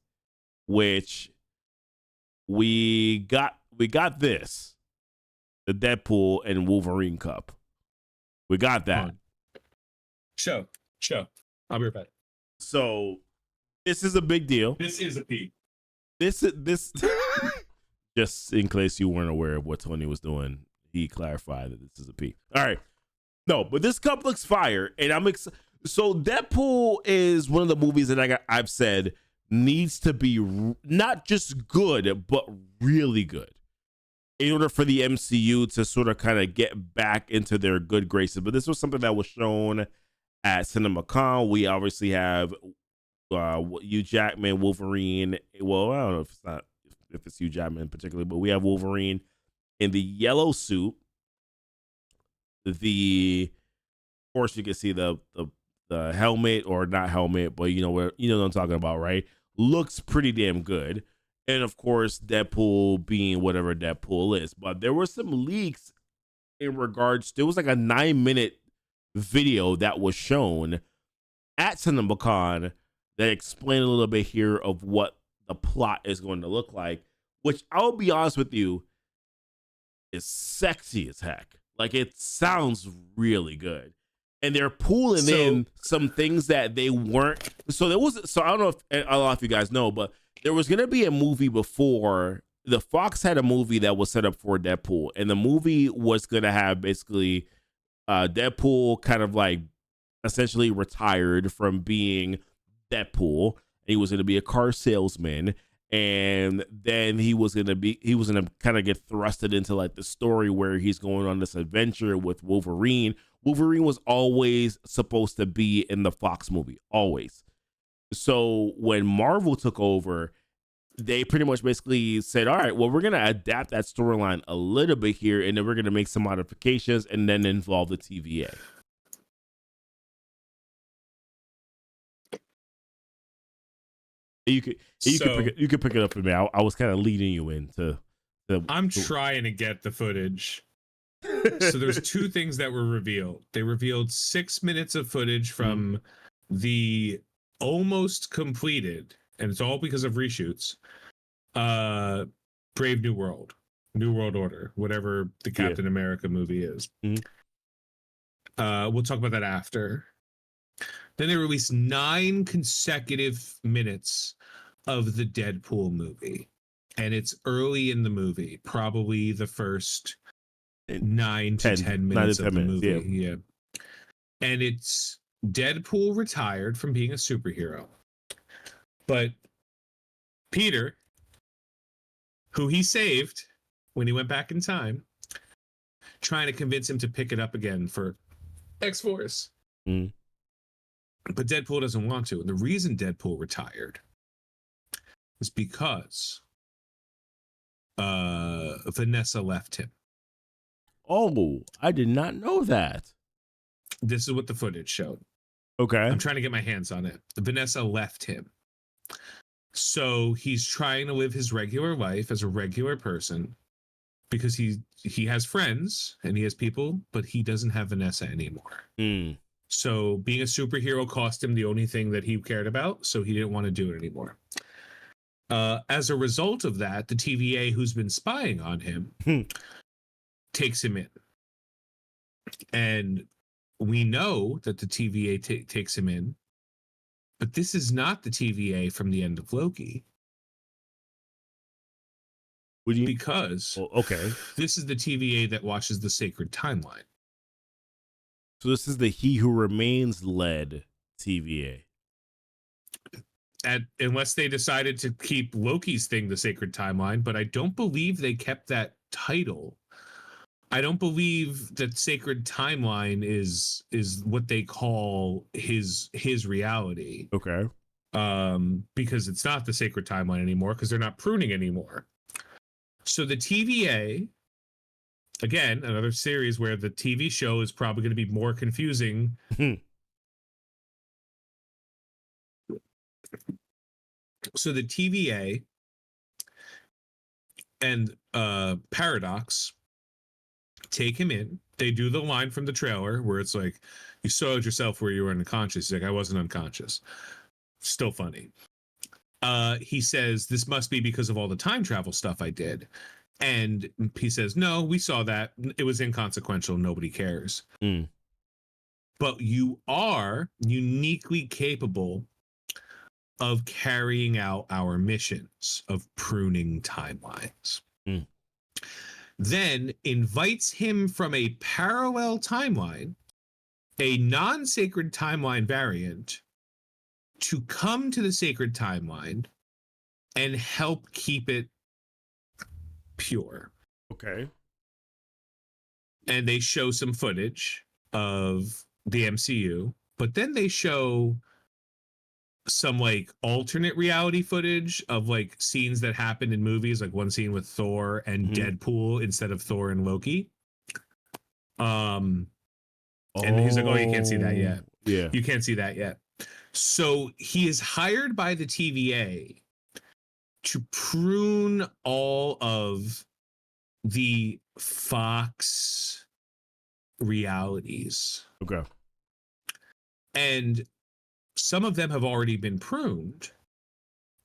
which we got this, the Deadpool and Wolverine Cup. We got that. Show. I'll be right back. So this is a big deal. This is a peak. This just in case you weren't aware of what Tony was doing, he clarified that this is a peak. All right. No, but this cup looks fire, and I'm excited. So Deadpool is one of the movies that I've said needs to be not just good, but really good in order for the MCU to sort of kind of get back into their good graces. But this was something that was shown at CinemaCon. We obviously have Hugh Jackman, Wolverine. Well, I don't know if it's Hugh Jackman in particular, but we have Wolverine in the yellow suit. Of course, you can see the helmet, or not helmet, but you know what I'm talking about, right? Looks pretty damn good. And of course, Deadpool being whatever Deadpool is. But there were some leaks in regards. There was like a 9-minute video that was shown at CinemaCon that explained a little bit here of what the plot is going to look like, which I'll be honest with you, is sexy as heck. Like, it sounds really good. And they're pulling in some things that they weren't. So I don't know if you guys know, but there was going to be a movie before. The Fox had a movie that was set up for Deadpool, and the movie was going to have basically Deadpool kind of like essentially retired from being Deadpool. He was going to be a car salesman, and then he was going to kind of get thrusted into like the story where he's going on this adventure with Wolverine. Wolverine was always supposed to be in the Fox movie, always. So when Marvel took over, they pretty much basically said, all right, well, we're going to adapt that storyline a little bit here, and then we're going to make some modifications and then involve the TVA. You could pick it up for me. I was kind of leading you into I'm trying to get the footage. So there's two things that were revealed. They revealed 6 minutes of footage from the almost completed, and it's all because of reshoots, Brave New World Order, whatever the Captain America movie is. We'll talk about that after. Then they released 9 consecutive minutes of the Deadpool movie. and it's early in the movie, probably the first 9 to 10 minutes of the movie. Yeah. And it's Deadpool retired from being a superhero. But Peter, who he saved when he went back in time, trying to convince him to pick it up again for X-Force. Mm. But Deadpool doesn't want to. And the reason Deadpool retired is because Vanessa left him. Oh, I did not know that. This is what the footage showed. Okay. I'm trying to get my hands on it. Vanessa left him. So he's trying to live his regular life as a regular person because he has friends and he has people, but he doesn't have Vanessa anymore. Mm. So being a superhero cost him the only thing that he cared about, so he didn't want to do it anymore. As a result of that, the TVA, who's been spying on him, takes him in. And we know that the TVA takes him in, but this is not the TVA from the end of Loki. Because okay, this is the TVA that watches the sacred timeline. So this is the He Who Remains led TVA. Unless they decided to keep Loki's thing the sacred timeline, but I don't believe they kept that title. I don't believe that sacred timeline is what they call his reality. Okay. Because it's not the sacred timeline anymore because they're not pruning anymore. So the TVA, again, another series where the TV show is probably going to be more confusing. So the TVA and Paradox take him in. They do the line from the trailer where it's like, you soiled yourself where you were unconscious. He's like, I wasn't unconscious. Still funny. He says, this must be because of all the time travel stuff I did. And he says, no, we saw that. It was inconsequential. Nobody cares. Mm. But you are uniquely capable of carrying out our missions of pruning timelines. Mm. Then invites him from a parallel timeline, a non-sacred timeline variant, to come to the sacred timeline and help keep it pure. Okay. And they show some footage of the MCU, but then they show some like alternate reality footage of like scenes that happened in movies, like one scene with Thor and Deadpool instead of Thor and Loki. And he's like, oh, you can't see that yet. Yeah. You can't see that yet. So he is hired by the TVA to prune all of the Fox realities. Okay. And some of them have already been pruned,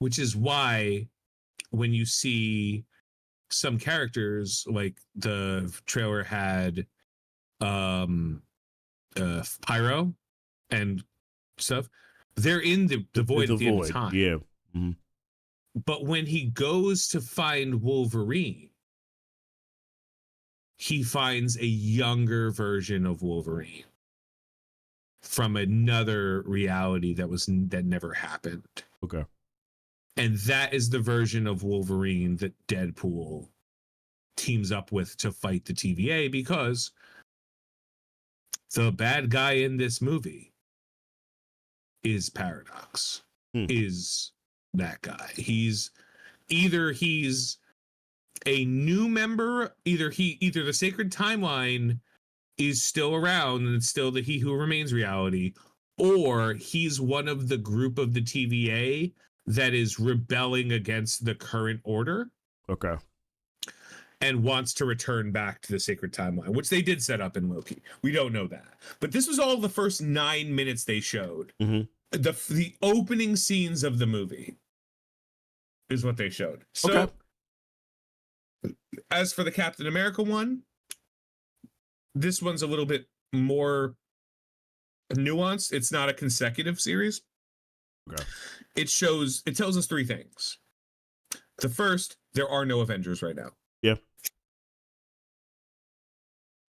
which is why when you see some characters, like the trailer had Pyro and stuff, they're in the void at the end of time. Yeah. Mm-hmm. But when he goes to find Wolverine, he finds a younger version of Wolverine from another reality that never happened. Okay. And that is the version of Wolverine that Deadpool teams up with to fight the TVA, because the bad guy in this movie is Paradox. Is that guy. He's a new member, either the sacred timeline is still around and it's still the He Who Remains reality, or he's one of the group of the TVA that is rebelling against the current order. Okay. And wants to return back to the sacred timeline, which they did set up in Loki. We don't know that. But this was all the first 9 minutes they showed. Mm-hmm. The opening scenes of the movie is what they showed. So, okay. As for the Captain America one, this one's a little bit more nuanced. It's not a consecutive series. Okay. It tells us 3 things. The first, there are no Avengers right now. Yeah.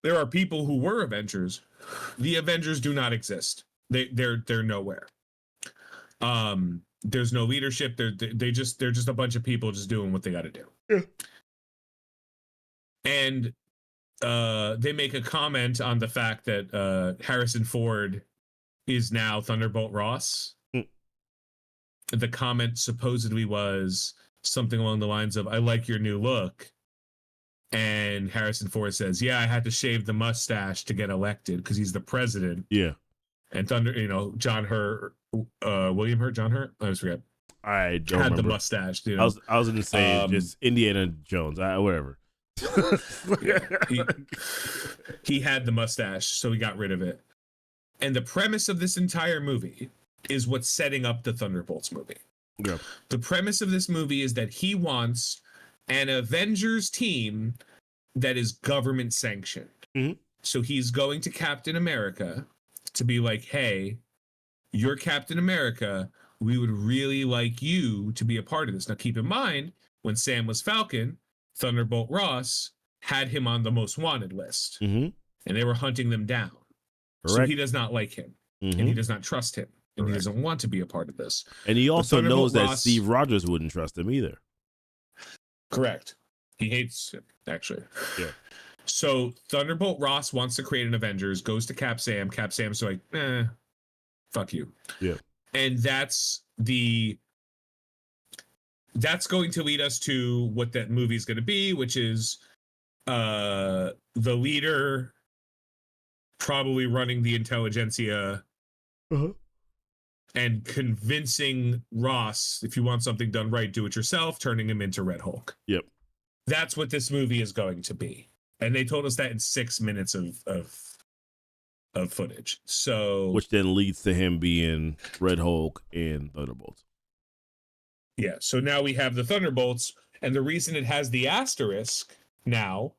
There are people who were Avengers. The Avengers do not exist. They're nowhere. There's no leadership. They're just a bunch of people just doing what they got to do. Yeah. And they make a comment on the fact that Harrison Ford is now Thunderbolt Ross. The comment supposedly was something along the lines of, "I like your new look." And Harrison Ford says, "Yeah, I had to shave the mustache to get elected because he's the president." Yeah. And John Hurt, William Hurt, John Hurt, I always forget. I don't had remember. The mustache. You know? I was going to say just Indiana Jones, whatever. He had the mustache, so he got rid of it. And the premise of this entire movie is what's setting up the Thunderbolts movie. Yeah. The premise of this movie is that he wants an Avengers team that is government sanctioned. Mm-hmm. So he's going to Captain America to be like, "Hey, you're Captain America. We would really like you to be a part of this." Now, keep in mind, when Sam was Falcon, Thunderbolt Ross had him on the most wanted list, and they were hunting them down. Correct. So he does not like him, and he does not trust him, and he doesn't want to be a part of this. And he also knows that Steve Rogers wouldn't trust him either. Correct. He hates him, actually. Yeah. So Thunderbolt Ross wants to create an Avengers, goes to Cap Sam. Cap Sam's like, fuck you. Yeah. And that's going to lead us to what that movie's going to be, which is the leader probably running the intelligentsia and convincing Ross, if you want something done right, do it yourself, turning him into Red Hulk. Yep. That's what this movie is going to be. And they told us that in 6 minutes of footage. So, which then leads to him being Red Hulk and Thunderbolts. Yeah. So now we have the Thunderbolts, and the reason it has the asterisk now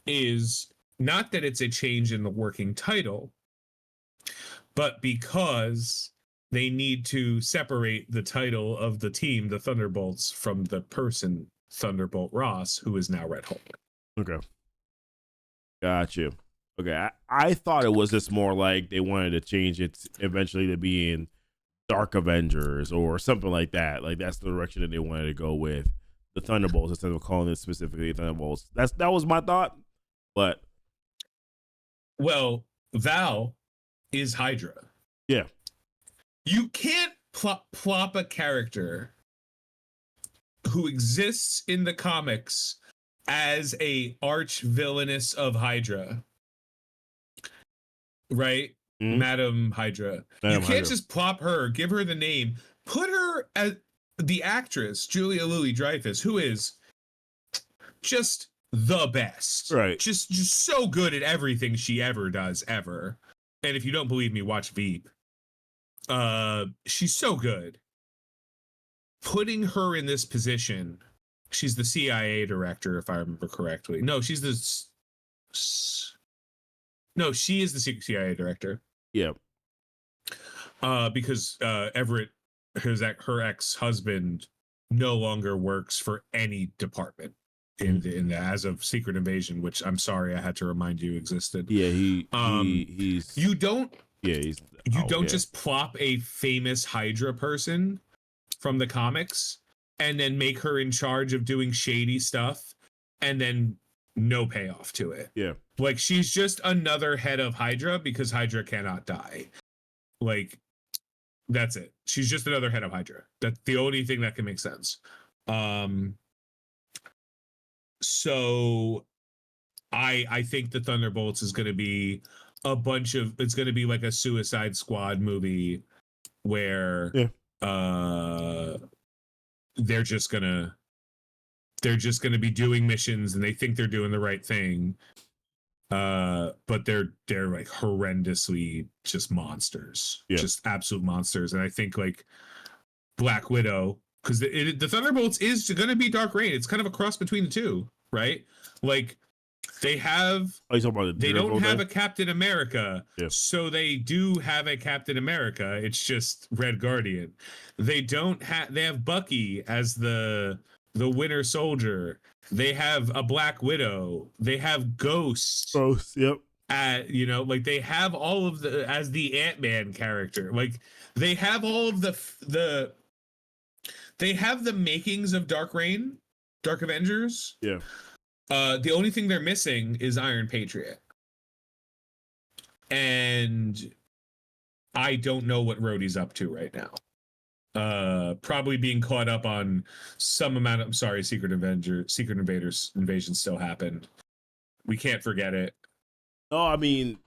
is not that it's a change in the working title, but because they need to separate the title of the team, the Thunderbolts, from the person Thunderbolt Ross, who is now Red Hulk. Okay. Gotcha. Okay. I thought it was just more like they wanted to change it eventually to being Dark Avengers or something like that. Like that's the direction that they wanted to go with the Thunderbolts instead of calling it specifically Thunderbolts. That was my thought. But Val is Hydra. Yeah. You can't plop a character who exists in the comics as a arch villainess of Hydra, right? Madam Hydra. You can't just plop her, give her the name, put her as the actress, Julia Louis-Dreyfus, who is just the best. Right. Just so good at everything she ever does, ever. And if you don't believe me, watch Veep. She's so good. Putting her in this position, she's the CIA director, if I remember correctly. No, she is the CIA director. Yeah. Because Everett, her ex-husband, no longer works for any department in the as of Secret Invasion, which I'm sorry I had to remind you existed. Yeah, he's you don't don't just plop a famous Hydra person from the comics and then make her in charge of doing shady stuff and then no payoff to it. Yeah. Like she's just another head of Hydra because Hydra cannot die. Like that's it. She's just another head of Hydra. That's the only thing that can make sense. So I think the Thunderbolts is going to be it's going to be like a Suicide Squad movie where they're just going to be doing missions and they think they're doing the right thing. But they're like horrendously just monsters, just absolute monsters. And I think like Black Widow, because the Thunderbolts is going to be Dark Reign. It's kind of a cross between the two, right? Like they have, they don't have a Captain America, so they do have a Captain America. It's just Red Guardian. They have Bucky as the the Winter Soldier. They have a Black Widow. They have Ghost. Ghost, yep. You know, like they have all of the as the Ant-Man character. Like they have all of they have the makings of Dark Avengers. Yeah. The only thing they're missing is Iron Patriot. And I don't know what Rhodey's up to right now. Probably being caught up on some amount of Secret Invaders invasion still happened. We can't forget it. Oh, I mean,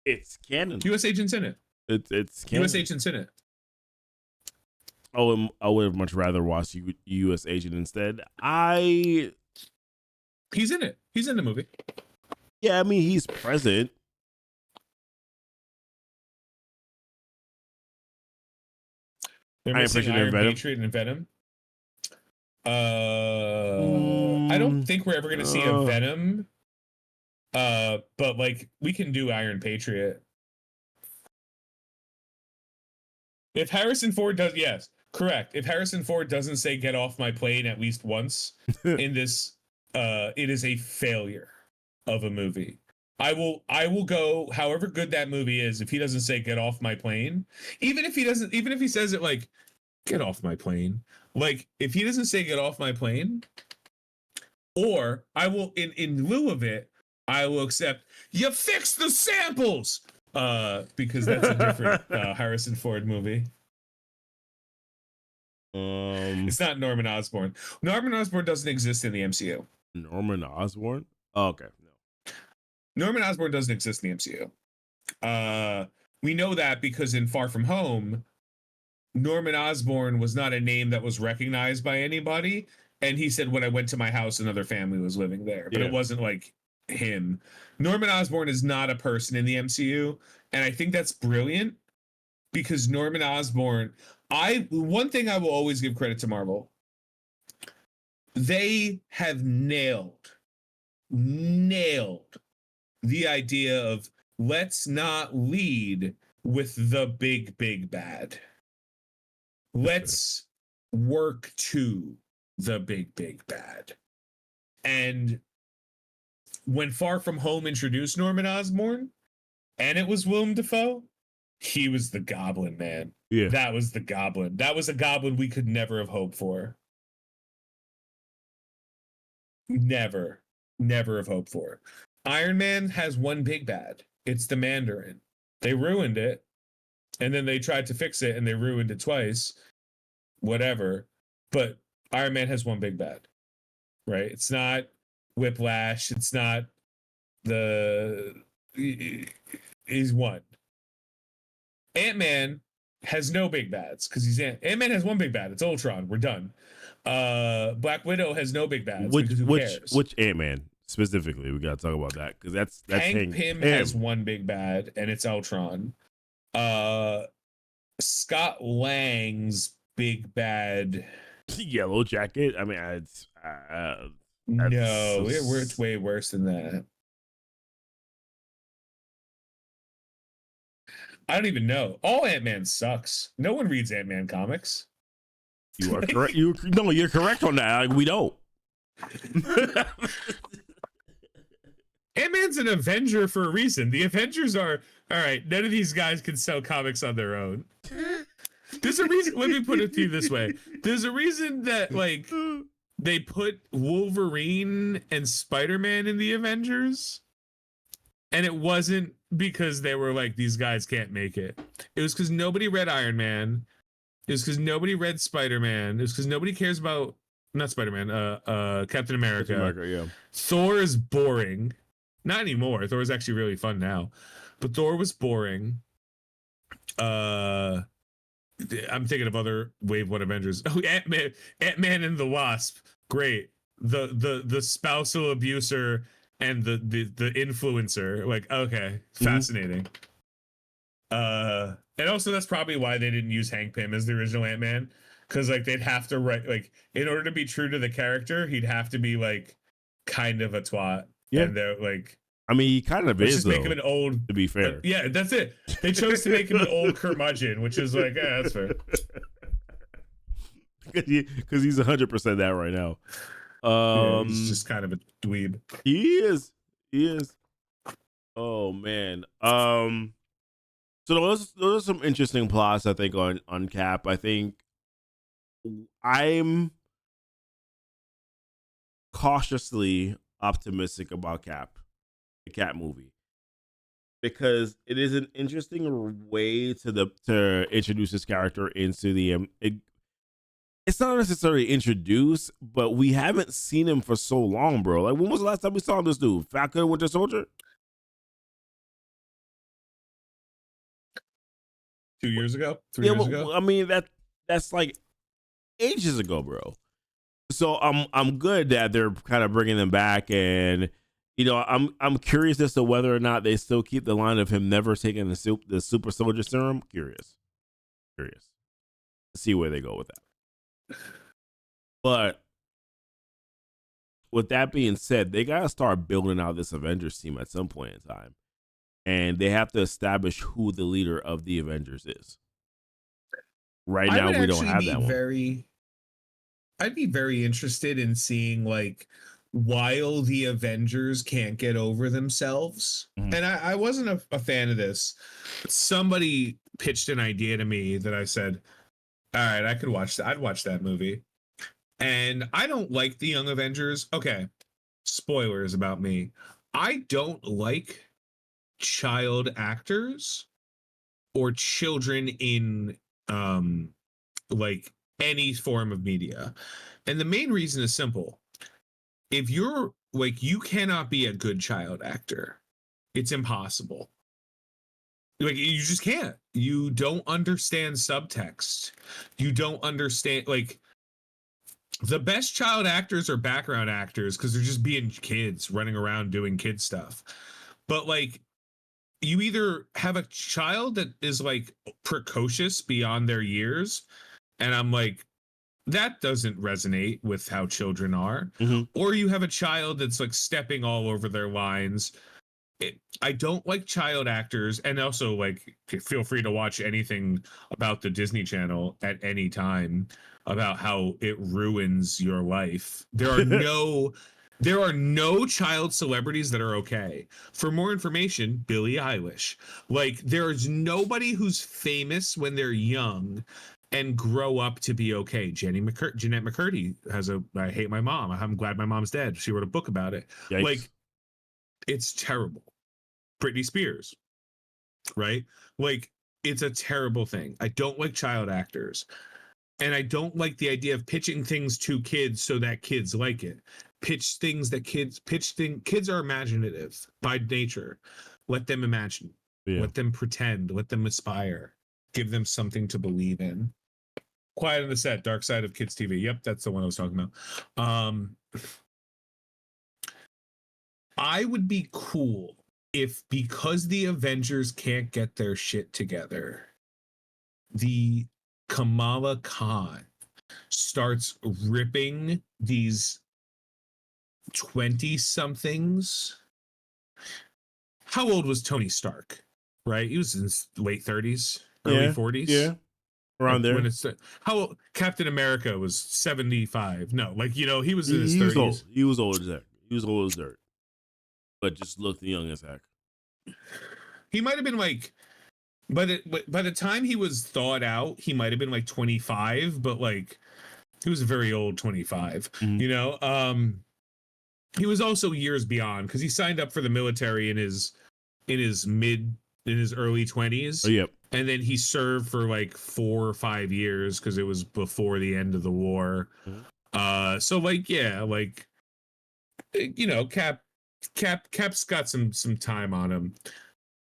it's canon. US agents in it. It's canon. US agents in it. Oh, I would have much rather watched US Agent instead. He's in it. He's in the movie. Yeah, I mean, he's present. They're missing Iron Patriot and Venom. I don't think we're ever going to see a Venom. But like we can do Iron Patriot. If Harrison Ford does, yes, correct. If Harrison Ford doesn't say "get off my plane" at least once in this, it is a failure of a movie. I will go however good that movie is. If he doesn't say "get off my plane," even if he says it like "get off my plane," like if he doesn't say "get off my plane," or I will in lieu of it, I will accept "you fix the samples." Because that's a different Harrison Ford movie. It's not Norman Osborn. Norman Osborn doesn't exist in the MCU. Norman Osborn? Oh, okay. No. Norman Osborn doesn't exist in the MCU. We know that because in Far From Home, Norman Osborn was not a name that was recognized by anybody. And he said, when I went to my house, another family was living there. But it wasn't like him. Norman Osborn is not a person in the MCU, and I think that's brilliant because Norman Osborn, one thing I will always give credit to Marvel, they have nailed the idea of let's not lead with the big bad. Let's work to the big bad. And when Far From Home introduced Norman Osborn, and it was Willem Dafoe, he was the Goblin, man. Yeah. That was the Goblin. That was a Goblin we could never have hoped for. Never have hoped for. Iron Man has one big bad. It's the Mandarin. They ruined it, and then they tried to fix it, and they ruined it twice. Whatever. But Iron Man has one big bad, right? It's not Whiplash. It's not he's one. Ant-Man has no big bads because Ant-Man has one big bad. It's Ultron. We're done. Black Widow has no big bads. Which Ant-Man specifically? We gotta talk about that because that's Hank Pym has one big bad, and it's Ultron. Scott Lang's big bad. Yellow Jacket. I mean, it's no, it's way worse than that. I don't even know. All Ant-Man sucks. No one reads Ant-Man comics. You are correct. You're correct on that. Like, we don't. Ant-Man's an Avenger for a reason. The Avengers are all right. None of these guys can sell comics on their own. There's a reason. Let me put it to you this way. There's a reason that like they put Wolverine and Spider-Man in the Avengers, and it wasn't because they were like, these guys can't make it. It was because nobody read Iron Man. It was because nobody read Spider-Man. It was because nobody cares about not Spider-Man. Captain America. Captain America, yeah. Thor is boring. Not anymore. Thor is actually really fun now, but Thor was boring. I'm thinking of other Wave 1 Avengers. Oh, Ant-Man and the Wasp. Great. The spousal abuser and the influencer. Like, okay, fascinating. And also that's probably why they didn't use Hank Pym as the original Ant-Man. Because like they'd have to write like in order to be true to the character, he'd have to be like kind of a twat. Yeah. And they're like, I mean, he kind of is, though, make him an old, to be fair. Yeah, that's it. They chose to make him an old curmudgeon, which is like, that's fair. because he's 100% that right now. Yeah, he's just kind of a dweeb. He is. Oh man. So those are some interesting plots, I think, on Cap. I think I'm cautiously optimistic about the Cap movie, because it is an interesting way to introduce this character into the it's not necessarily introduce, but we haven't seen him for so long, bro. Like, when was the last time we saw this dude? Falcon Winter Soldier? 2 years ago? 3 years ago? I mean, that's like ages ago, bro. So I'm good that they're kind of bringing them back, and I'm curious as to whether or not they still keep the line of him never taking the super soldier serum. Curious to see where they go with that. But with that being said, they gotta start building out this Avengers team at some point in time, and they have to establish who the leader of the Avengers is. Right now, we don't have that one. I'd be very interested in seeing, like, while the Avengers can't get over themselves. Mm-hmm. And I wasn't a fan of this. Somebody pitched an idea to me that I said, all right, I could watch that. I'd watch that movie. And I don't like the Young Avengers. Okay, spoilers about me. I don't like child actors or children in like any form of media. And the main reason is simple. If you're like, you cannot be a good child actor. It's impossible. Like, you just can't. You don't understand subtext. You don't understand, like, the best child actors are background actors because they're just being kids running around doing kid stuff. But, like, you either have a child that is, like, precocious beyond their years, and I'm like, that doesn't resonate with how children are. Mm-hmm. Or you have a child that's, like, stepping all over their lines. I don't like child actors, and also, like, feel free to watch anything about the Disney Channel at any time about how it ruins your life. There are no child celebrities that are okay. For more information, Billie Eilish. Like, there's nobody who's famous when they're young and grow up to be okay. Jeanette McCurdy has I Hate My Mom. I'm glad my mom's dead. She wrote a book about it. Yikes. Like, it's terrible. Britney Spears, right? Like, it's a terrible thing. I don't like child actors. And I don't like the idea of pitching things to kids so that kids like it. Kids are imaginative by nature. Let them imagine. Yeah. Let them pretend. Let them aspire. Give them something to believe in. Quiet on the Set, Dark Side of Kids TV. Yep, that's the one I was talking about. I would be cool if, because the Avengers can't get their shit together, the Kamala Khan starts ripping these 20-somethings. How old was Tony Stark? Right? He was in his late 30s, early 40s. Yeah. Around there. When it's how old, Captain America was 75. No, like, he was in his 30s. He was old as heck. He was old as dirt. But just looked young as heck. He might have been like, by the time he was thawed out, he might have been like 25, but like, he was a very old 25. Mm-hmm. He was also years beyond, because he signed up for the military in his early 20s. Oh, yep. And then he served for like 4 or 5 years because it was before the end of the war. Mm-hmm. So like, yeah, like, Cap's got some time on him.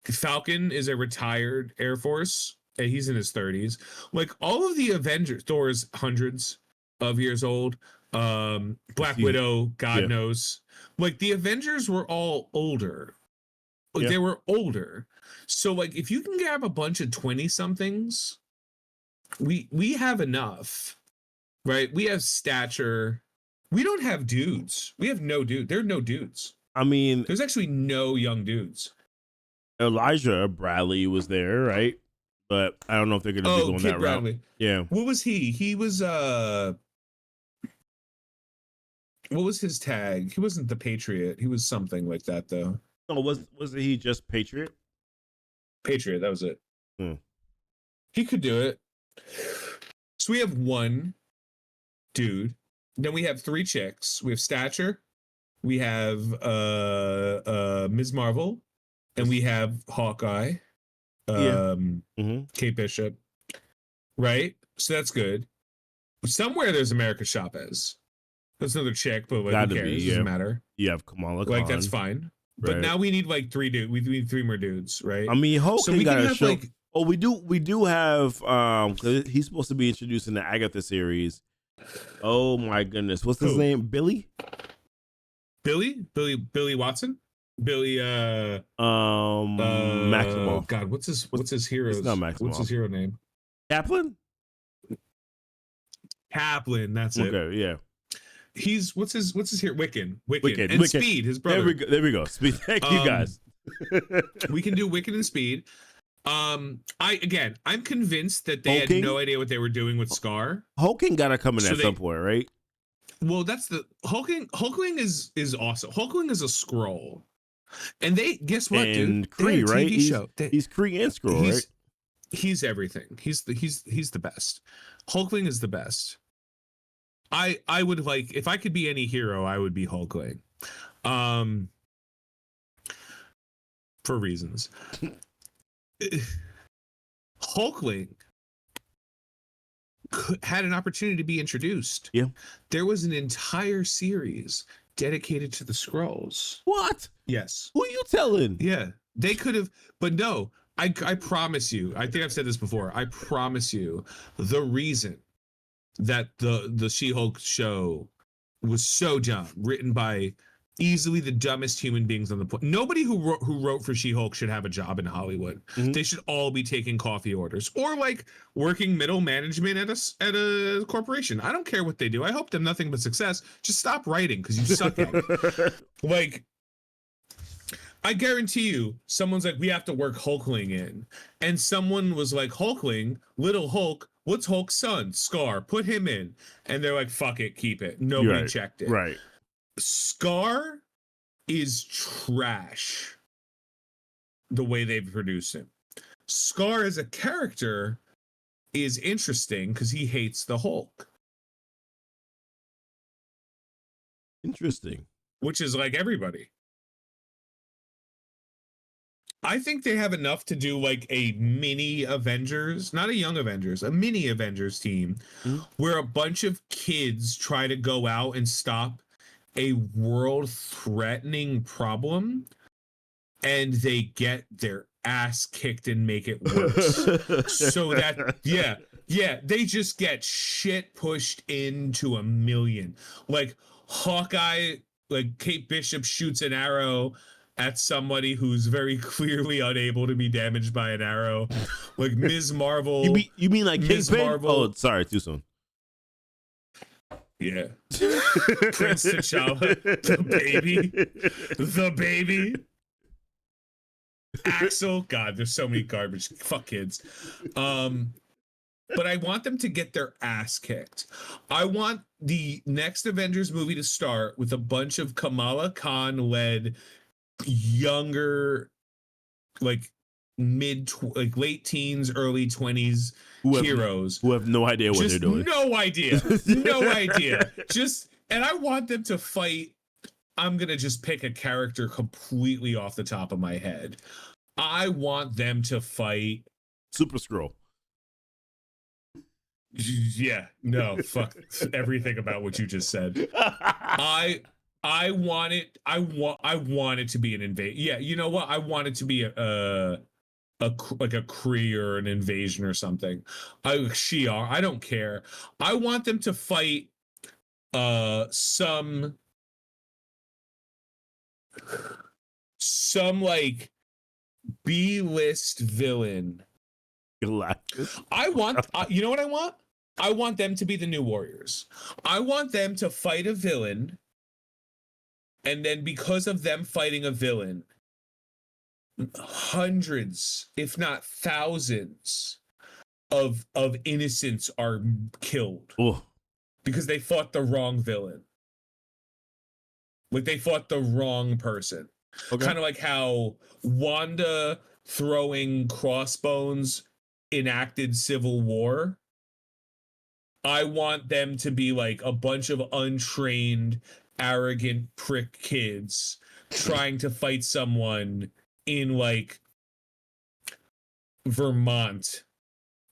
Falcon is a retired Air Force, and he's in his 30s. Like, all of the Avengers, Thor's hundreds of years old. Black Widow, God knows. Like, the Avengers were all older. Like, they were older. So, like, if you can grab a bunch of 20-somethings, we have enough, right? We have stature. We don't have dudes. We have no dude. There are no dudes. I mean, there's actually no young dudes. Elijah Bradley was there, right? but I don't know if they're going to be going Kid that Bradley. route. Yeah. What was he? He was what was his tag? He wasn't the Patriot. He was something like that though. Oh, wasn't he just Patriot? Patriot, that was it. He could do it. So we have one dude. Then we have 3 chicks. We have Stature. We have Ms. Marvel. And we have Hawkeye. Kate Bishop. Right? So that's good. Somewhere there's America Chavez. That's another chick, but like, who cares? Doesn't matter. You have Kamala Khan. Like, that's fine. Right. But now we need like 3 dudes. We need 3 more dudes, right? I mean, Hulk so got a show. Like, we do have he's supposed to be introduced in the Agatha series. Oh my goodness. What's his name? Billy Watson? Billy Maximoff. God, what's his hero? It's not Maximoff. What's his hero name? Kaplan, that's it. Okay, yeah. He's what's his hero? Wiccan. And Speed, his brother. There we go. Speed. Thank you guys. We can do Wiccan and Speed. I'm convinced that they had no idea what they were doing with Scar. Hulking gotta come in at some point, right? Well, that's the Hulkling is awesome. Hulkling is a Skrull. And they guess what, dude? Kree, right? He's Kree and Skrull, right? He's everything. He's the best. Hulkling is the best. I would like, if I could be any hero, I would be Hulkling. For reasons. Hulkling had an opportunity to be introduced. Yeah. There was an entire series dedicated to the Skrulls. What? Yes. Who are you telling? Yeah. They could have, but no, I promise you, I think I've said this before, I promise you, the reason that the She-Hulk show was so dumb, written by easily the dumbest human beings on the planet. Nobody who wrote for She-Hulk should have a job in Hollywood. Mm-hmm. They should all be taking coffee orders or like working middle management at a corporation. I don't care what they do. I hope them nothing but success. Just stop writing because you suck at it. Like, I guarantee you, someone's like, we have to work Hulkling in, and someone was like, Hulkling, Little Hulk. What's Hulk's son? Scar. Put him in, and they're like, fuck it, keep it. Nobody checked it. Right. Scar is trash the way they've produced him. Scar as a character is interesting because he hates the Hulk. Interesting. Which is like everybody. I think they have enough to do like a mini Avengers, not a young Avengers, a mini Avengers team, where a bunch of kids try to go out and stop a world-threatening problem, and they get their ass kicked and make it worse. So that, they just get shit pushed into a million. Like Hawkeye, like Kate Bishop shoots an arrow at somebody who's very clearly unable to be damaged by an arrow. Like Ms. Marvel. You mean like Ms. Marvel? Oh, sorry, too soon. Yeah. Prince T'Challa, the baby. Axel, God, there's so many garbage. Fuck kids. But I want them to get their ass kicked. I want the next Avengers movie to start with a bunch of Kamala Khan-led younger, like late teens, early 20s heroes who have no idea what they're doing. No idea. Just, and I want them to fight. I'm gonna just pick a character completely off the top of my head. I want them to fight Super Skrull. Yeah, no, fuck everything about what you just said. I want it to be an invade. Yeah, you know what? I want it to be a Kree or an invasion or something. Shi'ar, I don't care. I want them to fight some like B-list villain. Galactus. I want you know what I want? I want them to be the New Warriors. I want them to fight a villain, and then because of them fighting a villain, hundreds, if not thousands, of innocents are killed Ooh. because they fought the wrong villain. Like they fought the wrong person. Okay. Kind of like how Wanda throwing crossbones enacted Civil War. I want them to be like a bunch of untrained, arrogant prick kids trying to fight someone in like Vermont,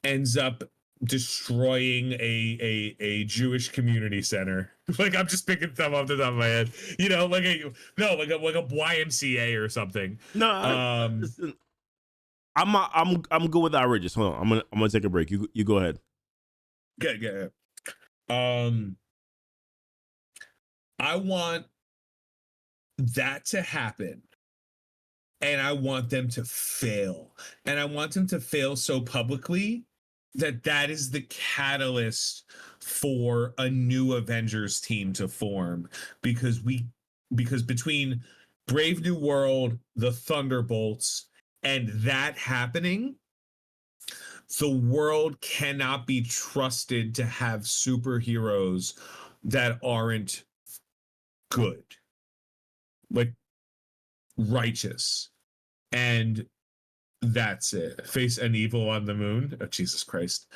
ends up destroying a Jewish community center. Like I'm just picking stuff off the top of my head, you know, like a YMCA or something. No, I'm good with outrageous. Hold on, I'm gonna take a break. You go ahead. Good. I want that to happen. And I want them to fail. And I want them to fail so publicly that is the catalyst for a new Avengers team to form. Because between Brave New World, the Thunderbolts, and that happening, the world cannot be trusted to have superheroes that aren't good. Like righteous. And that's it. Face an evil on the moon. Oh, Jesus Christ.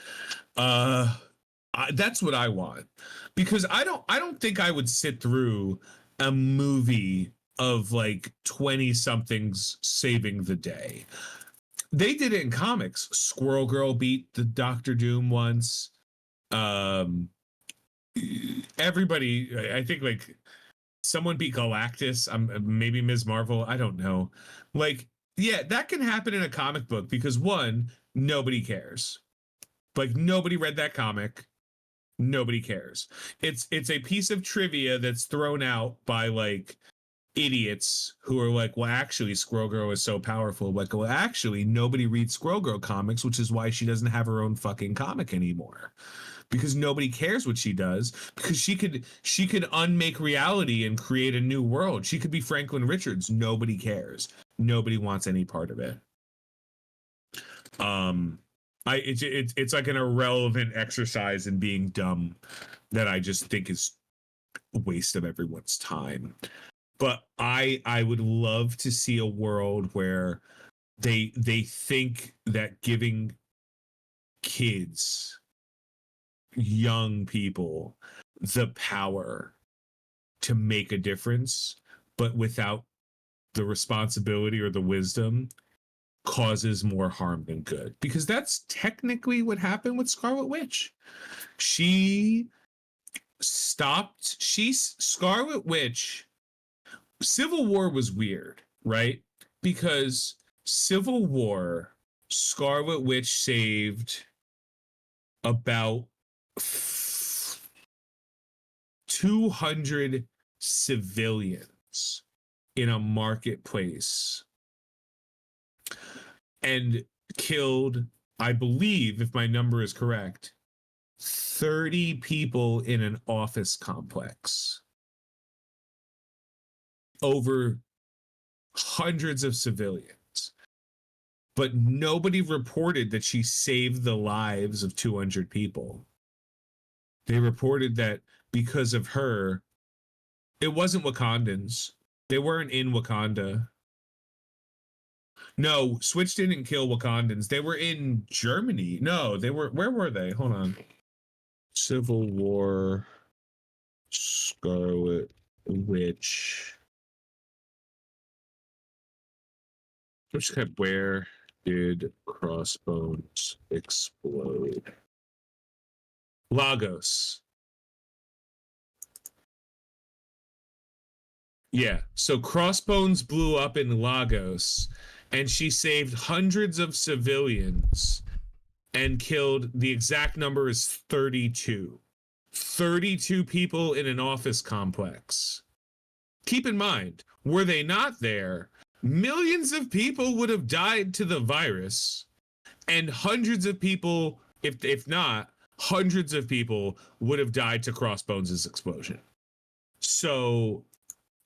That's what I want. Because I don't think I would sit through a movie of like 20 somethings saving the day. They did it in comics. Squirrel Girl beat the Doctor Doom once. Everybody, I think like someone beat Galactus. Maybe Ms. Marvel. I don't know. Like, yeah, that can happen in a comic book because one, nobody cares. Like nobody read that comic. Nobody cares. It's a piece of trivia that's thrown out by like idiots who are like, well, actually, Squirrel Girl is so powerful. Like, well, actually, nobody reads Squirrel Girl comics, which is why she doesn't have her own fucking comic anymore. Because nobody cares what she does, because she could unmake reality and create a new world. She could be Franklin Richards. Nobody cares. Nobody wants any part of it. It's like an irrelevant exercise in being dumb that I just think is a waste of everyone's time. But I would love to see a world where they think that giving kids, young people, the power to make a difference, but without the responsibility or the wisdom, causes more harm than good. Because that's technically what happened with Scarlet Witch. Scarlet Witch, Civil War was weird, right? Because Civil War, Scarlet Witch saved about 200 civilians in a marketplace and killed, I believe, if my number is correct, 30 people in an office complex. Over hundreds of civilians. But nobody reported that she saved the lives of 200 people. They reported that because of her, it wasn't Wakandans. They weren't in Wakanda. No, Switch didn't kill Wakandans. They were in Germany. No, they were. Where were they? Hold on. Civil War, Scarlet Witch. Where did Crossbones explode? Lagos. Yeah, so Crossbones blew up in Lagos, and she saved hundreds of civilians and killed, the exact number is 32. 32 people in an office complex. Keep in mind, were they not there, millions of people would have died to the virus, and hundreds of people, if not, hundreds of people would have died to Crossbones' explosion. So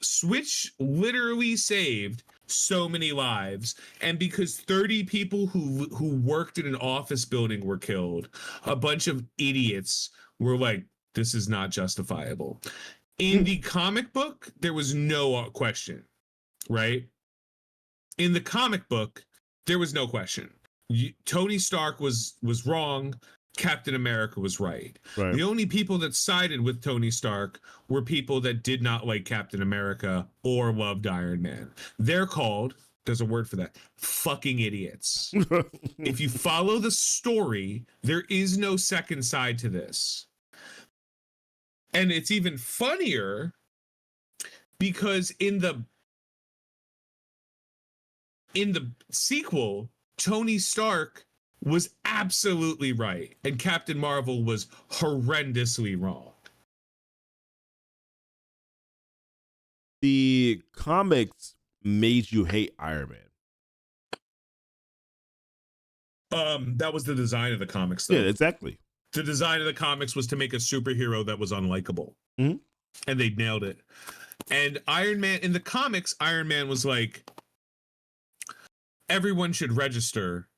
Switch literally saved so many lives, and because 30 people who worked in an office building were killed, a bunch of idiots were like, this is not justifiable. In the comic book, there was no question, right? In the comic book, there was no question. Tony Stark was wrong. Captain America was right. The only people that sided with Tony Stark were people that did not like Captain America or loved Iron Man. They're called, there's a word for that, fucking idiots. If you follow the story, there is no second side to this. And it's even funnier because in the sequel, Tony Stark was absolutely right, and Captain Marvel was horrendously wrong. The comics made you hate Iron Man. That was the design of the comics, though. Yeah, exactly. The design of the comics was to make a superhero that was unlikable, and they nailed it. And Iron Man, in the comics, Iron Man was like, everyone should register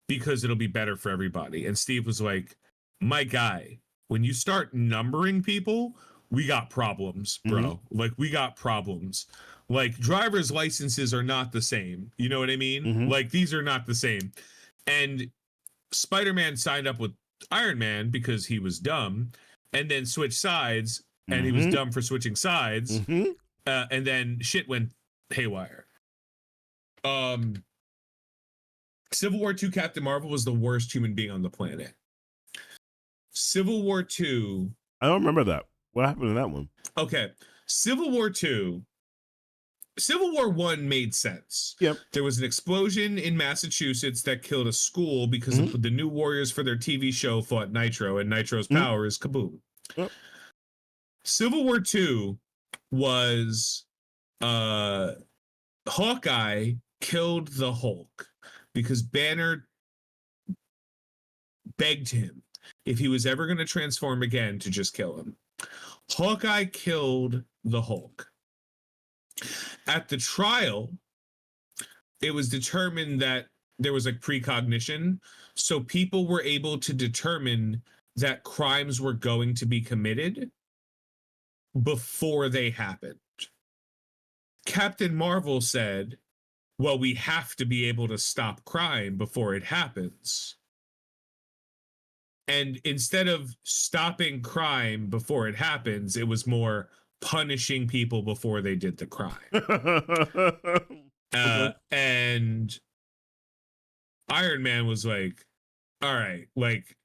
because it'll be better for everybody. And Steve was like, my guy, when you start numbering people, we got problems, bro. Like, we got problems. Like, driver's licenses are not the same. You know what I mean? Like, these are not the same. And Spider-Man signed up with Iron Man because he was dumb, and then switched sides, and he was dumb for switching sides. And then shit went haywire. Civil War II Captain Marvel was the worst human being on the planet. Civil War II. I don't remember that. What happened in that one? Okay. Civil War II. Civil War I made sense. Yep. There was an explosion in Massachusetts that killed a school because the New Warriors for their TV show fought Nitro, and Nitro's power is kaboom. Yep. Civil War II was Hawkeye killed the Hulk because Banner begged him, if he was ever going to transform again, to just kill him. Hawkeye killed the Hulk. At the trial, it was determined that there was like precognition, so people were able to determine that crimes were going to be committed before they happened. Captain Marvel said, well, we have to be able to stop crime before it happens. And instead of stopping crime before it happens, it was more punishing people before they did the crime. And Iron Man was like, all right, like,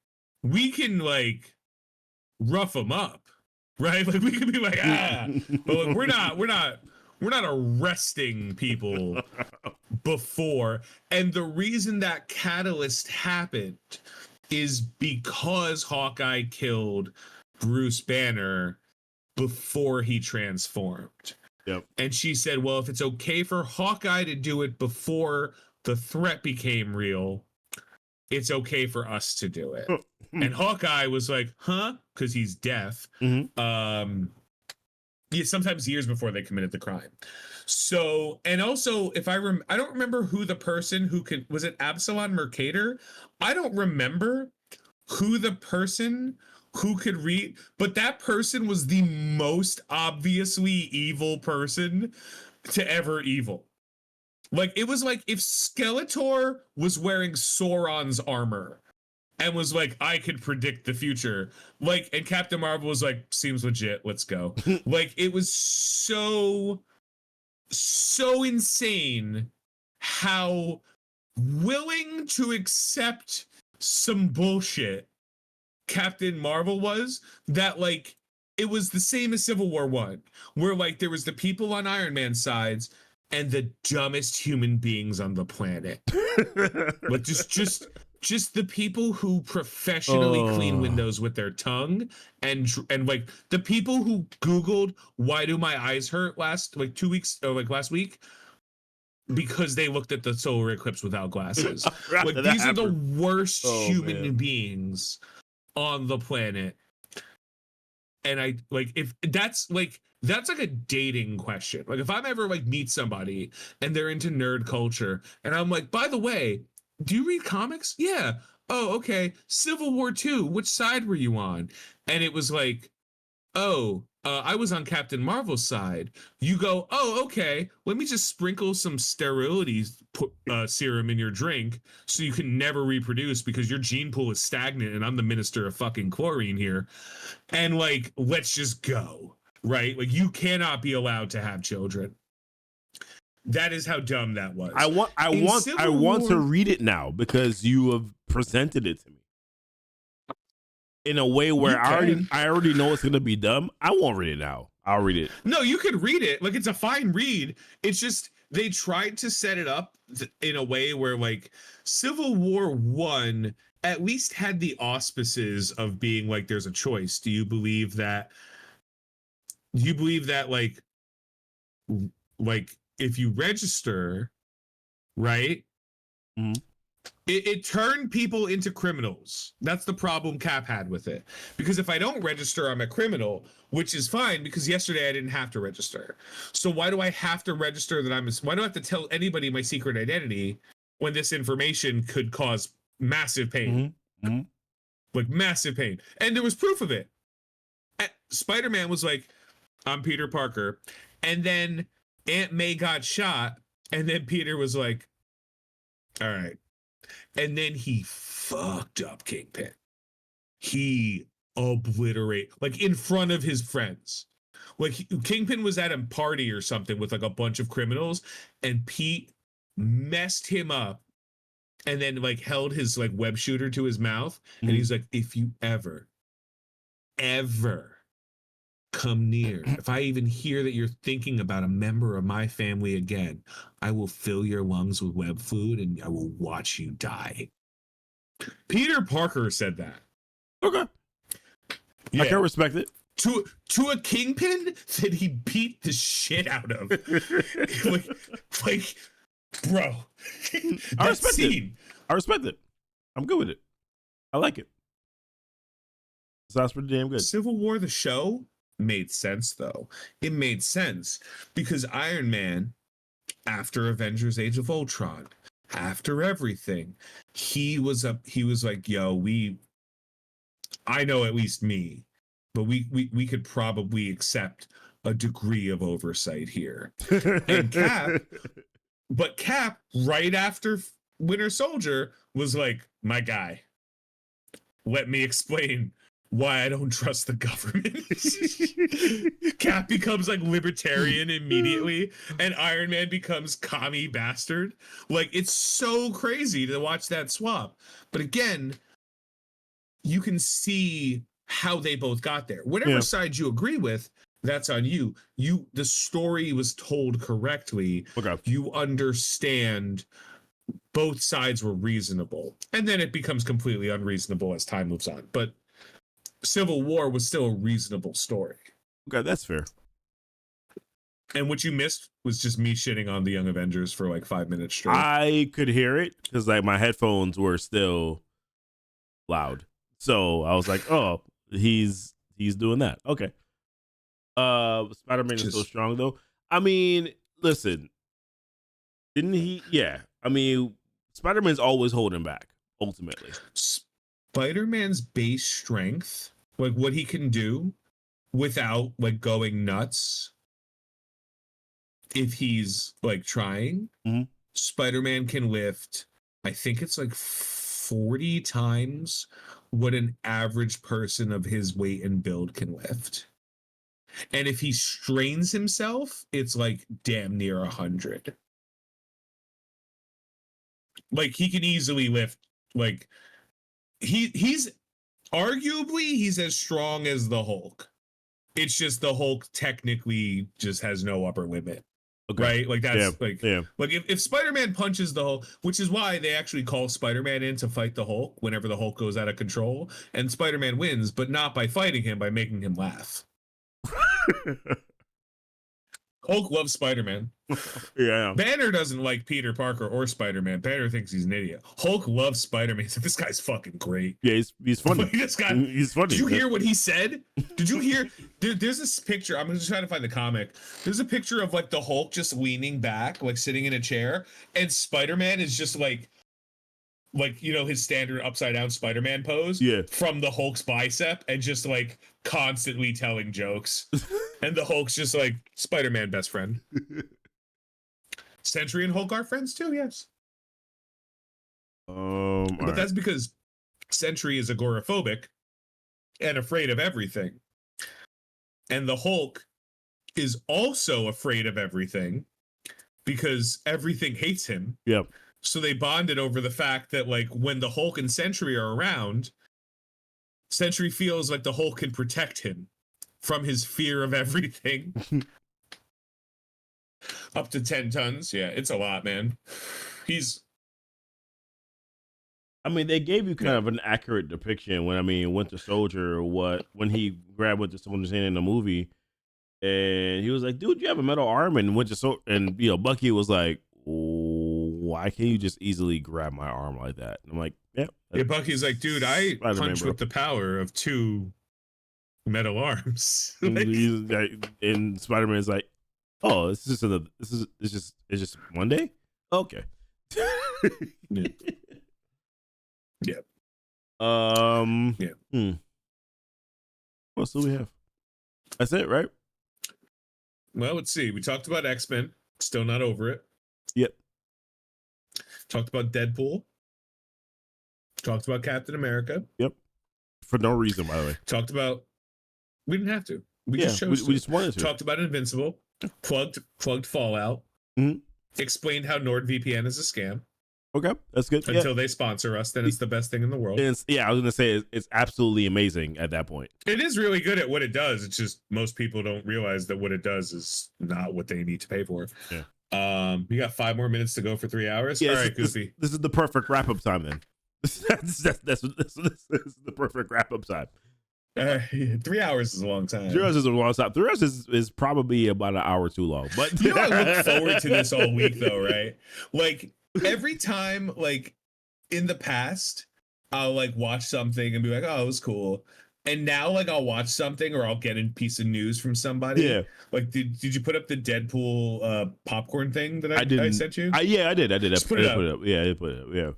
we can like rough them up, right? Like, we can be like, but like, we're not arresting people before. And the reason that catalyst happened is because Hawkeye killed Bruce Banner before he transformed. Yep. And she said, well, if it's okay for Hawkeye to do it before the threat became real, it's okay for us to do it. And Hawkeye was like, huh? Because he's deaf. Yeah, sometimes years before they committed the crime. So, and also, if I don't remember who the person who could, was it Absalom Mercator? I don't remember who the person who could read, but that person was the most obviously evil person to ever evil. Like, it was like if Skeletor was wearing Sauron's armor and was like, I could predict the future. Like, and Captain Marvel was like, seems legit, let's go. Like, it was so insane how willing to accept some bullshit Captain Marvel was, that like it was the same as Civil War I, where like there was the people on Iron Man's sides and the dumbest human beings on the planet. Like just the people who professionally clean windows with their tongue, and like the people who Googled why do my eyes hurt last week because they looked at the solar eclipse without glasses. Like, these are the worst human beings on the planet. And I like if that's like a dating question. Like if I'm ever like meet somebody and they're into nerd culture and I'm like, by the way, do you read comics? Yeah. Oh, okay. Civil War II, which side were you on? And it was like, oh, I was on Captain Marvel's side. You go, oh, okay. Let me just sprinkle some sterility serum in your drink so you can never reproduce because your gene pool is stagnant and I'm the minister of fucking chlorine here. And like, let's just go, right? Like, you cannot be allowed to have children. That is how dumb that was. I want to read it now because you have presented it to me in a way where I already know it's gonna be dumb. I won't read it now. I'll read it. No, you could read it. Like, it's a fine read. It's just they tried to set it up in a way where like Civil War I at least had the auspices of being like there's a choice. Do you believe that like if you register, right? Mm-hmm. It turned people into criminals. That's the problem Cap had with it. Because if I don't register, I'm a criminal, which is fine because yesterday I didn't have to register. So why do I have to register that why do I have to tell anybody my secret identity when this information could cause massive pain? Mm-hmm. Mm-hmm. Like massive pain. And there was proof of it. Spider-Man was like, I'm Peter Parker. And then Aunt May got shot. And then Peter was like, all right. And then he fucked up Kingpin. He obliterate like in front of his friends. Like Kingpin was at a party or something with like a bunch of criminals, and Pete messed him up, and then like held his like web shooter to his mouth, and he's like, "If you ever come near, if I even hear that you're thinking about a member of my family again, I will fill your lungs with web fluid and I will watch you die." Peter Parker said that. Okay. Yeah. I can respect it. To a Kingpin that he beat the shit out of. like, bro. I respect it. I respect it. I'm good with it. I like it. Sounds pretty damn good. Civil War, the show, made sense though. It made sense because Iron Man, after Avengers Age of Ultron, after everything, he was like, yo, I know at least me, but we could probably accept a degree of oversight here. And Cap right after Winter Soldier was like, my guy, let me explain why I don't trust the government. Cap becomes like libertarian immediately, and Iron Man becomes commie bastard. Like, it's so crazy to watch that swap. But again, you can see how they both got there. Whatever side you agree with, that's on you. The story was told correctly. Okay. You understand both sides were reasonable. And then it becomes completely unreasonable as time moves on. But Civil War was still a reasonable story. Okay, that's fair. And what you missed was just me shitting on the Young Avengers for like 5 minutes straight. I could hear it because like my headphones were still loud. So I was like, oh, he's doing that. Okay. Spider-Man is so strong though. I mean, listen, didn't he? Yeah. I mean, Spider-Man's always holding back, ultimately. Spider-Man's base strength, like what he can do without like going nuts if he's like trying, Spider-Man can lift, I think it's like 40 times what an average person of his weight and build can lift. And if he strains himself, it's like damn near 100. Like he can easily lift, like he's arguably as strong as the Hulk. It's just the Hulk technically just has no upper limit. Okay. Right? Like that's like if Spider-Man punches the Hulk, which is why they actually call Spider-Man in to fight the Hulk whenever the Hulk goes out of control, and Spider-Man wins, but not by fighting him, by making him laugh. Hulk loves Spider-Man. Yeah. Banner doesn't like Peter Parker or Spider-Man. Banner thinks he's an idiot. Hulk loves Spider-Man. So this guy's fucking great. Yeah, he's funny. He's funny. Did you hear what he said? Did you hear? There's this picture. I'm just trying to find the comic. There's a picture of like the Hulk just leaning back, like sitting in a chair, and Spider-Man is just like his standard upside down Spider-Man pose from the Hulk's bicep, and just like constantly telling jokes. And the Hulk's just like, Spider-Man best friend. Sentry and Hulk are friends too, yes. But that's because Sentry is agoraphobic and afraid of everything. And the Hulk is also afraid of everything because everything hates him. Yep. So they bonded over the fact that, like, when the Hulk and Sentry are around, Sentry feels like the Hulk can protect him from his fear of everything. Up to 10 tons. Yeah, it's a lot, man. I mean, they gave you kind of an accurate depiction when Winter Soldier, when he grabbed Winter Soldier's hand in the movie, and he was like, "Dude, you have a metal arm," and Bucky was like, "Why can't you just easily grab my arm like that?" And I'm like, "Yeah." Bucky's like, "Dude, I punch with the power of 2 metal arms." And Spider-Man's like, "Oh, it's just Monday? Okay." Yeah. Yeah. What else do we have? That's it, right? Well, let's see. We talked about X-Men. Still not over it. Yep. Talked about Deadpool. Talked about Captain America. Yep. For no reason, by the way. Talked about. We didn't have to. We just chose. We just wanted to. Talked about Invincible. Plugged Fallout. Mm-hmm. Explained how NordVPN is a scam. Okay, that's good. Until they sponsor us, then it's the best thing in the world. I was gonna say it's absolutely amazing at that point. It is really good at what it does. It's just most people don't realize that what it does is not what they need to pay for. Yeah. We got 5 more minutes to go for 3 hours. Yeah, all right, Goofy. This is the perfect wrap up time then. That's the perfect wrap up time. 3 hours is a long time. 3 hours is a long time. 3 hours is probably about an hour too long. But I look forward to this all week though, right? Like every time, like in the past, I'll like watch something and be like, "Oh, it was cool." And now, like, I'll watch something or I'll get a piece of news from somebody. Yeah. Like, did you put up the Deadpool popcorn thing that I sent you? Yeah, I did. Just put it up. Yeah, I put it up. Yeah.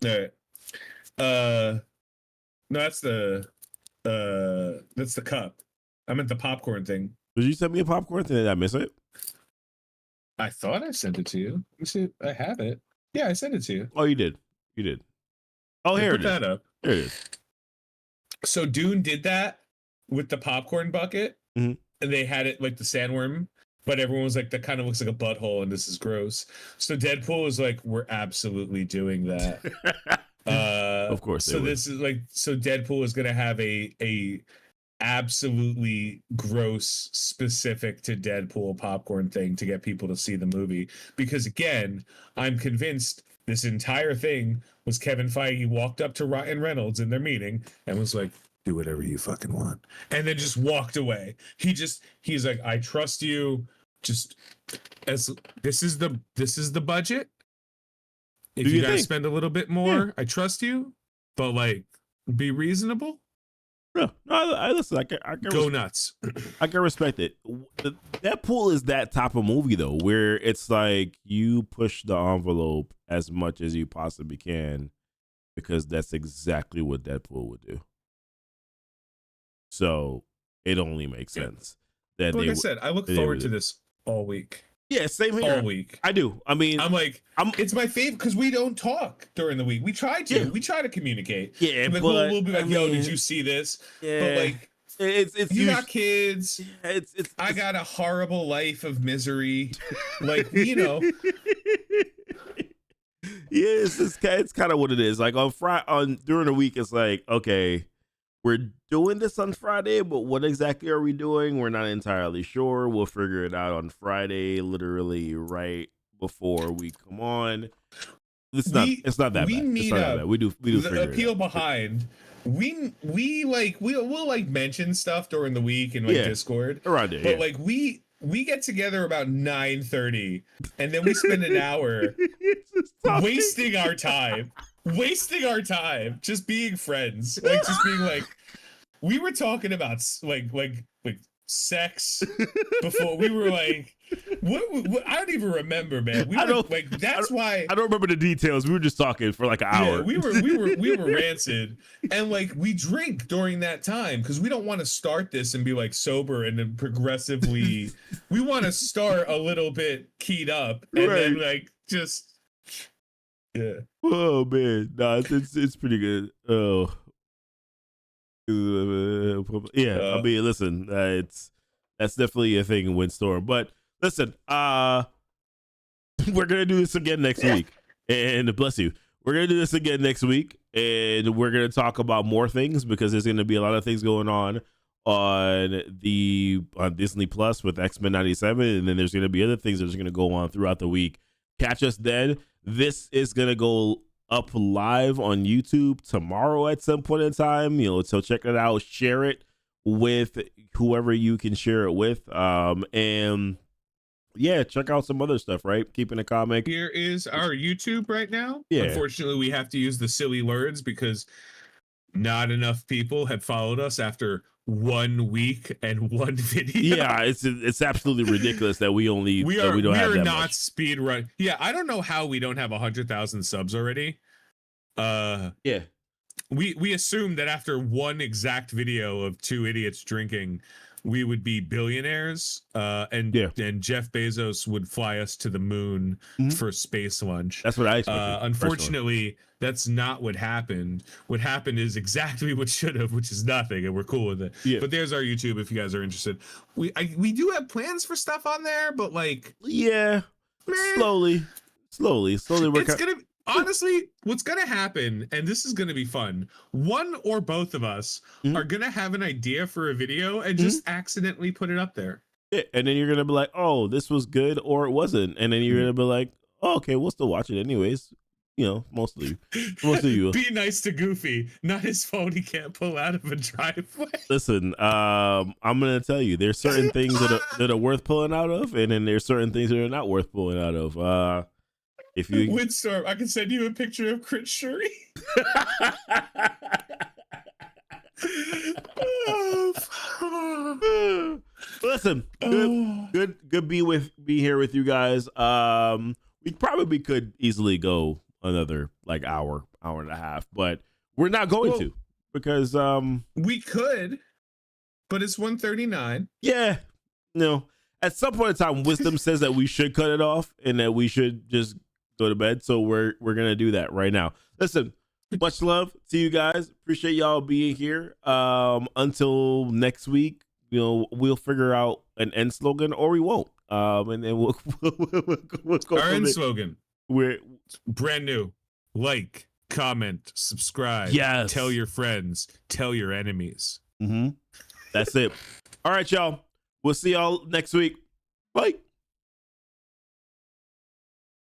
All right. No, that's the cup. I meant the popcorn thing. Did you send me a popcorn thing? Did I miss it? I thought I sent it to you. Let me see. I have it. Yeah, I sent it to you. Oh, you did. You did. Oh, here it is. Put that up. Here it is. So Dune did that with the popcorn bucket, and they had it like the sandworm, but everyone was like, "That kind of looks like a butthole, and this is gross." So Deadpool was like, "We're absolutely doing that." Of course. So this is like, so Deadpool is gonna have a absolutely gross, specific to Deadpool popcorn thing to get people to see the movie, because again, I'm convinced this entire thing was Kevin Feige walked up to Ryan Reynolds in their meeting and was like, "Do whatever you fucking want," and then just walked away. He's like, "I trust you. Just as this is the budget. If you guys spend a little bit more, I trust you, but like, be reasonable." No, listen. I can go nuts. I can respect it. Deadpool is that type of movie though, where it's like you push the envelope as much as you possibly can, because that's exactly what Deadpool would do. So it only makes sense that like I said, I look forward to this all week. Yeah, same here. All week. I do. I mean, it's my favorite because we don't talk during the week. We try to. Yeah. We try to communicate. Yeah, but we'll be like, "Yo, did you see this?" Yeah, but like, it's you got kids. Yeah, I got a horrible life of misery. Like, you know. Yeah, it's kind of what it is. Like during the week, it's like, okay, we're doing this on Friday, but what exactly are we doing? We're not entirely sure. We'll figure it out on Friday, literally right before we come on. It's not that bad. It's not that bad. We do the appeal behind. We'll like mention stuff during the week in like Discord around there. But like we get together about 9:30, and then we spend an hour wasting our time, just being friends, like just being like, we were talking about like sex before. We were like, what I don't even remember, man. We were like, that's why I don't remember the details. We were just talking for like an hour. Yeah, we were rancid, and like we drink during that time because we don't want to start this and be like sober and then progressively. We want to start a little bit keyed up and then like just yeah. Oh man, no, it's pretty good. Oh. Yeah, I mean, listen, that's definitely a thing in Windstorm. But listen, we're gonna do this again next week, and bless you, we're gonna do this again next week, and we're gonna talk about more things because there's gonna be a lot of things going on Disney Plus with X-Men 97, and then there's gonna be other things that's gonna go on throughout the week. Catch us then. This is gonna go up live on YouTube tomorrow at some point in time, so check it out, share it with whoever you can share it with, and yeah, check out some other stuff, right? Keeping a comic. Here is our YouTube right now. Yeah. Unfortunately, we have to use the silly words because not enough people have followed us after 1 week and one video. Yeah, it's absolutely ridiculous that we don't have that much. Speed run. Yeah, I don't know how we don't have 100,000 subs already. Yeah. We assumed that after one exact video of two idiots drinking, we would be billionaires, and Jeff Bezos would fly us to the moon for space lunch. That's what I expected. Unfortunately, that's not what happened. What happened is exactly what should have, which is nothing, and we're cool with it. Yeah. But there's our YouTube if you guys are interested. We do have plans for stuff on there, but like, yeah, slowly. Honestly, what's going to happen, and this is going to be fun, one or both of us are going to have an idea for a video and just accidentally put it up there. Yeah, and then you're going to be like, oh, this was good or it wasn't. And then you're going to be like, oh, okay, we'll still watch it anyways. Most of you. Be nice to Goofy. Not his phone he can't pull out of a driveway. Listen, I'm going to tell you, there's certain things that are worth pulling out of, and then there's certain things that are not worth pulling out of. If you Windstorm, I can send you a picture of Crit Shuri. Listen, good be here with you guys. We probably could easily go another like hour and a half, but we're not going to because we could, but it's 1:39. Yeah, no. At some point in time, wisdom says that we should cut it off and that we should just go to bed. So we're gonna do that right now. Listen, much love to you guys. Appreciate y'all being here. Until next week, we'll figure out an end slogan or we won't. And then we'll go. Our end slogan. We're brand new. Like, comment, subscribe. Yes. Tell your friends. Tell your enemies. That's it. All right, y'all. We'll see y'all next week. Bye.